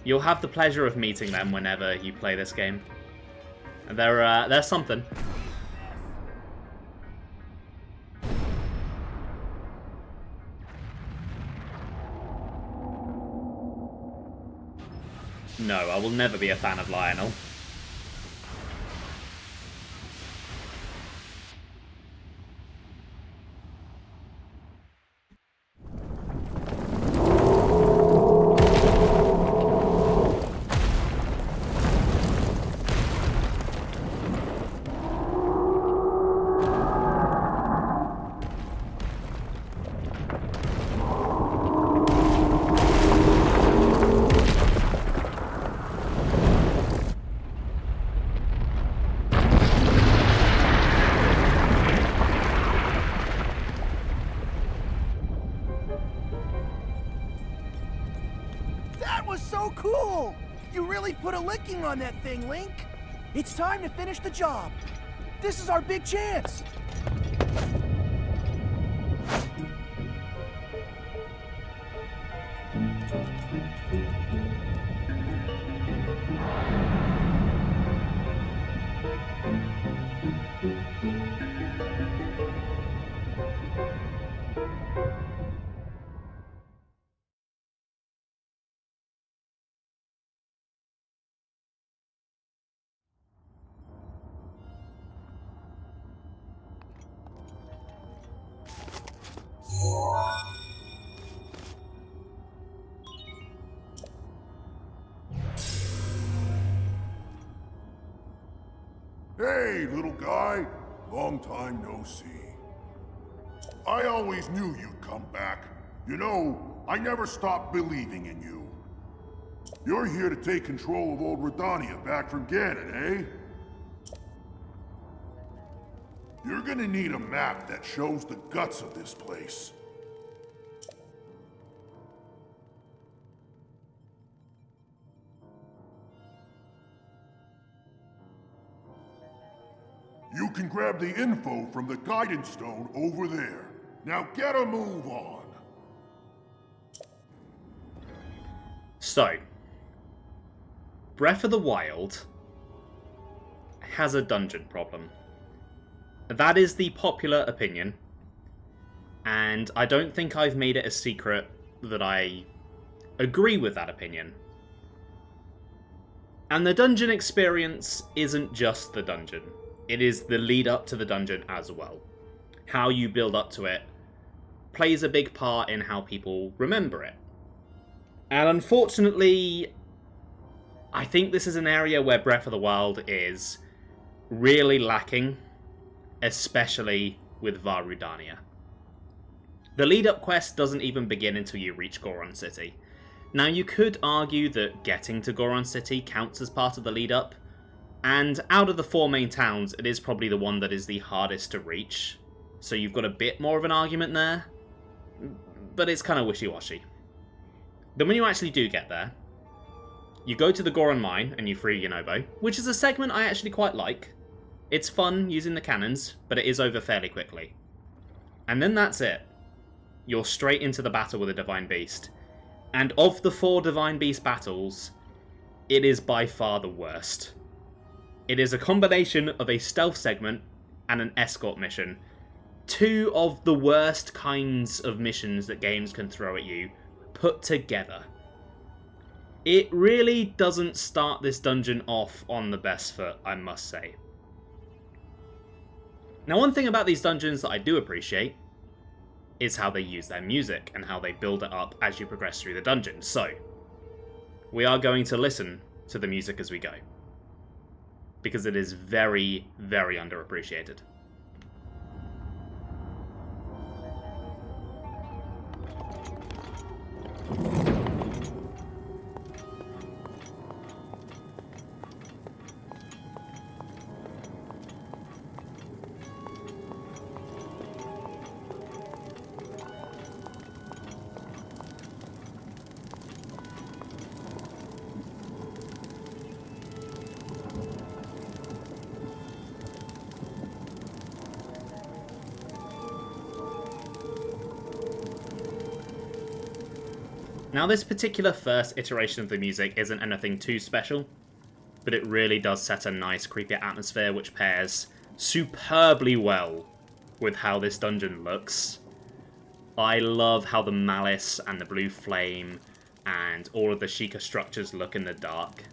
You'll have the pleasure of meeting them whenever you play this game. They're something. No, I will never be a fan of Lionel. was so cool! You really put a licking on that thing, Link. It's time to finish the job. This is our big chance. Hey, little guy. Long time no see. I always knew you'd come back. You know, I never stopped believing in you. You're here to take control of old Rudania back from Ganon, eh? You're gonna need a map that shows the guts of this place. You can grab the info from the guidance stone over there. Now get a move on. So, Breath of the Wild has a dungeon problem. That is the popular opinion, and I don't think I've made it a secret that I agree with that opinion. And the dungeon experience isn't just the dungeon. It is the lead up to the dungeon as well. How you build up to it plays a big part in how people remember it. And unfortunately, I think this is an area where Breath of the Wild is really lacking, especially with Vah Rudania. The lead-up quest doesn't even begin until you reach Goron City. Now, you could argue that getting to Goron City counts as part of the lead-up, and out of the four main towns, it is probably the one that is the hardest to reach, so you've got a bit more of an argument there, but it's kind of wishy-washy. Then when you actually do get there, you go to the Goron Mine and you free Yunobo, which is a segment I actually quite like. It's fun using the cannons, but it is over fairly quickly. And then that's it. You're straight into the battle with a Divine Beast. And of the 4 Divine Beast battles, it is by far the worst. It is a combination of a stealth segment and an escort mission. 2 of the worst kinds of missions that games can throw at you, put together. It really doesn't start this dungeon off on the best foot, I must say. Now, one thing about these dungeons that I do appreciate is how they use their music and how they build it up as you progress through the dungeon. So, we are going to listen to the music as we go, because it is very, very underappreciated. Now, this particular first iteration of the music isn't anything too special, but it really does set a nice creepy atmosphere which pairs superbly well with how this dungeon looks. I love how the malice and the blue flame and all of the Sheikah structures look in the dark.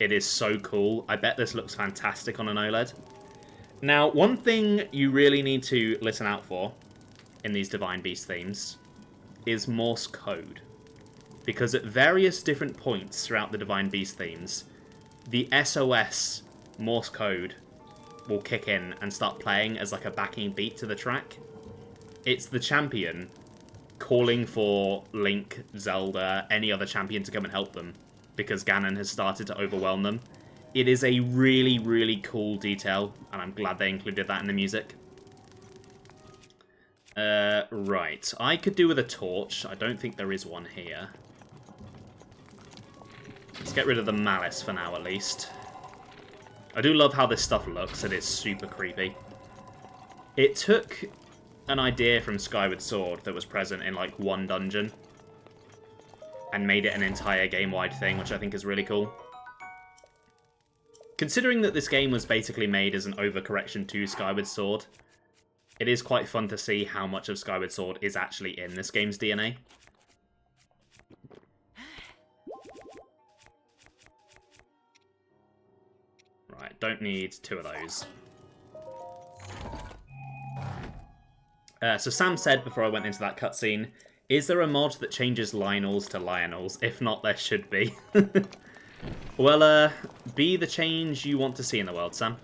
It is so cool. I bet this looks fantastic on an OLED. Now, one thing you really need to listen out for in these Divine Beast themes is Morse code. Because at various different points throughout the Divine Beast themes, the SOS Morse code will kick in and start playing as like a backing beat to the track. It's the champion calling for Link, Zelda, any other champion to come and help them, because Ganon has started to overwhelm them. It is a really, really cool detail, and I'm glad they included that in the music. Right. I could do with a torch. I don't think there is one here. Let's get rid of the malice for now, at least. I do love how this stuff looks, and it's super creepy. It took an idea from Skyward Sword that was present in, like, one dungeon and made it an entire game-wide thing, which I think is really cool. Considering that this game was basically made as an overcorrection to Skyward Sword, it is quite fun to see how much of Skyward Sword is actually in this game's DNA. Right, don't need 2 of those. So Sam said before I went into that cutscene, is there a mod that changes Lionels to Lionels? If not, there should be. Well, be the change you want to see in the world, Sam.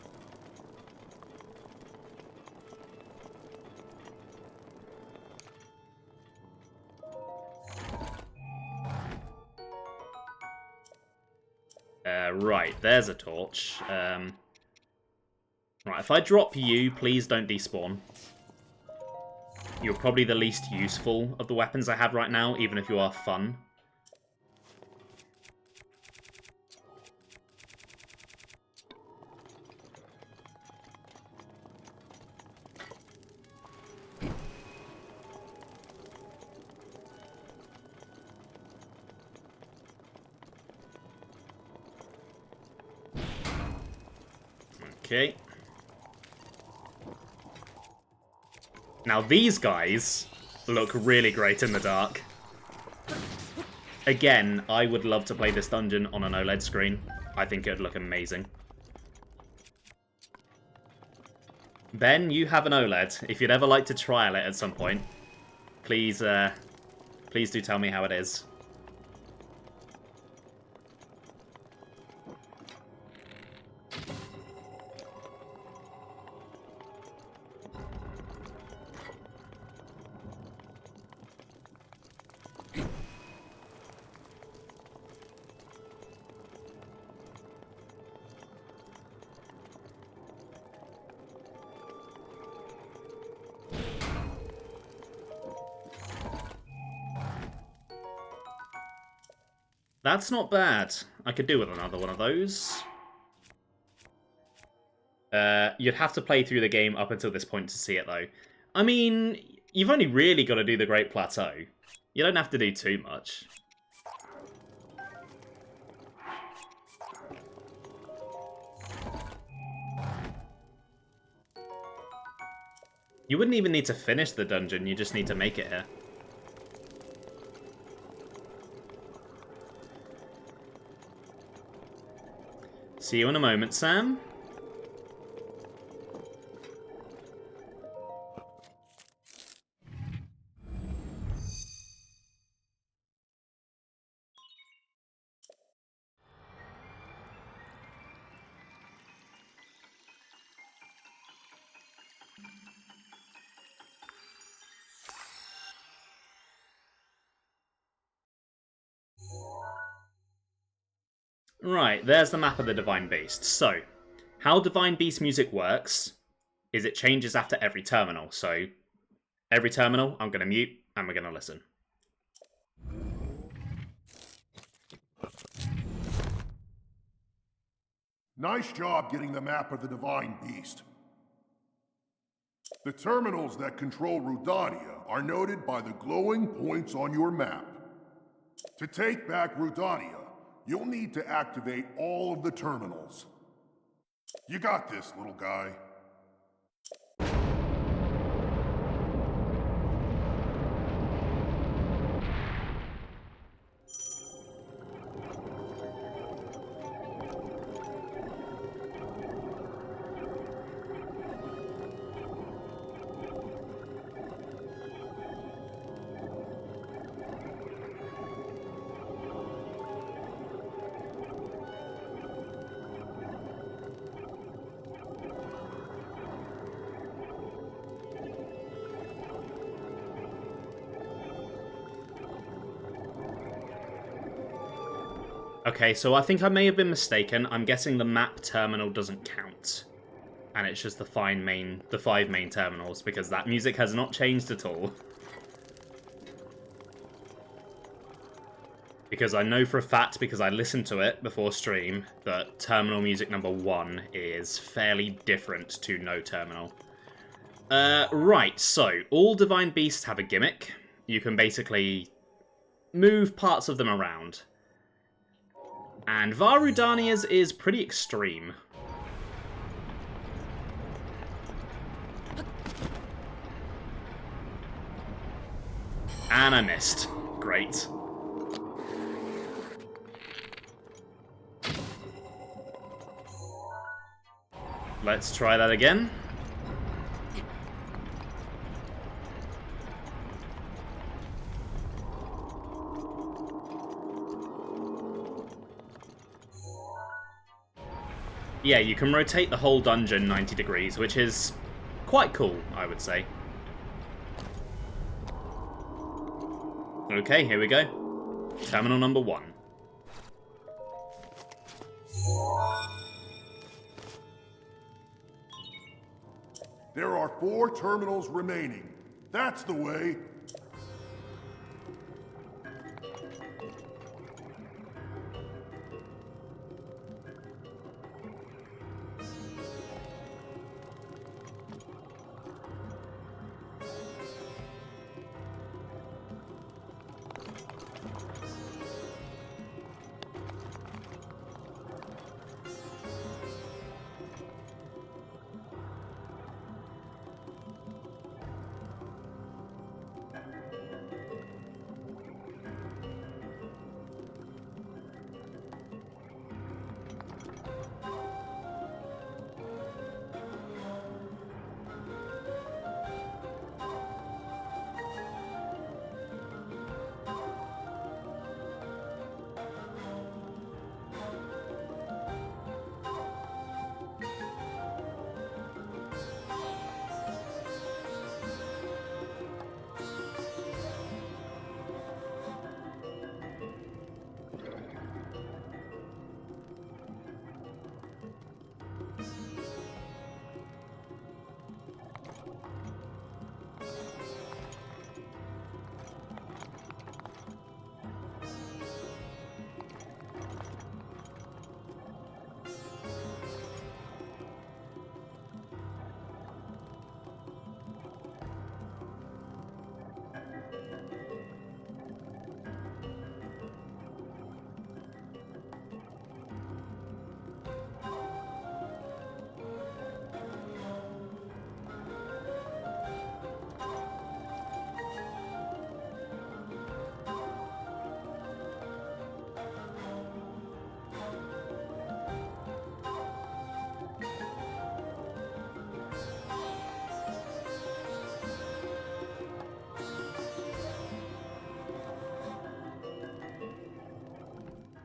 Right, there's a torch. Right, if I drop you, please don't despawn. You're probably the least useful of the weapons I have right now, even if you are fun. Okay. Now these guys look really great in the dark. Again, I would love to play this dungeon on an OLED screen. I think it would look amazing. Ben, you have an OLED. If you'd ever like to trial it at some point, please, please do tell me how it is. That's not bad. I could do with another one of those. You'd have to play through the game up until this point to see it, though. I mean, you've only really got to do the Great Plateau. You don't have to do too much. You wouldn't even need to finish the dungeon, you just need to make it here. See you in a moment, Sam. Right, there's the map of the Divine Beast. So, how Divine Beast music works is it changes after every terminal. So, every terminal, I'm going to mute, and we're going to listen. Nice job getting the map of the Divine Beast. The terminals that control Rudania are noted by the glowing points on your map. To take back Rudania, you'll need to activate all of the terminals. You got this, little guy. Okay, so I think I may have been mistaken. I'm guessing the map terminal doesn't count. And it's just the five main terminals, because that music has not changed at all. Because I know for a fact, because I listened to it before stream, that terminal music number 1 is fairly different to no terminal. Right, so all Divine Beasts have a gimmick. You can basically move parts of them around. And Vah Rudania's is pretty extreme. And I missed. Great. Let's try that again. Yeah, you can rotate the whole dungeon 90 degrees, which is quite cool, I would say. Okay, here we go. Terminal number 1. There are 4 terminals remaining. That's the way.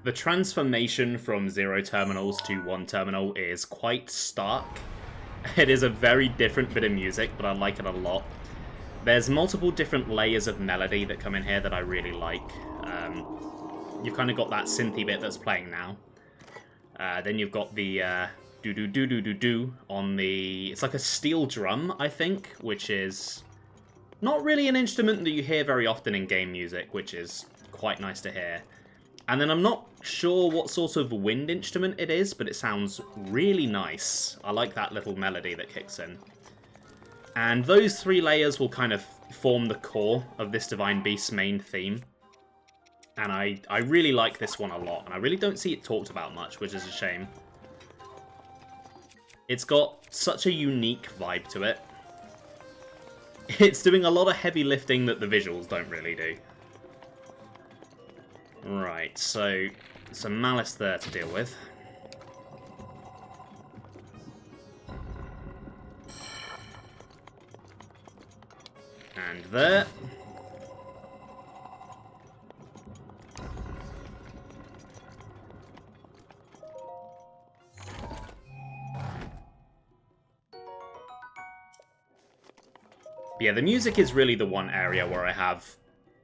The transformation from 0 terminals to 1 terminal is quite stark. It is a very different bit of music, but I like it a lot. There's multiple different layers of melody that come in here that I really like. You've kind of got that synthy bit that's playing now. Then you've got the do-do-do-do-do-do on the... It's like a steel drum, I think, which is not really an instrument that you hear very often in game music, which is quite nice to hear. And then I'm not sure what sort of wind instrument it is, but it sounds really nice. I like that little melody that kicks in. And those 3 layers will kind of form the core of this Divine Beast's main theme. And I really like this one a lot, and I really don't see it talked about much, which is a shame. It's got such a unique vibe to it. It's doing a lot of heavy lifting that the visuals don't really do. Right, so some malice there to deal with. And there. Yeah, the music is really the one area where I have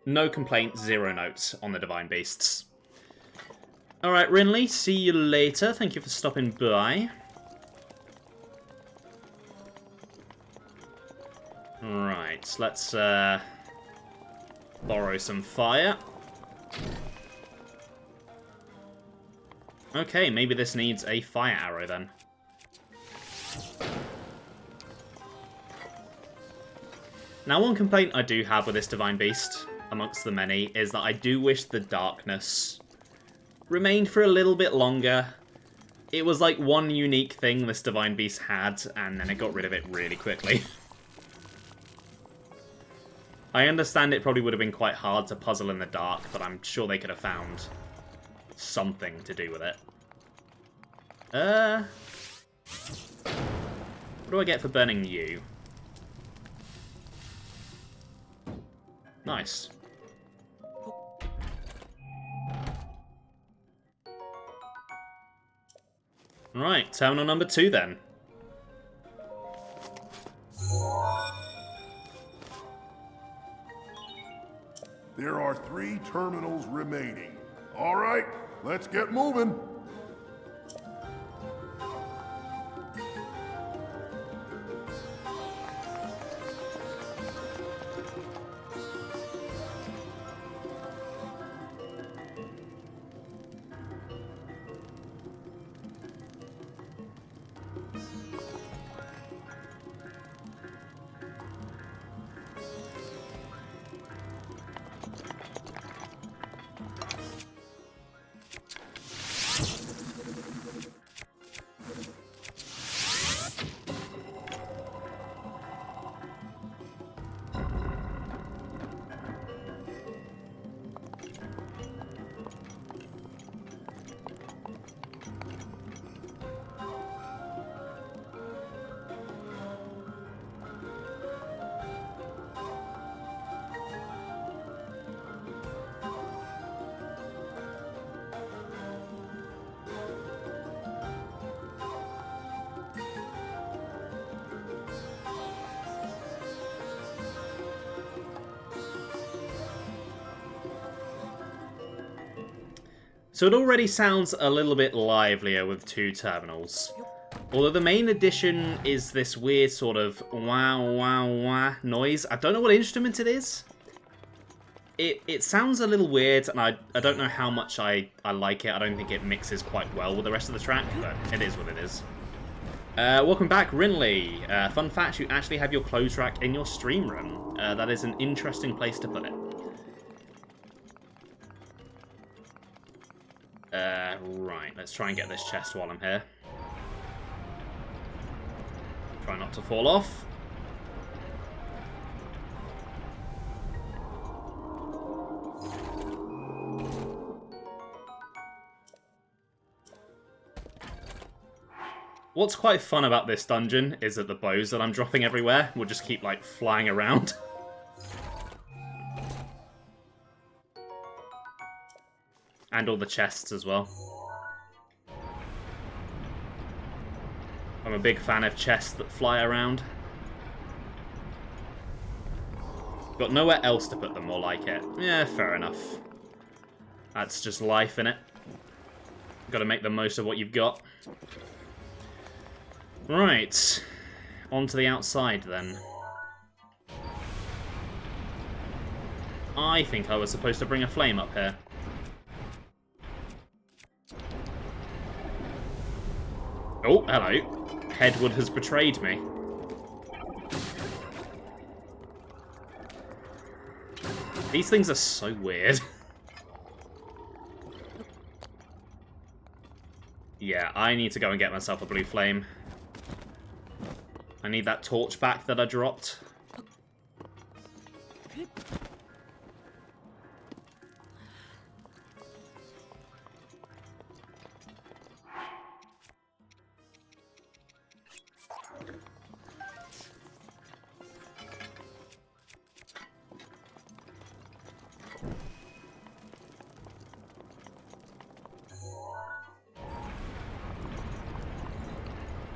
no complaints, 0 notes on the Divine Beasts. Alright, Rinley, see you later. Thank you for stopping by. Right, let's borrow some fire. Okay, maybe this needs a fire arrow then. Now, one complaint I do have with this Divine Beast, amongst the many, is that I do wish the darkness remained for a little bit longer. It was like one unique thing this Divine Beast had, and then it got rid of it really quickly. I understand it probably would have been quite hard to puzzle in the dark, but I'm sure they could have found something to do with it. What do I get for burning you? Nice. Right, terminal number 2 then. There are 3 terminals remaining. All right, let's get moving. So it already sounds a little bit livelier with 2 terminals. Although the main addition is this weird sort of wah wah wah noise. I don't know what instrument it is. It sounds a little weird, and I don't know how much I like it. I don't think it mixes quite well with the rest of the track, but it is what it is. Welcome back, Rinley. Fun fact, you actually have your clothes rack in your stream room. That is an interesting place to put it. Right, let's try and get this chest while I'm here. Try not to fall off. What's quite fun about this dungeon is that the bows that I'm dropping everywhere will just keep, like, flying around. And all the chests as well. I'm a big fan of chests that fly around. Got nowhere else to put them, more like it. Yeah, fair enough. That's just life, innit? Gotta make the most of what you've got. Right. On to the outside, then. I think I was supposed to bring a flame up here. Oh, hello. Headwood has betrayed me. These things are so weird. Yeah, I need to go and get myself a blue flame. I need that torch back that I dropped.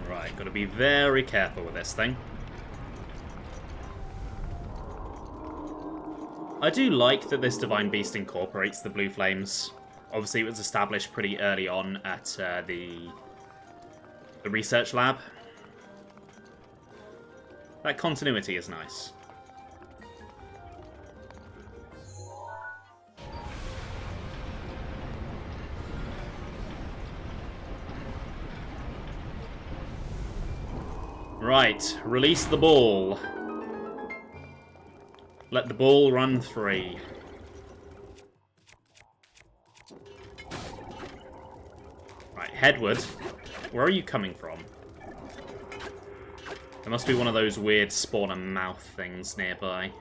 Right, gotta be very careful with this thing. I do like that this Divine Beast incorporates the blue flames. Obviously, it was established pretty early on at the research lab. That continuity is nice. Right, release the ball. Let the ball run free. Right, Headward, where are you coming from? There must be one of those weird spawner mouth things nearby.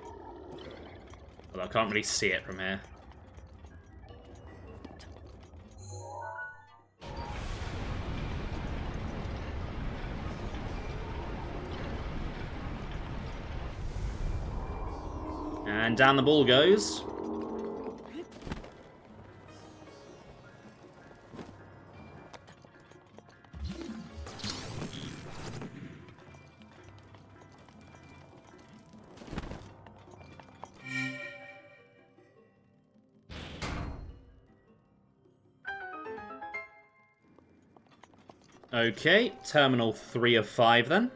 Although I can't really see it from here. And down the ball goes. Okay, terminal 3 of 5 then.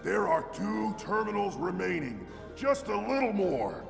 There are 2 terminals remaining. Just a little more.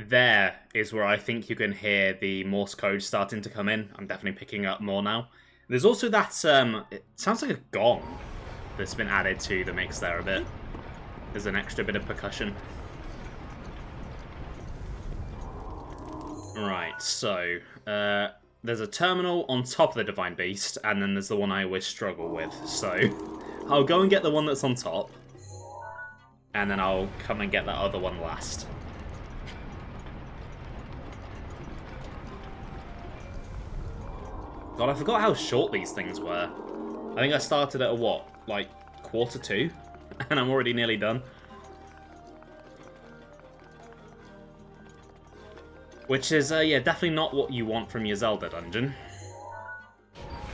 There is where I think you can hear the Morse code starting to come in. I'm definitely picking up more now. There's also that, it sounds like a gong that's been added to the mix there a bit. There's an extra bit of percussion. Right, so, there's a terminal on top of the Divine Beast, and then there's the one I always struggle with. So, I'll go and get the one that's on top, and then I'll come and get that other one last. God, I forgot how short these things were. I think I started at a what? Like, 1:45? And I'm already nearly done. Which is, yeah, definitely not what you want from your Zelda dungeon.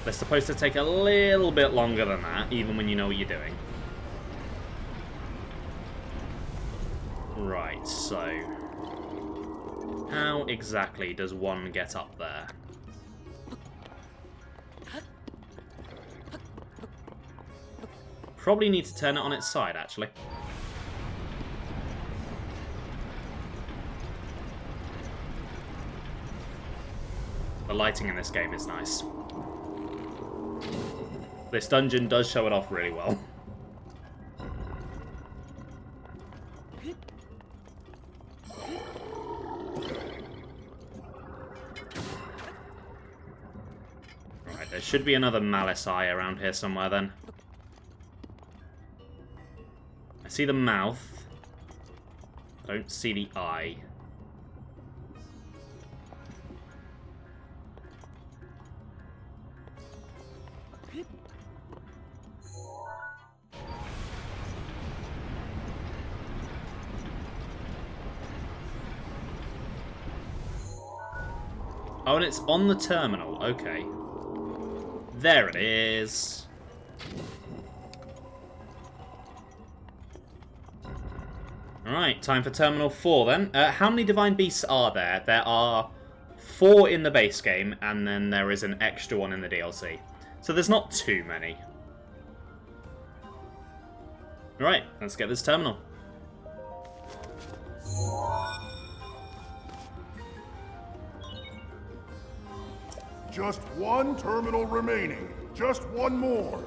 They're supposed to take a little bit longer than that, even when you know what you're doing. Right, so... how exactly does one get up there? Probably need to turn it on its side, actually. The lighting in this game is nice. This dungeon does show it off really well. Right, there should be another Malice Eye around here somewhere then. I see the mouth. I don't see the eye. Oh, and it's on the terminal. Okay. There it is. Alright, time for Terminal 4 then. How many Divine Beasts are there? There are 4 in the base game, and then there is an extra one in the DLC. So there's not too many. Alright, let's get this terminal. Just one terminal remaining. Just one more.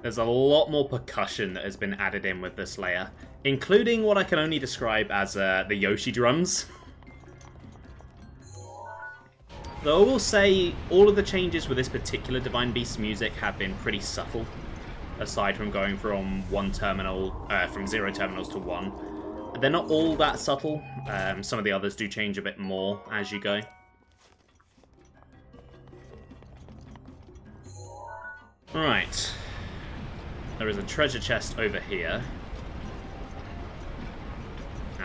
There's a lot more percussion that has been added in with this layer, including what I can only describe as the Yoshi drums. Though I will say, all of the changes with this particular Divine Beast music have been pretty subtle, aside from going from from 0 terminals to 1. They're not all that subtle. Some of the others do change a bit more as you go. Right. There is a treasure chest over here.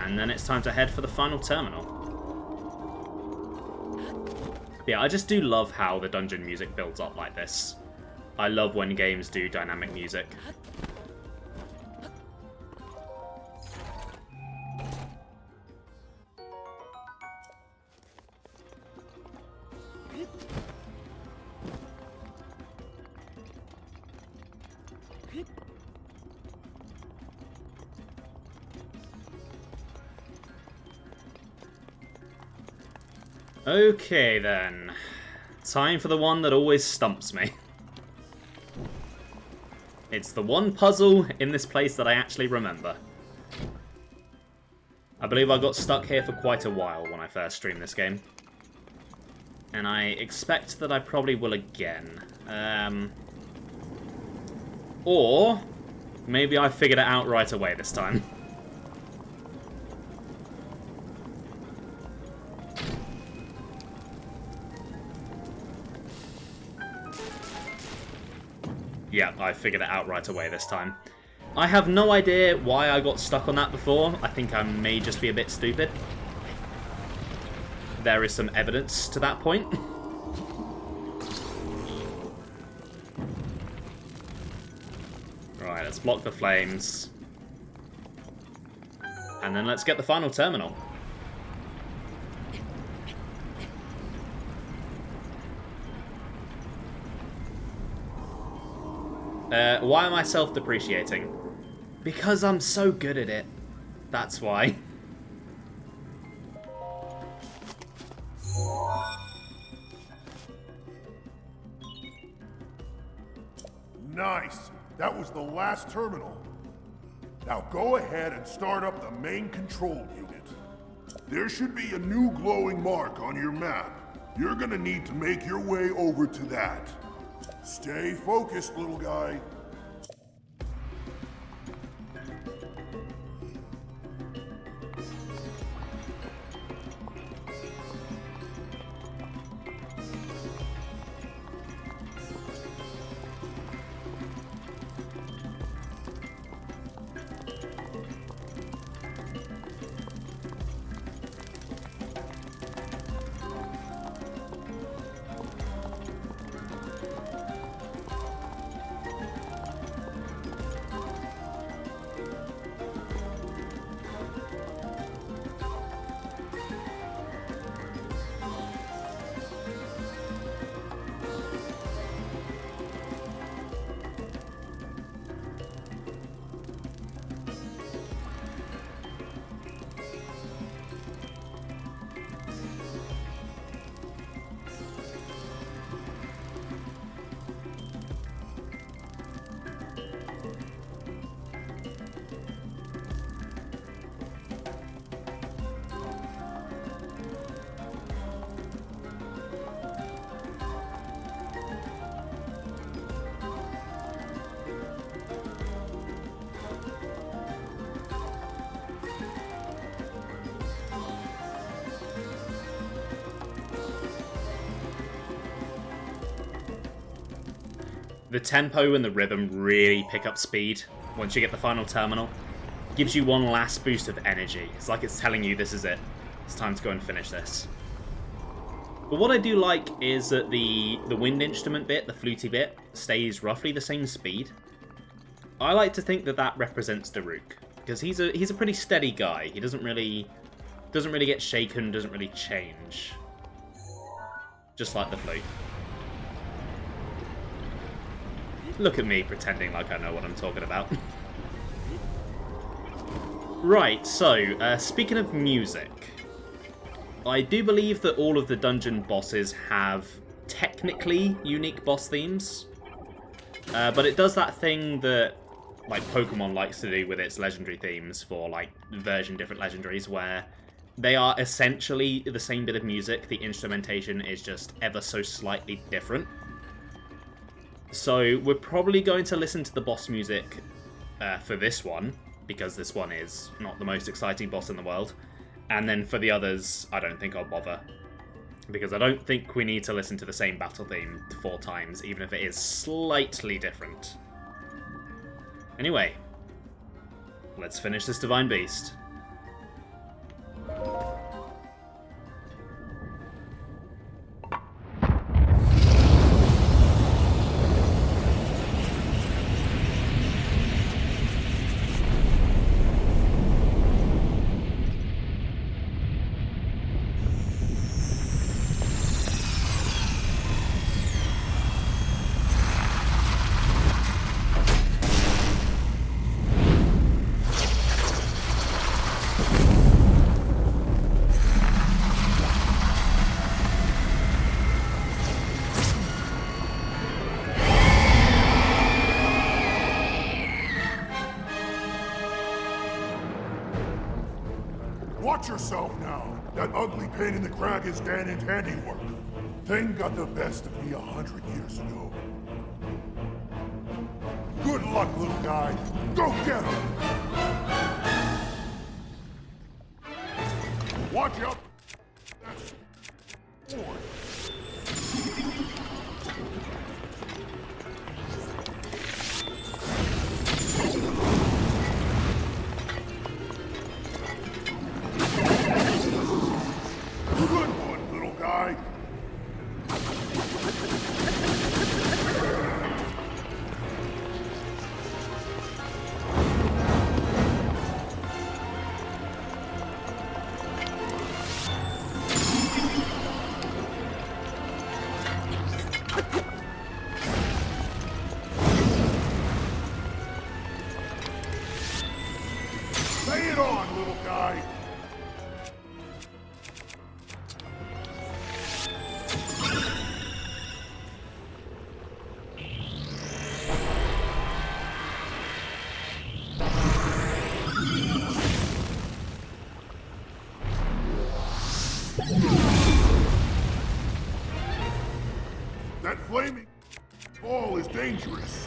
And then it's time to head for the final terminal. Yeah, I just do love how the dungeon music builds up like this. I love when games do dynamic music. Okay then, time for the one that always stumps me. It's the one puzzle in this place that I actually remember. I believe I got stuck here for quite a while when I first streamed this game. And I expect that I probably will again. Or maybe I figured it out right away this time. Yeah, I figured it out right away this time. I have no idea why I got stuck on that before. I think I may just be a bit stupid. There is some evidence to that point. Right, let's block the flames. And then let's get the final terminal. Why am I self-depreciating? Because I'm so good at it. That's why. Nice! That was the last terminal. Now go ahead and start up the main control unit. There should be a new glowing mark on your map. You're gonna need to make your way over to that. Stay focused, little guy. The tempo and the rhythm really pick up speed once you get the final terminal. Gives you one last boost of energy. It's like it's telling you this is it. It's time to go and finish this. But what I do like is that the wind instrument bit, the fluty bit, stays roughly the same speed. I like to think that that represents Daruk, because he's a pretty steady guy. He doesn't really get shaken, doesn't really change. Just like the flute. Look at me pretending like I know what I'm talking about. Right, so, speaking of music, I do believe that all of the dungeon bosses have technically unique boss themes, but it does that thing that, like, Pokemon likes to do with its legendary themes for, like, different legendaries, where they are essentially the same bit of music, the instrumentation is just ever so slightly different. So we're probably going to listen to the boss music for this one, because this one is not the most exciting boss in the world. And then for the others, I don't think I'll bother. Because I don't think we need to listen to the same battle theme 4 times, even if it is slightly different. Anyway, let's finish this Divine Beast. Watch yourself now. That ugly pain in the crack is Ganon's handiwork. Thing got the best of me 100 years ago. Good luck, little guy. Go get him! Watch out! That's sword. Good one, little guy. Lay it on, little guy. That flaming ball is dangerous.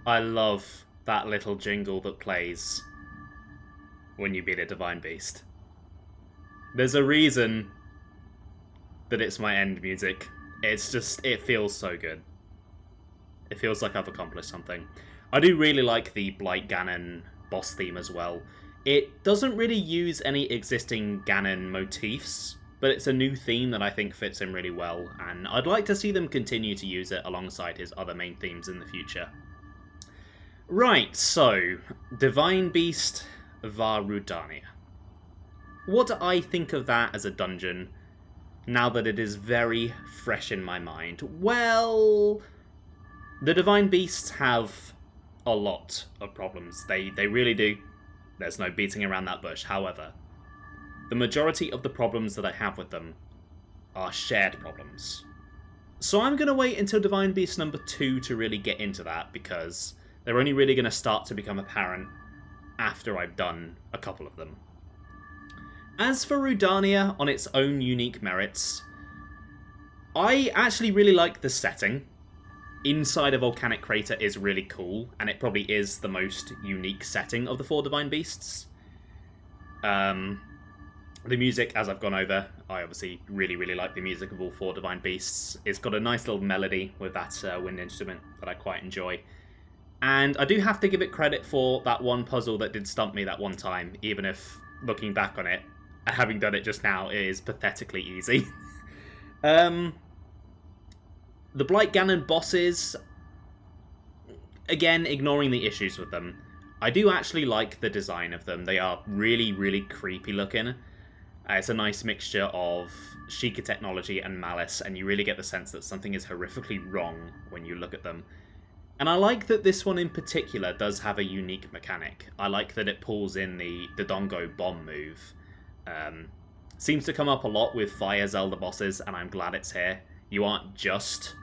I love that little jingle that plays when you beat a Divine Beast. There's a reason that it's my end music. It's just, it feels so good. It feels like I've accomplished something. I do really like the Blight Ganon boss theme as well. It doesn't really use any existing Ganon motifs, but it's a new theme that I think fits in really well, and I'd like to see them continue to use it alongside his other main themes in the future. Right, so, Divine Beast Vah Rudania. What do I think of that as a dungeon, now that it is very fresh in my mind? Well, the Divine Beasts have a lot of problems. They really do. There's no beating around that bush. However, the majority of the problems that I have with them are shared problems. So I'm going to wait until Divine Beast number 2 to really get into that, because they're only really going to start to become apparent after I've done a couple of them. As for Rudania, on its own unique merits, I actually really like the setting. Inside a volcanic crater is really cool, and it probably is the most unique setting of the 4 Divine Beasts. The music, as I've gone over, I obviously really like the music of all 4 Divine Beasts. It's got a nice little melody with that wind instrument that I quite enjoy. And I do have to give it credit for that one puzzle that did stump me that one time, even if, looking back on it, having done it just now, it is pathetically easy. The Blight Ganon bosses, again, ignoring the issues with them, I do actually like the design of them. They are really creepy looking. It's a nice mixture of Sheikah technology and malice, and you really get the sense that something is horrifically wrong when you look at them. And I like that this one in particular does have a unique mechanic. I like that it pulls in the Dongo bomb move. Seems to come up a lot with Fire Zelda bosses, and I'm glad it's here. You aren't just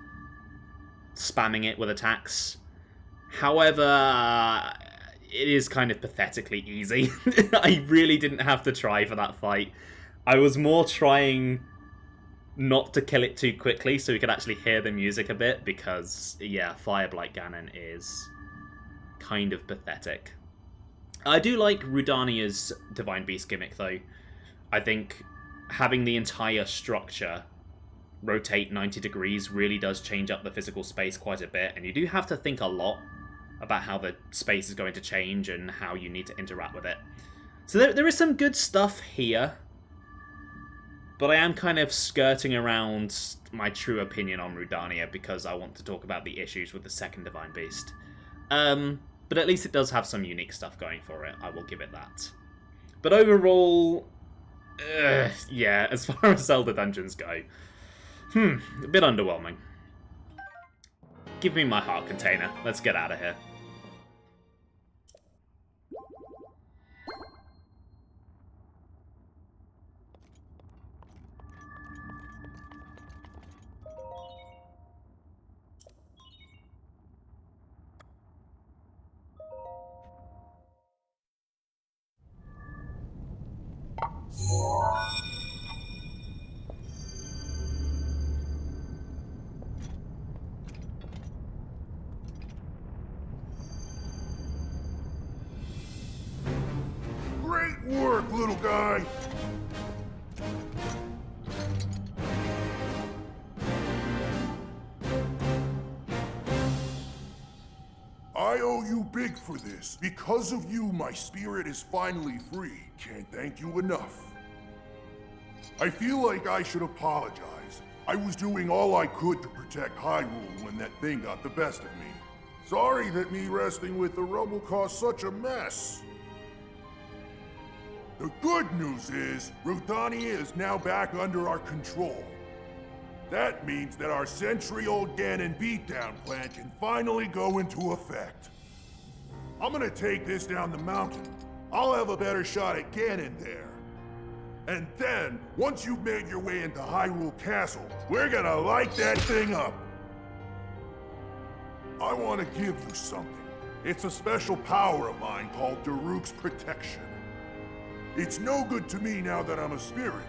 spamming it with attacks. However, it is kind of pathetically easy. I really didn't have to try for that fight. I was more trying not to kill it too quickly so we could actually hear the music a bit, because, yeah, Fire Blight Ganon is kind of pathetic. I do like Rudania's Divine Beast gimmick, though. I think having the entire structure rotate 90 degrees really does change up the physical space quite a bit, and you do have to think a lot about how the space is going to change and how you need to interact with it. So there is some good stuff here, but I am kind of skirting around my true opinion on Rudania because I want to talk about the issues with the second Divine Beast. But at least it does have some unique stuff going for it, I will give it that. But overall, yeah, as far as Zelda dungeons go, a bit underwhelming. Give me my heart container. Let's get out of here. Great work, little guy! I owe you big for this. Because of you, my spirit is finally free. Can't thank you enough. I feel like I should apologize. I was doing all I could to protect Hyrule when that thing got the best of me. Sorry that me resting with the rubble caused such a mess. The good news is, Rudania is now back under our control. That means that our century-old Ganon beatdown plan can finally go into effect. I'm gonna take this down the mountain. I'll have a better shot at Ganon there. And then, once you've made your way into Hyrule Castle, we're gonna light that thing up. I want to give you something. It's a special power of mine called Daruk's Protection. It's no good to me now that I'm a spirit,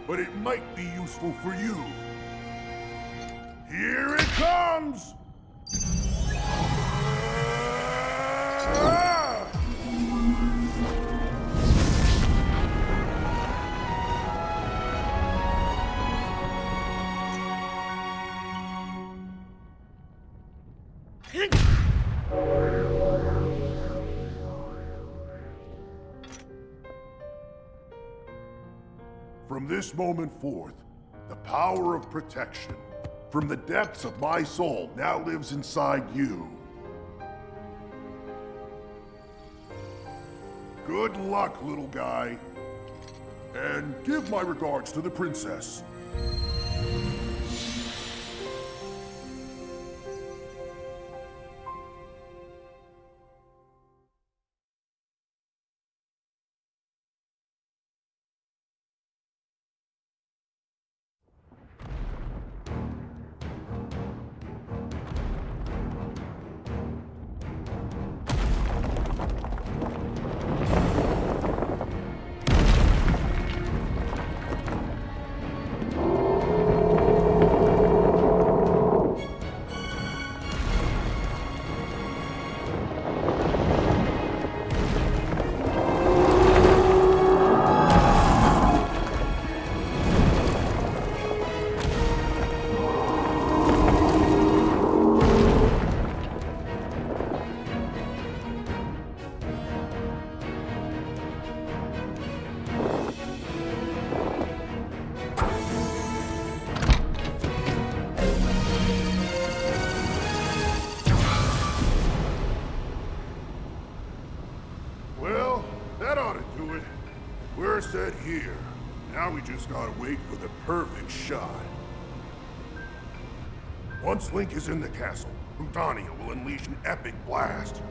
but it might be useful for you. Here it comes! From this moment forth, the power of protection from the depths of my soul now lives inside you. Good luck, little guy. And give my regards to the princess. We're set here. Now we just gotta wait for the perfect shot. Once Link is in the castle, Rudania will unleash an epic blast.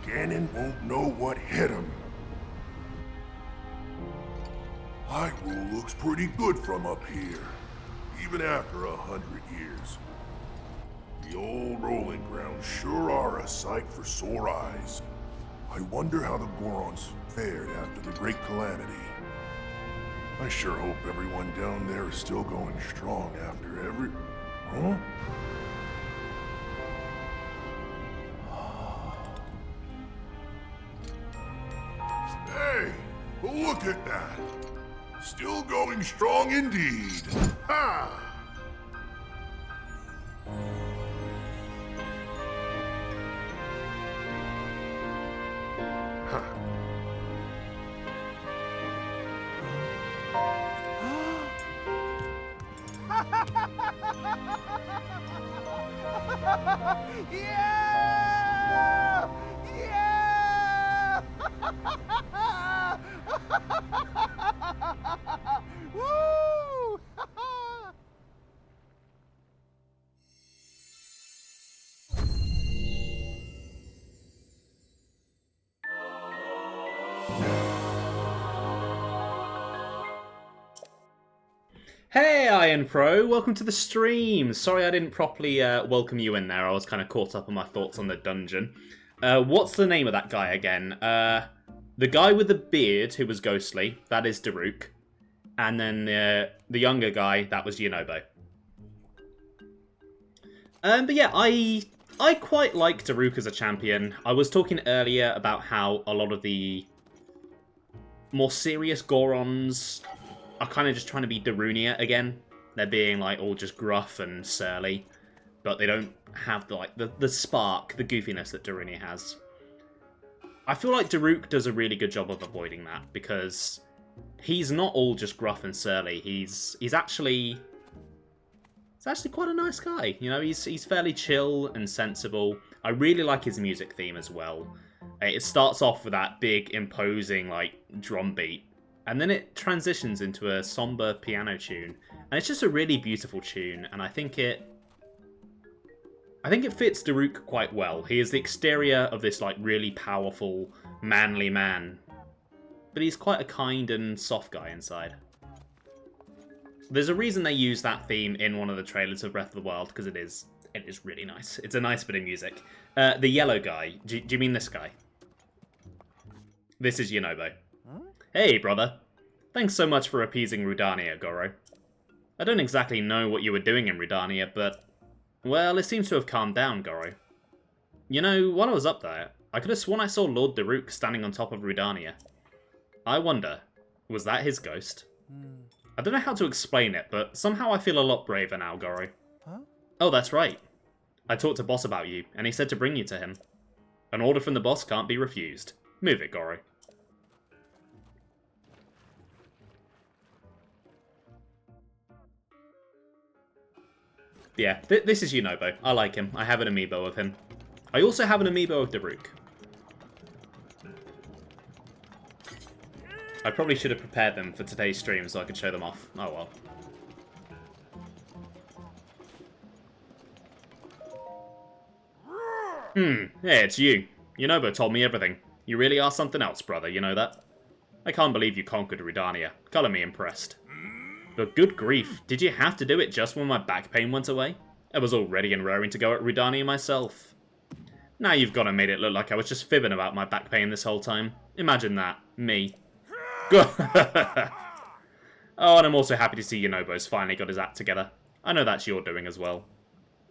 Ganon won't know what hit him. Hyrule looks pretty good from up here, even after 100 years. The old rolling grounds sure are a sight for sore eyes. I wonder how the Gorons fared after the Great Calamity. I sure hope everyone down there is still going strong after every... Huh? Hey, look at that! Still going strong indeed! Ha! Yeah! Yeah! Woo! Hey Iron Pro, welcome to the stream. Sorry I didn't properly welcome you in there. I was kind of caught up on my thoughts on the dungeon. What's the name of that guy again? The guy with the beard who was ghostly, that is Daruk. And then the younger guy, that was Yunobo. But yeah, I quite like Daruk as a champion. I was talking earlier about how a lot of the more serious Gorons are kind of just trying to be Darunia again. They're being like all just gruff and surly, but they don't have the spark, the goofiness that Darunia has. I feel like Daruk does a really good job of avoiding that because he's not all just gruff and surly. He's actually quite a nice guy. You know, he's fairly chill and sensible. I really like his music theme as well. It starts off with that big imposing like drum beat. And then it transitions into a somber piano tune. And it's just a really beautiful tune, and I think it fits Daruk quite well. He is the exterior of this like really powerful, manly man. But he's quite a kind and soft guy inside. There's a reason they use that theme in one of the trailers of Breath of the Wild, because it is really nice. It's a nice bit of music. The yellow guy, do you mean this guy? This is Yunobo. Hey, brother. Thanks so much for appeasing Rudania, Goro. I don't exactly know what you were doing in Rudania, but... well, it seems to have calmed down, Goro. You know, while I was up there, I could have sworn I saw Lord Daruk standing on top of Rudania. I wonder, was that his ghost? I don't know how to explain it, but somehow I feel a lot braver now, Goro. Huh? Oh, that's right. I talked to boss about you, and he said to bring you to him. An order from the boss can't be refused. Move it, Goro. Yeah, this is Yunobo. I like him. I have an amiibo of him. I also have an amiibo of Daruk. I probably should have prepared them for today's stream so I could show them off. Oh well. Yeah, it's you. Yunobo told me everything. You really are something else, brother, you know that? I can't believe you conquered Rudania. Color me impressed. But good grief, did you have to do it just when my back pain went away? I was all ready and raring to go at Rudania myself. Now you've gone and made it look like I was just fibbing about my back pain this whole time. Imagine that. Me. Oh, and I'm also happy to see Yunobo's finally got his act together. I know that's your doing as well.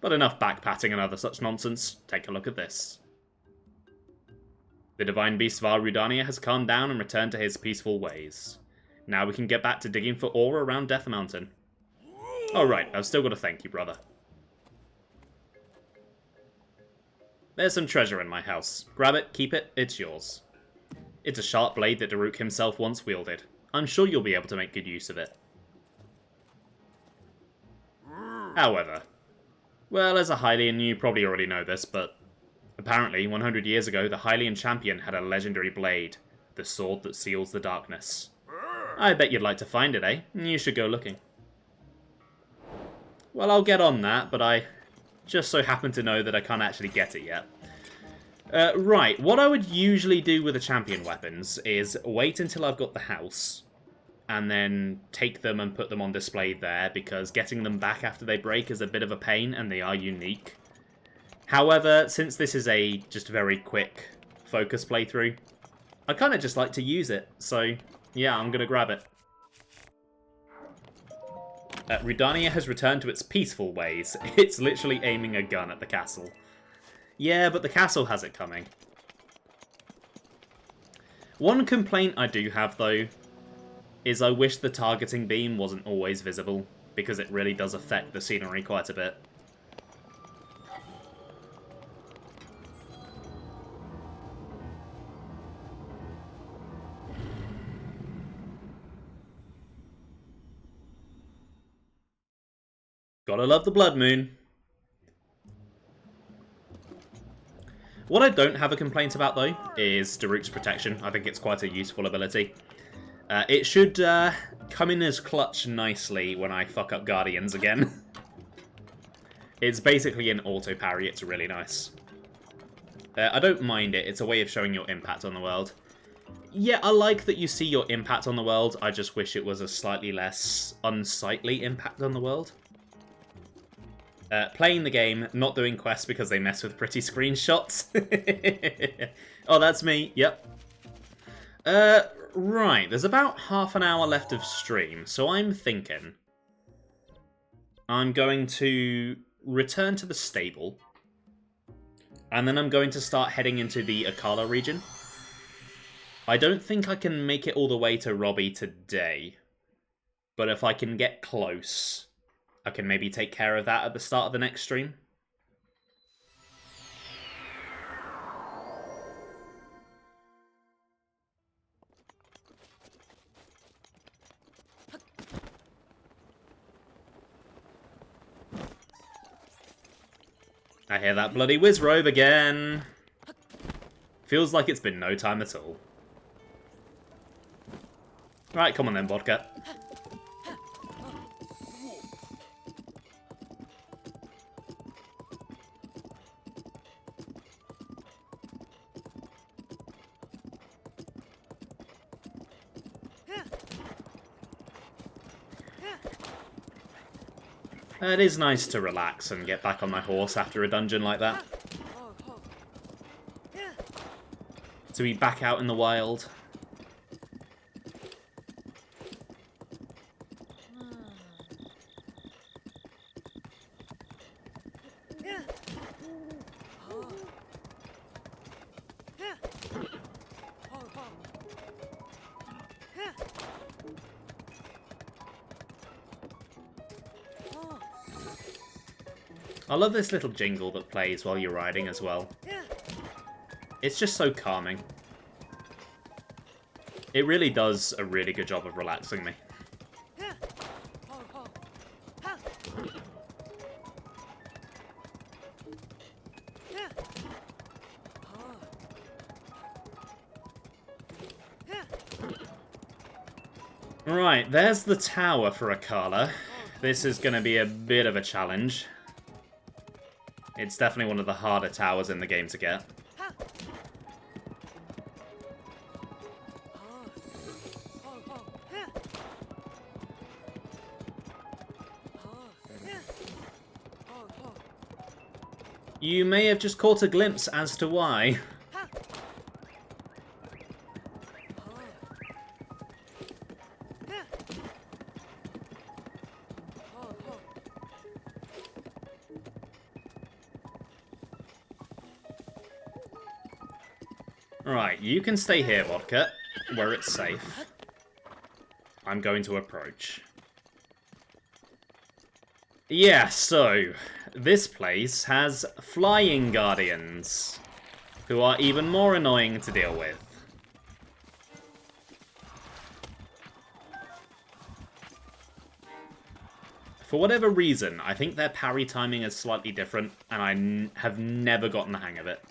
But enough back-patting and other such nonsense. Take a look at this. The Divine Beast Vah Rudania has calmed down and returned to his peaceful ways. Now we can get back to digging for ore around Death Mountain. Oh right, I've still got to thank you, brother. There's some treasure in my house. Grab it, keep it, it's yours. It's a sharp blade that Daruk himself once wielded. I'm sure you'll be able to make good use of it. However, well, as a Hylian, you probably already know this, but apparently 100 years ago, the Hylian champion had a legendary blade, the sword that seals the darkness. I bet you'd like to find it, eh? You should go looking. Well, I'll get on that, but I just so happen to know that I can't actually get it yet. Right, what I would usually do with the champion weapons is wait until I've got the house, and then take them and put them on display there, because getting them back after they break is a bit of a pain, and they are unique. However, since this is a just very quick focus playthrough, I kind of just like to use it, so yeah, I'm going to grab it. Rudania has returned to its peaceful ways. It's literally aiming a gun at the castle. Yeah, but the castle has it coming. One complaint I do have, though, is I wish the targeting beam wasn't always visible, because it really does affect the scenery quite a bit. Gotta love the blood moon. What I don't have a complaint about, though, is Daruk's protection. I think it's quite a useful ability. It should come in as clutch nicely when I fuck up Guardians again. It's basically an auto parry. It's really nice. I don't mind it. It's a way of showing your impact on the world. Yeah, I like that you see your impact on the world. I just wish it was a slightly less unsightly impact on the world. Playing the game, not doing quests because they mess with pretty screenshots. Oh, that's me. Yep. Right, there's about half an hour left of stream, so I'm thinking I'm going to return to the stable, and then I'm going to start heading into the Akkala region. I don't think I can make it all the way to Robbie today, but if I can get close, I can maybe take care of that at the start of the next stream. I hear that bloody Wizrobe again. Feels like it's been no time at all. Right, come on then, vodka. It is nice to relax and get back on my horse after a dungeon like that. To be back out in the wild. I love this little jingle that plays while you're riding as well. It's just so calming. It really does a really good job of relaxing me. Right, there's the tower for Akkala. This is going to be a bit of a challenge. It's definitely one of the harder towers in the game to get. You may have just caught a glimpse as to why. Right, you can stay here, Vodka, where it's safe. I'm going to approach. Yeah, so, this place has flying guardians, who are even more annoying to deal with. For whatever reason, I think their parry timing is slightly different, and I have never gotten the hang of it.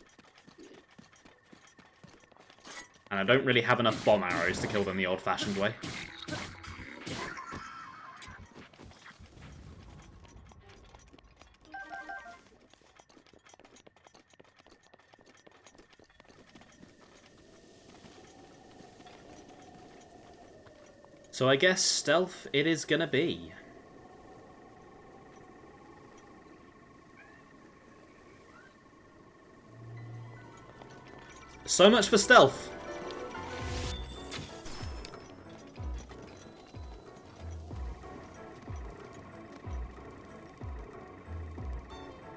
And I don't really have enough bomb arrows to kill them the old-fashioned way. So I guess stealth it is gonna be. So much for stealth.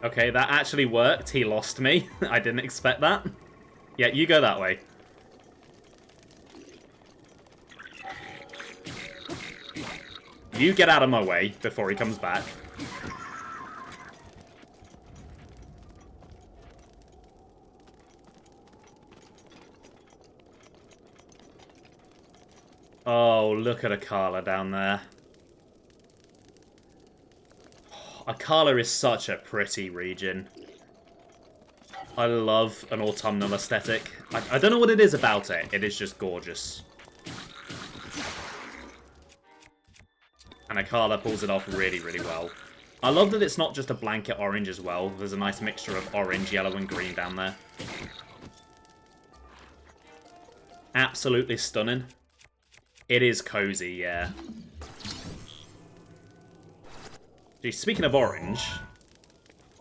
Okay, that actually worked. He lost me. I didn't expect that. Yeah, you go that way. You get out of my way before he comes back. Oh, look at Akkala down there. Akkala is such a pretty region. I love an autumnal aesthetic. I don't know what it is about it. It is just gorgeous. And Akkala pulls it off really, really well. I love that it's not just a blanket orange as well. There's a nice mixture of orange, yellow, and green down there. Absolutely stunning. It is cozy, yeah. Gee, speaking of orange,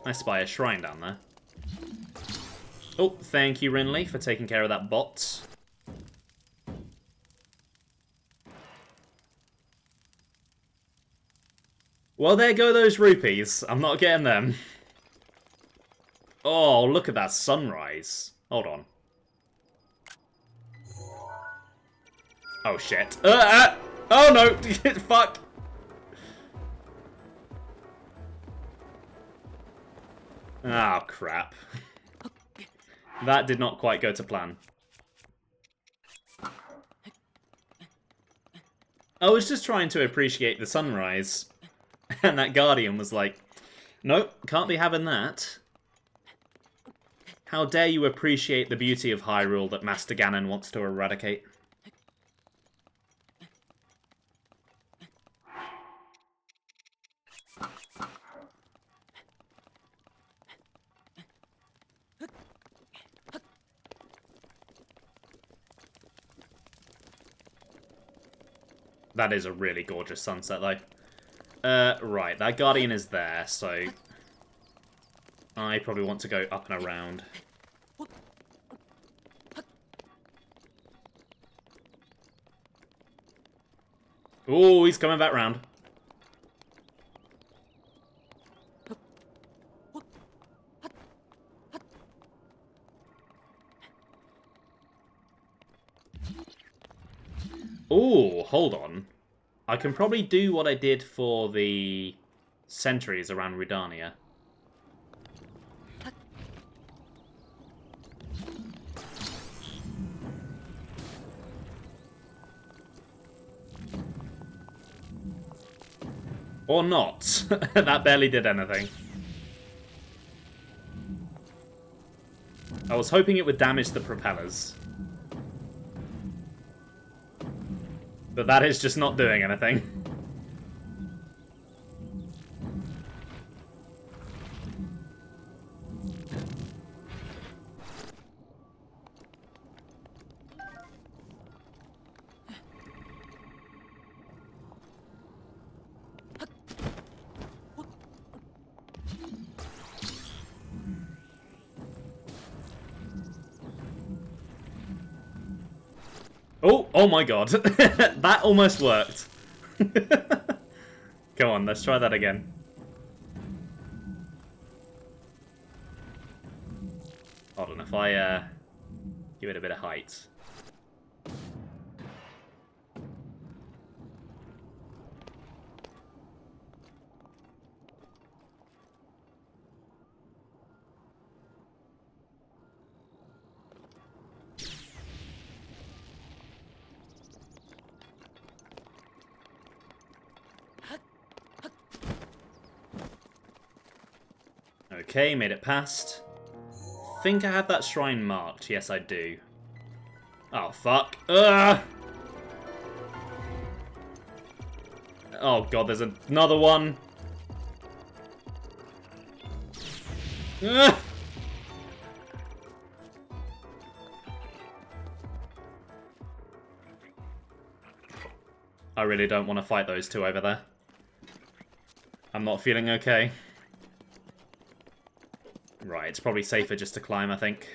I spy a shrine down there. Oh, thank you, Rinley, for taking care of that bot. Well, there go those rupees. I'm not getting them. Oh, look at that sunrise. Hold on. Oh, shit. Oh, no! Fuck! Oh, crap. That did not quite go to plan. I was just trying to appreciate the sunrise. And that Guardian was like, nope, can't be having that. How dare you appreciate the beauty of Hyrule that Master Ganon wants to eradicate? That is a really gorgeous sunset, though. Right, that Guardian is there, so I probably want to go up and around. Ooh, he's coming back round. Ooh, hold on. I can probably do what I did for the sentries around Rudania. Or not. That barely did anything. I was hoping it would damage the propellers. But that is just not doing anything. Oh my god. That almost worked. Come on, let's try that again. Hold on, if I give it a bit of height. Okay, made it past. Think I have that shrine marked. Yes, I do. Oh, fuck. Ugh! Oh god, there's another one. Ugh! I really don't want to fight those two over there. I'm not feeling okay. Right, it's probably safer just to climb, I think.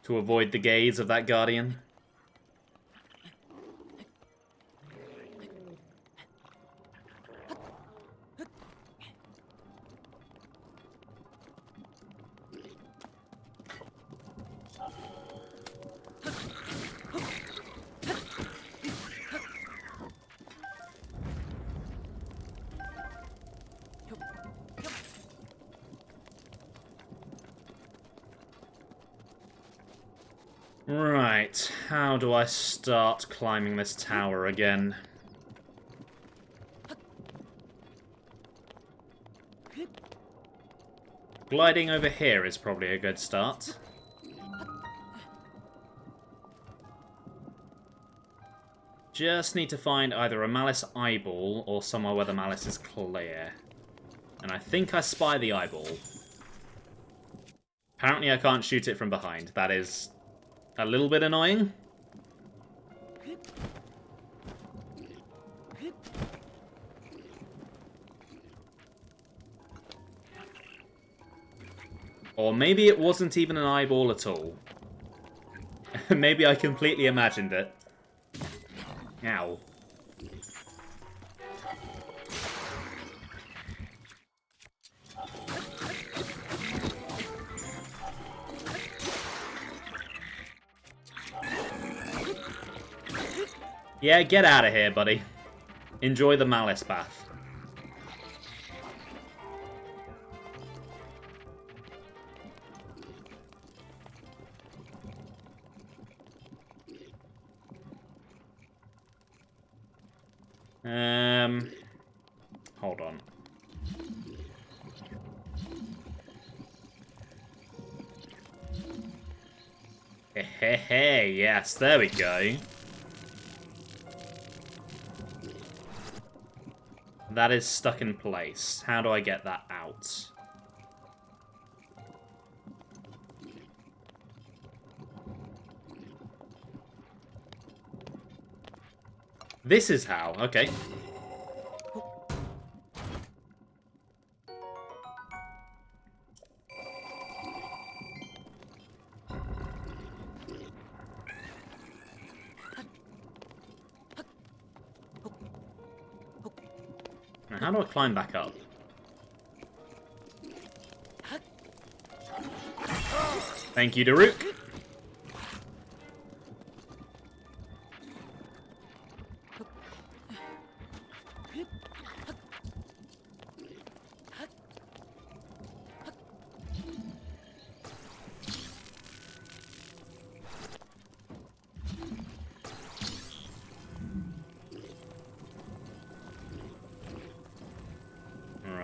To avoid the gaze of that guardian. Right, how do I start climbing this tower again? Gliding over here is probably a good start. Just need to find either a Malice eyeball or somewhere where the Malice is clear. And I think I spy the eyeball. Apparently I can't shoot it from behind. That is a little bit annoying. Or maybe it wasn't even an eyeball at all. Maybe I completely imagined it. Ow. Yeah, get out of here, buddy. Enjoy the Malice bath. Hold on. Hey, yes, there we go. That is stuck in place. How do I get that out? This is how. Okay. Now, how do I climb back up? Thank you, Daruk.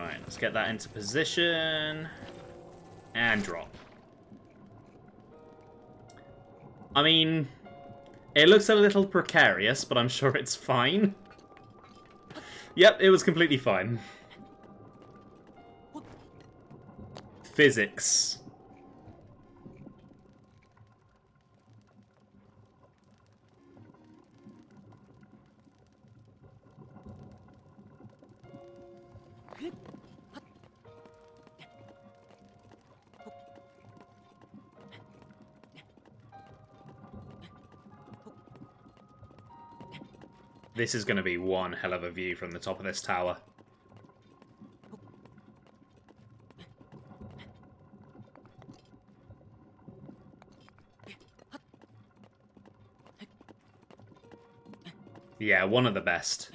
Right, let's get that into position. And drop. I mean, it looks a little precarious, but I'm sure it's fine. Yep, it was completely fine. Physics. This is going to be one hell of a view from the top of this tower. Yeah, one of the best.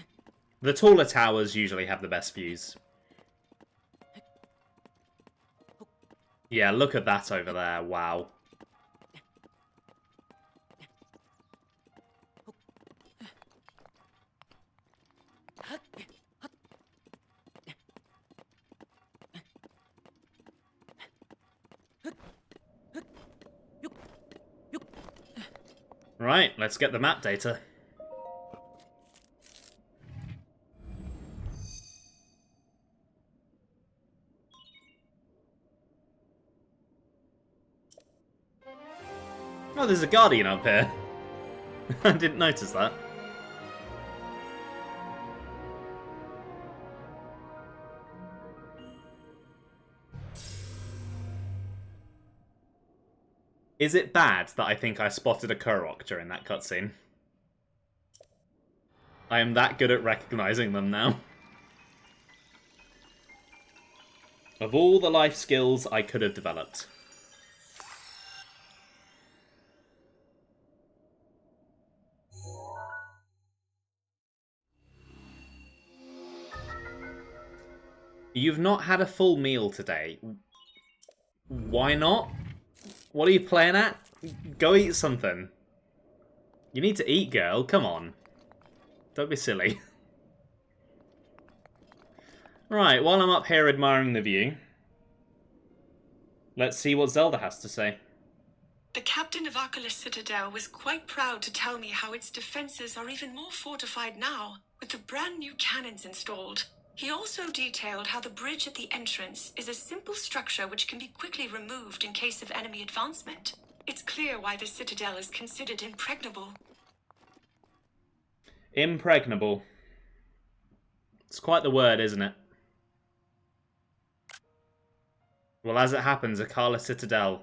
The taller towers usually have the best views. Yeah, look at that over there. Wow. Right, let's get the map data. Oh, there's a guardian up here. I didn't notice that. Is it bad that I think I spotted a Korok during that cutscene? I am that good at recognizing them now. Of all the life skills I could have developed. You've not had a full meal today. Why not? What are you playing at? Go eat something. You need to eat, girl. Come on. Don't be silly. Right, while I'm up here admiring the view, let's see what Zelda has to say. The captain of Akkala Citadel was quite proud to tell me how its defenses are even more fortified now, with the brand new cannons installed. He also detailed how the bridge at the entrance is a simple structure which can be quickly removed in case of enemy advancement. It's clear why the citadel is considered impregnable. Impregnable. It's quite the word, isn't it? Well, as it happens, Akkala Citadel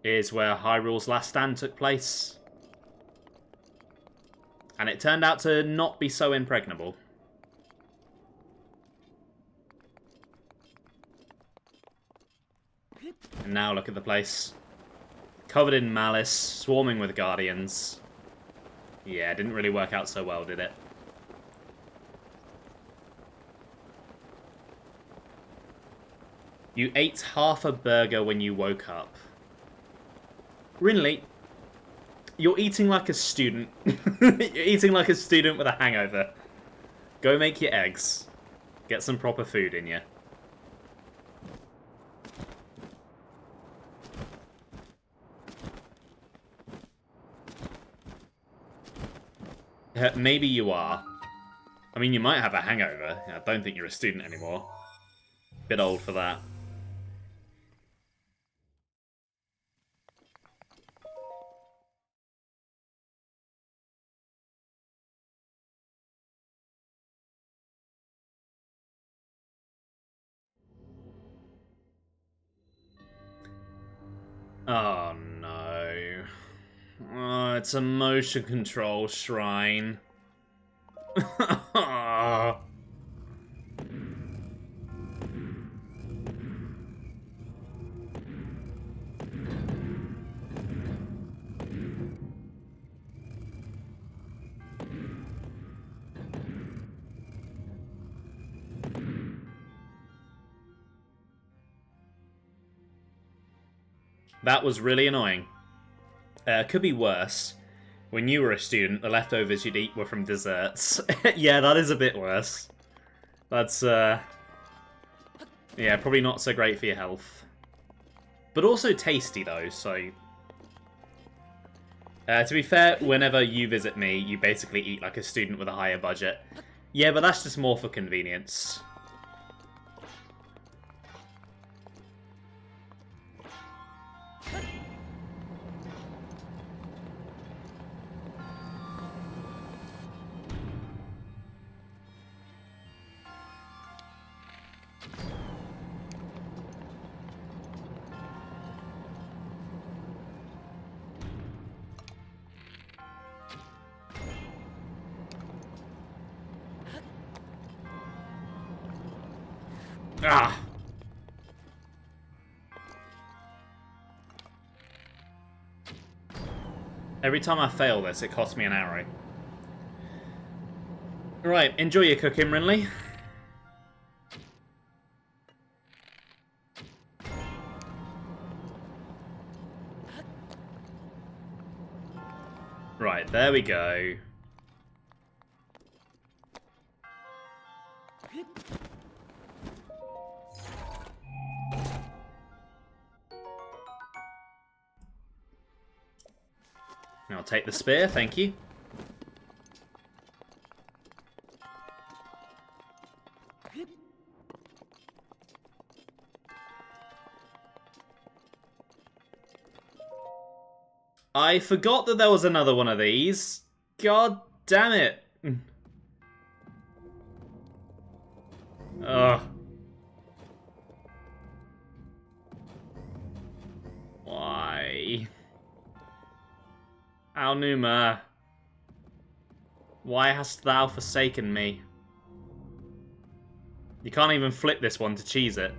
is where Hyrule's last stand took place. And it turned out to not be so impregnable. And now look at the place. Covered in malice, swarming with guardians. Yeah, it didn't really work out so well, did it? You ate half a burger when you woke up. Really? You're eating like a student. You're eating like a student with a hangover. Go make your eggs. Get some proper food in you. Maybe you are. I mean, you might have a hangover. I don't think you're a student anymore. Bit old for that. Oh no. Oh, it's a motion control shrine. That was really annoying. Could be worse. When you were a student, the leftovers you'd eat were from desserts. Yeah, that is a bit worse. That's Yeah, probably not so great for your health. But also tasty, though, so... to be fair, whenever you visit me, you basically eat like a student with a higher budget. Yeah, but that's just more for convenience. Ah! Every time I fail this, it costs me an arrow. Right, enjoy your cooking, Rinley. Right, there we go. I'll take the spear, thank you. I forgot that there was another one of these. God damn it. Ugh. Why? Aonuma, why hast thou forsaken me? You can't even flip this one to cheese it.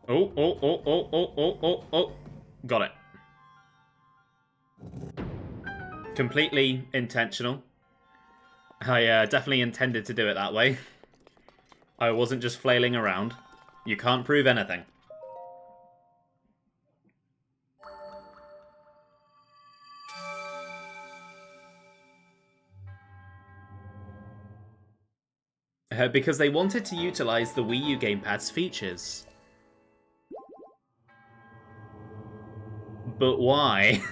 Oh. Got it. Completely intentional. I definitely intended to do it that way. I wasn't just flailing around. You can't prove anything. Because they wanted to utilize the Wii U gamepad's features. But why?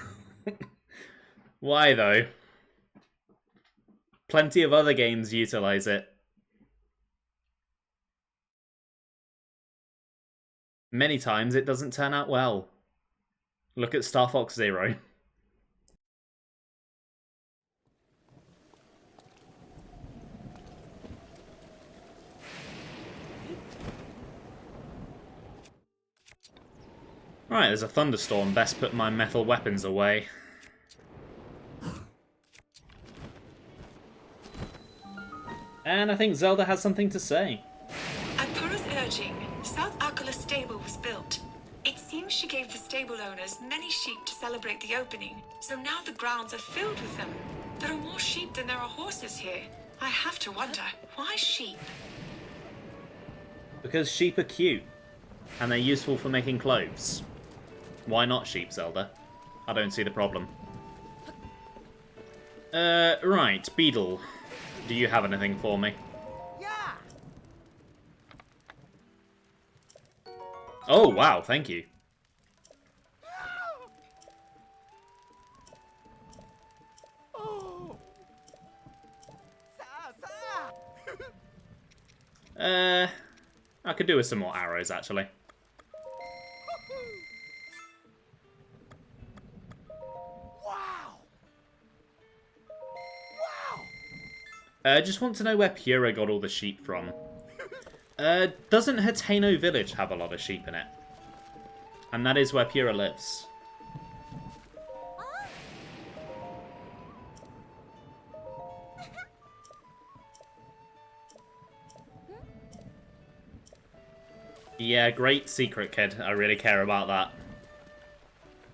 Why, though? Plenty of other games utilize it. Many times it doesn't turn out well. Look at Star Fox Zero. Right, there's a thunderstorm. Best put my metal weapons away. And I think Zelda has something to say. At Pura's urging, South Akkala stable was built. It seems she gave the stable owners many sheep to celebrate the opening, so now the grounds are filled with them. There are more sheep than there are horses here. I have to wonder, why sheep? Because sheep are cute, and they're useful for making clothes. Why not sheep, Zelda? I don't see the problem. Right, Beedle. Do you have anything for me? Yeah. Oh, wow, thank you. Oh. I could do with some more arrows, actually. Wow. I just want to know where Pura got all the sheep from. Doesn't Hateno Village have a lot of sheep in it? And that is where Pura lives. Yeah, great secret, kid. I really care about that.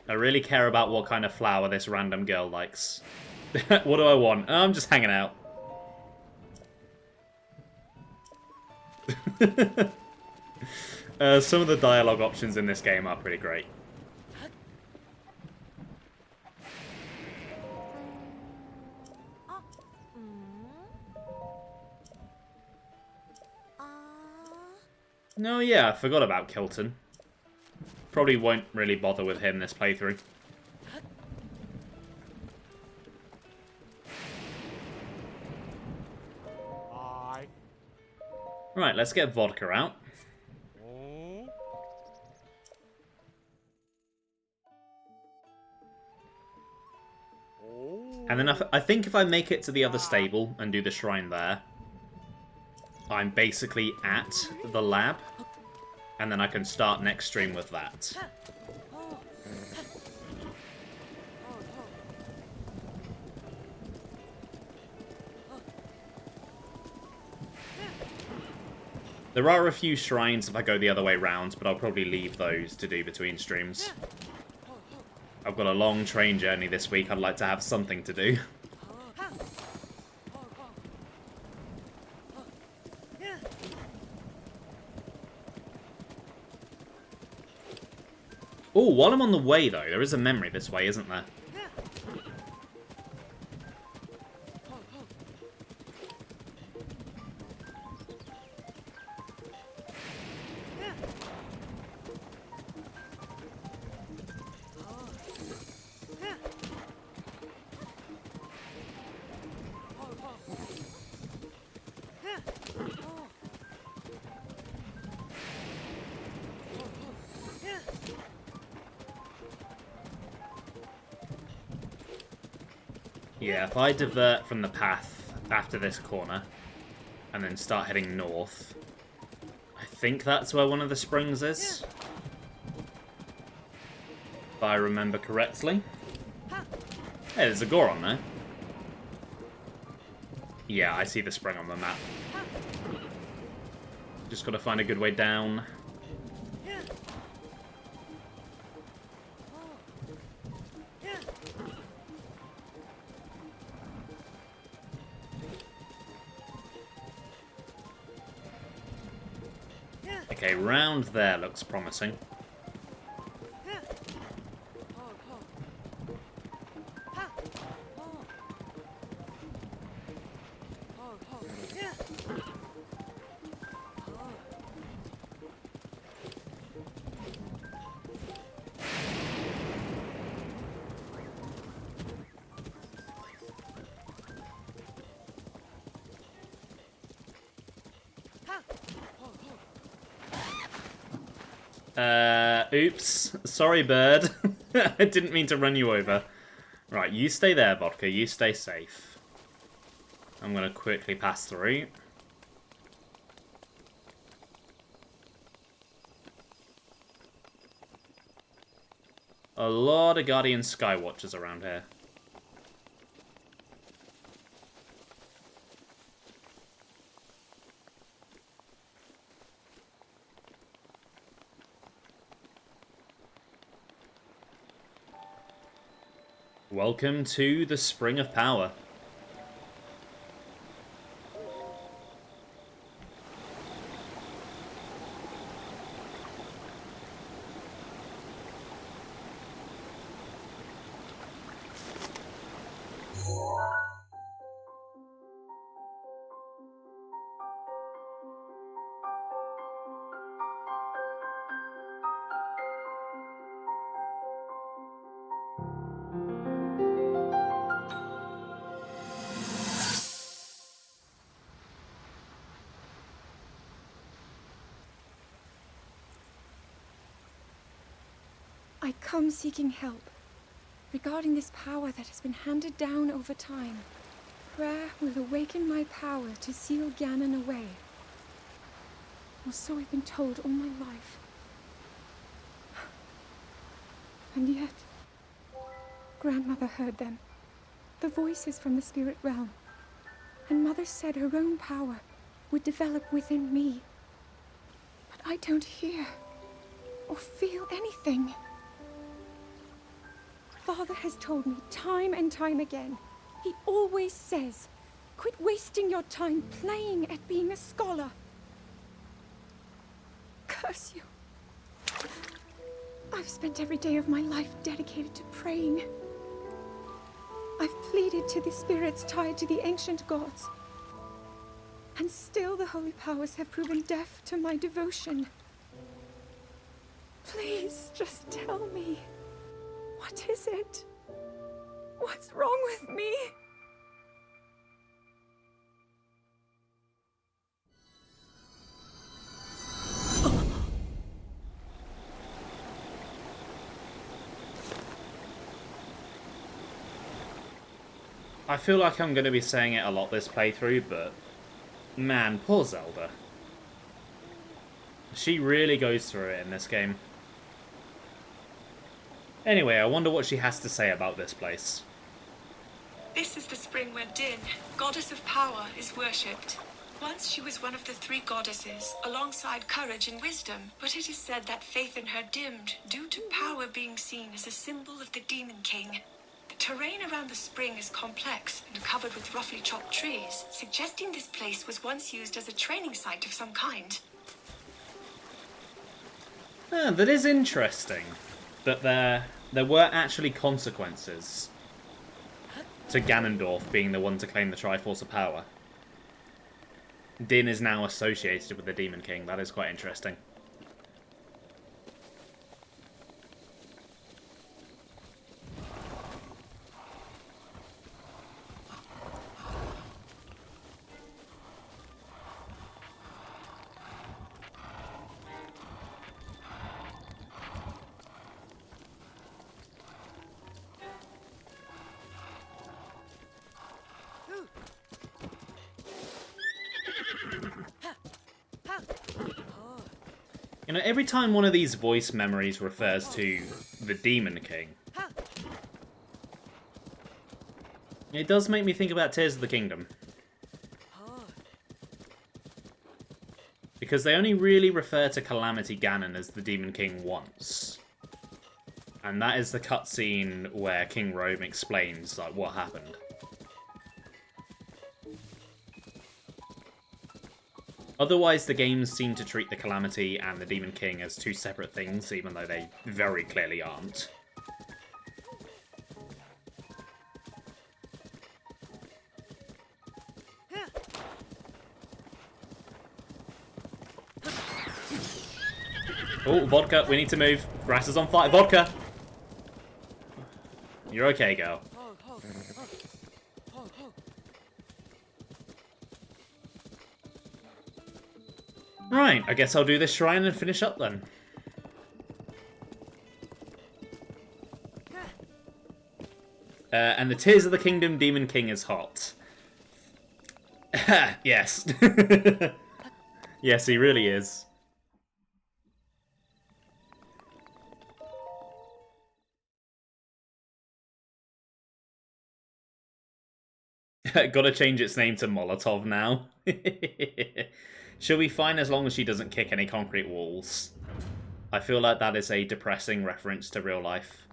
I really care about what kind of flower this random girl likes. What do I want? I'm just hanging out. Some of the dialogue options in this game are pretty great. No, yeah, I forgot about Kilton. Probably won't really bother with him this playthrough. Right, let's get vodka out. And then I think if I make it to the other stable and do the shrine there, I'm basically at the lab, and then I can start next stream with that. There are a few shrines if I go the other way round, but I'll probably leave those to do between streams. I've got a long train journey this week, I'd like to have something to do. Oh, while I'm on the way though, there is a memory this way, isn't there? Yeah, if I divert from the path after this corner and then start heading north, I think that's where one of the springs is. If I remember correctly. Hey, there's a Goron there. Yeah, I see the spring on the map. Just gotta find a good way down. Okay, round there looks promising. Oops. Sorry, bird. I didn't mean to run you over. Right, you stay there, Vodka. You stay safe. I'm going to quickly pass through. A lot of Guardian Skywatchers around here. Welcome to the Spring of Power. I come seeking help regarding this power that has been handed down over time. Prayer will awaken my power to seal Ganon away. Or so I've been told all my life. And yet, Grandmother heard them. The voices from the spirit realm. And Mother said her own power would develop within me. But I don't hear or feel anything. Father has told me time and time again. He always says, quit wasting your time playing at being a scholar. Curse you. I've spent every day of my life dedicated to praying. I've pleaded to the spirits tied to the ancient gods. And still the holy powers have proven deaf to my devotion. Please, just tell me. What is it? What's wrong with me? I feel like I'm going to be saying it a lot this playthrough, but man, poor Zelda. She really goes through it in this game. Anyway, I wonder what she has to say about this place. This is the spring where Din, goddess of power, is worshipped. Once she was one of the three goddesses, alongside courage and wisdom, but it is said that faith in her dimmed due to power being seen as a symbol of the Demon King. The terrain around the spring is complex and covered with roughly chopped trees, suggesting this place was once used as a training site of some kind. Ah, that is interesting. That there were actually consequences to Ganondorf being the one to claim the Triforce of Power. Din is now associated with the Demon King. That is quite interesting. You know, every time one of these voice memories refers to the Demon King, it does make me think about Tears of the Kingdom. Because they only really refer to Calamity Ganon as the Demon King once. And that is the cutscene where King Rome explains, like, what happened. Otherwise, the games seem to treat the Calamity and the Demon King as two separate things, even though they very clearly aren't. Oh, vodka, we need to move. Grass is on fire. Vodka! You're okay, girl. Right, I guess I'll do this shrine and finish up then. And the Tears of the Kingdom Demon King is hot. Yes. Yes, he really is. Gotta change its name to Molotov now. She'll be fine as long as she doesn't kick any concrete walls. I feel like that is a depressing reference to real life.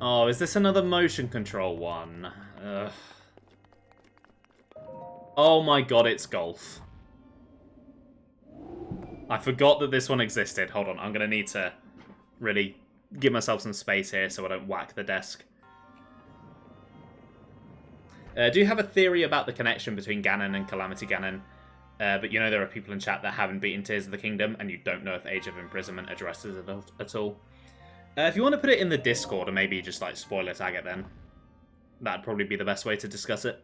Oh, is this another motion control one? Ugh. Oh my god, it's golf. I forgot that this one existed. Hold on, I'm gonna need to really give myself some space here so I don't whack the desk. Do you have a theory about the connection between Ganon and Calamity Ganon? But you know there are people in chat that haven't beaten Tears of the Kingdom, and you don't know if Age of Imprisonment addresses it at all. If you want to put it in the Discord, or maybe just like spoiler tag it then, that'd probably be the best way to discuss it.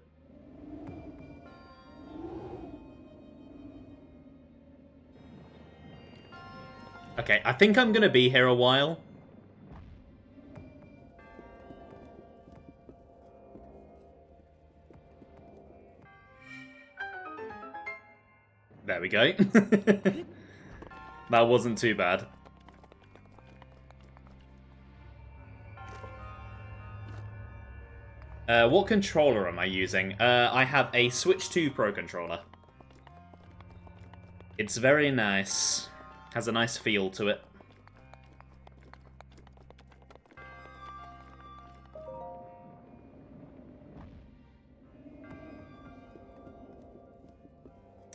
Okay, I think I'm going to be here a while. There we go. That wasn't too bad. What controller am I using? I have a Switch 2 Pro controller. It's very nice. Has a nice feel to it.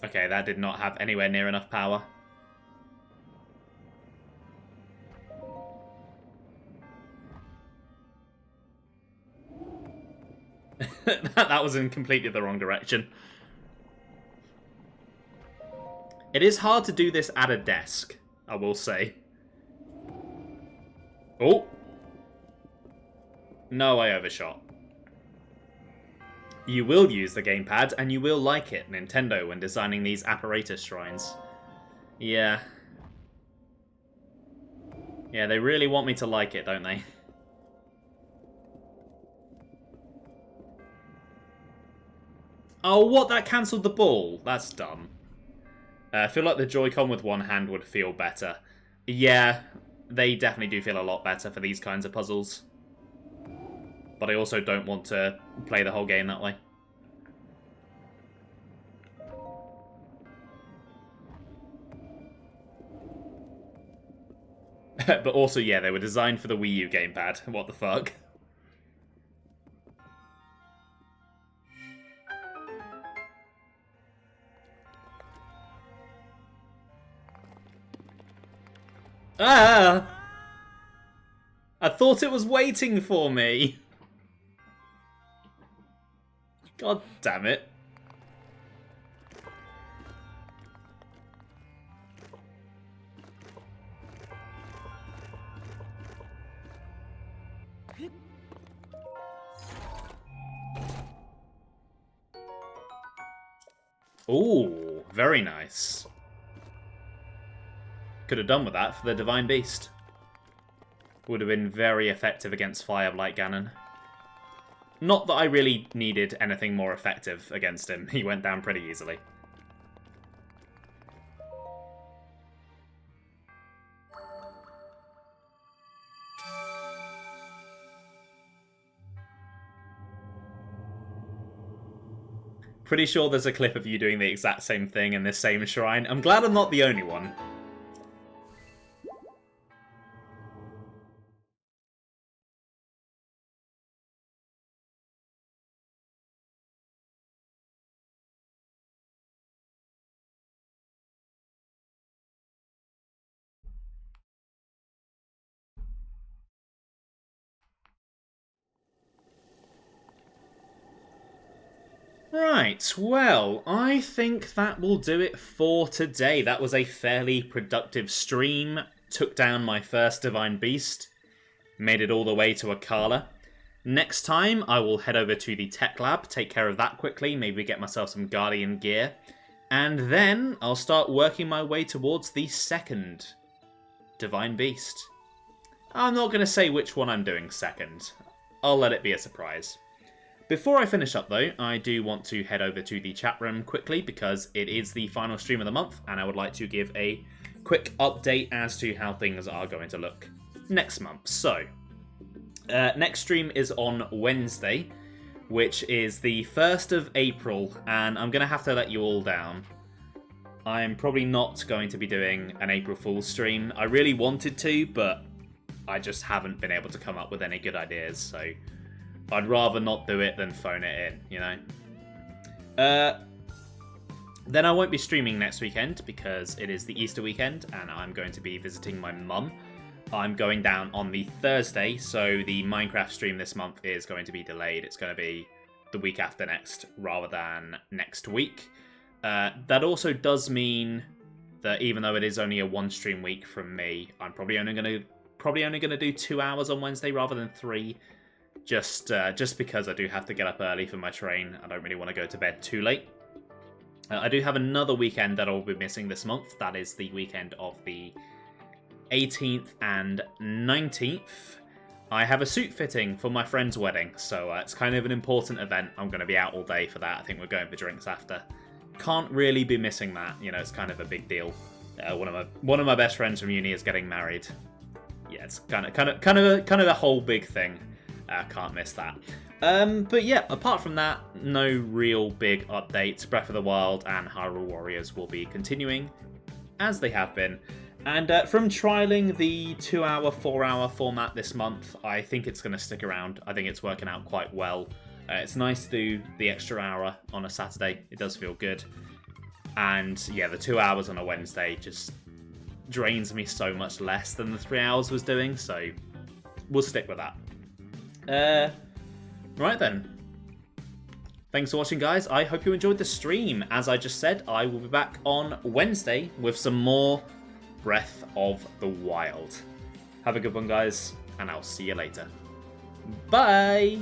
Okay, that did not have anywhere near enough power. That was in completely the wrong direction. It is hard to do this at a desk, I will say. Oh! No, I overshot. You will use the gamepad, and you will like it, Nintendo, when designing these apparatus shrines. Yeah. Yeah, they really want me to like it, don't they? Oh, what? That cancelled the ball? That's dumb. I feel like the Joy-Con with one hand would feel better. Yeah, they definitely do feel a lot better for these kinds of puzzles. But I also don't want to play the whole game that way. But also, yeah, they were designed for the Wii U gamepad. What the fuck? Ah! I thought it was waiting for me. God damn it. Ooh, very nice. Could have done with that for the Divine Beast. Would have been very effective against Fire Blight Ganon. Not that I really needed anything more effective against him. He went down pretty easily. Pretty sure there's a clip of you doing the exact same thing in this same shrine. I'm glad I'm not the only one. Right, well, I think that will do it for today. That was a fairly productive stream. Took down my first Divine Beast. Made it all the way to Akkala. Next time, I will head over to the Tech Lab, take care of that quickly, maybe get myself some Guardian gear. And then, I'll start working my way towards the second Divine Beast. I'm not going to say which one I'm doing second. I'll let it be a surprise. Before I finish up though, I do want to head over to the chat room quickly because it is the final stream of the month and I would like to give a quick update as to how things are going to look next month. So, next stream is on Wednesday, which is the 1st of April, and I'm going to have to let you all down. I'm probably not going to be doing an April Fool's stream. I really wanted to, but I just haven't been able to come up with any good ideas, so I'd rather not do it than phone it in, you know? Then I won't be streaming next weekend because it is the Easter weekend and I'm going to be visiting my mum. I'm going down on the Thursday, so the Minecraft stream this month is going to be delayed. It's going to be the week after next rather than next week. That also does mean that even though it is only a one stream week from me, I'm probably only going to do 2 hours on Wednesday rather than 3. Just because I do have to get up early for my train. I don't really want to go to bed too late. I do have another weekend that I'll be missing this month. That is the weekend of the 18th and 19th. I have a suit fitting for my friend's wedding, so it's kind of an important event. I'm going to be out all day for that. I think we're going for drinks after. Can't really be missing that. You know, it's kind of a big deal. One of my best friends from uni is getting married. Yeah, it's kind of a whole big thing. Can't miss that. But yeah, apart from that, no real big updates. Breath of the Wild and Hyrule Warriors will be continuing as they have been. And from trialing the 2-hour, 4-hour format this month, I think it's going to stick around. I think it's working out quite well. It's nice to do the extra hour on a Saturday. It does feel good. And yeah, the 2 hours on a Wednesday just drains me so much less than the 3 hours was doing. So we'll stick with that. Right then. Thanks for watching, guys. I hope you enjoyed the stream. As I just said, I will be back on Wednesday with some more Breath of the Wild. Have a good one, guys, and I'll see you later. Bye!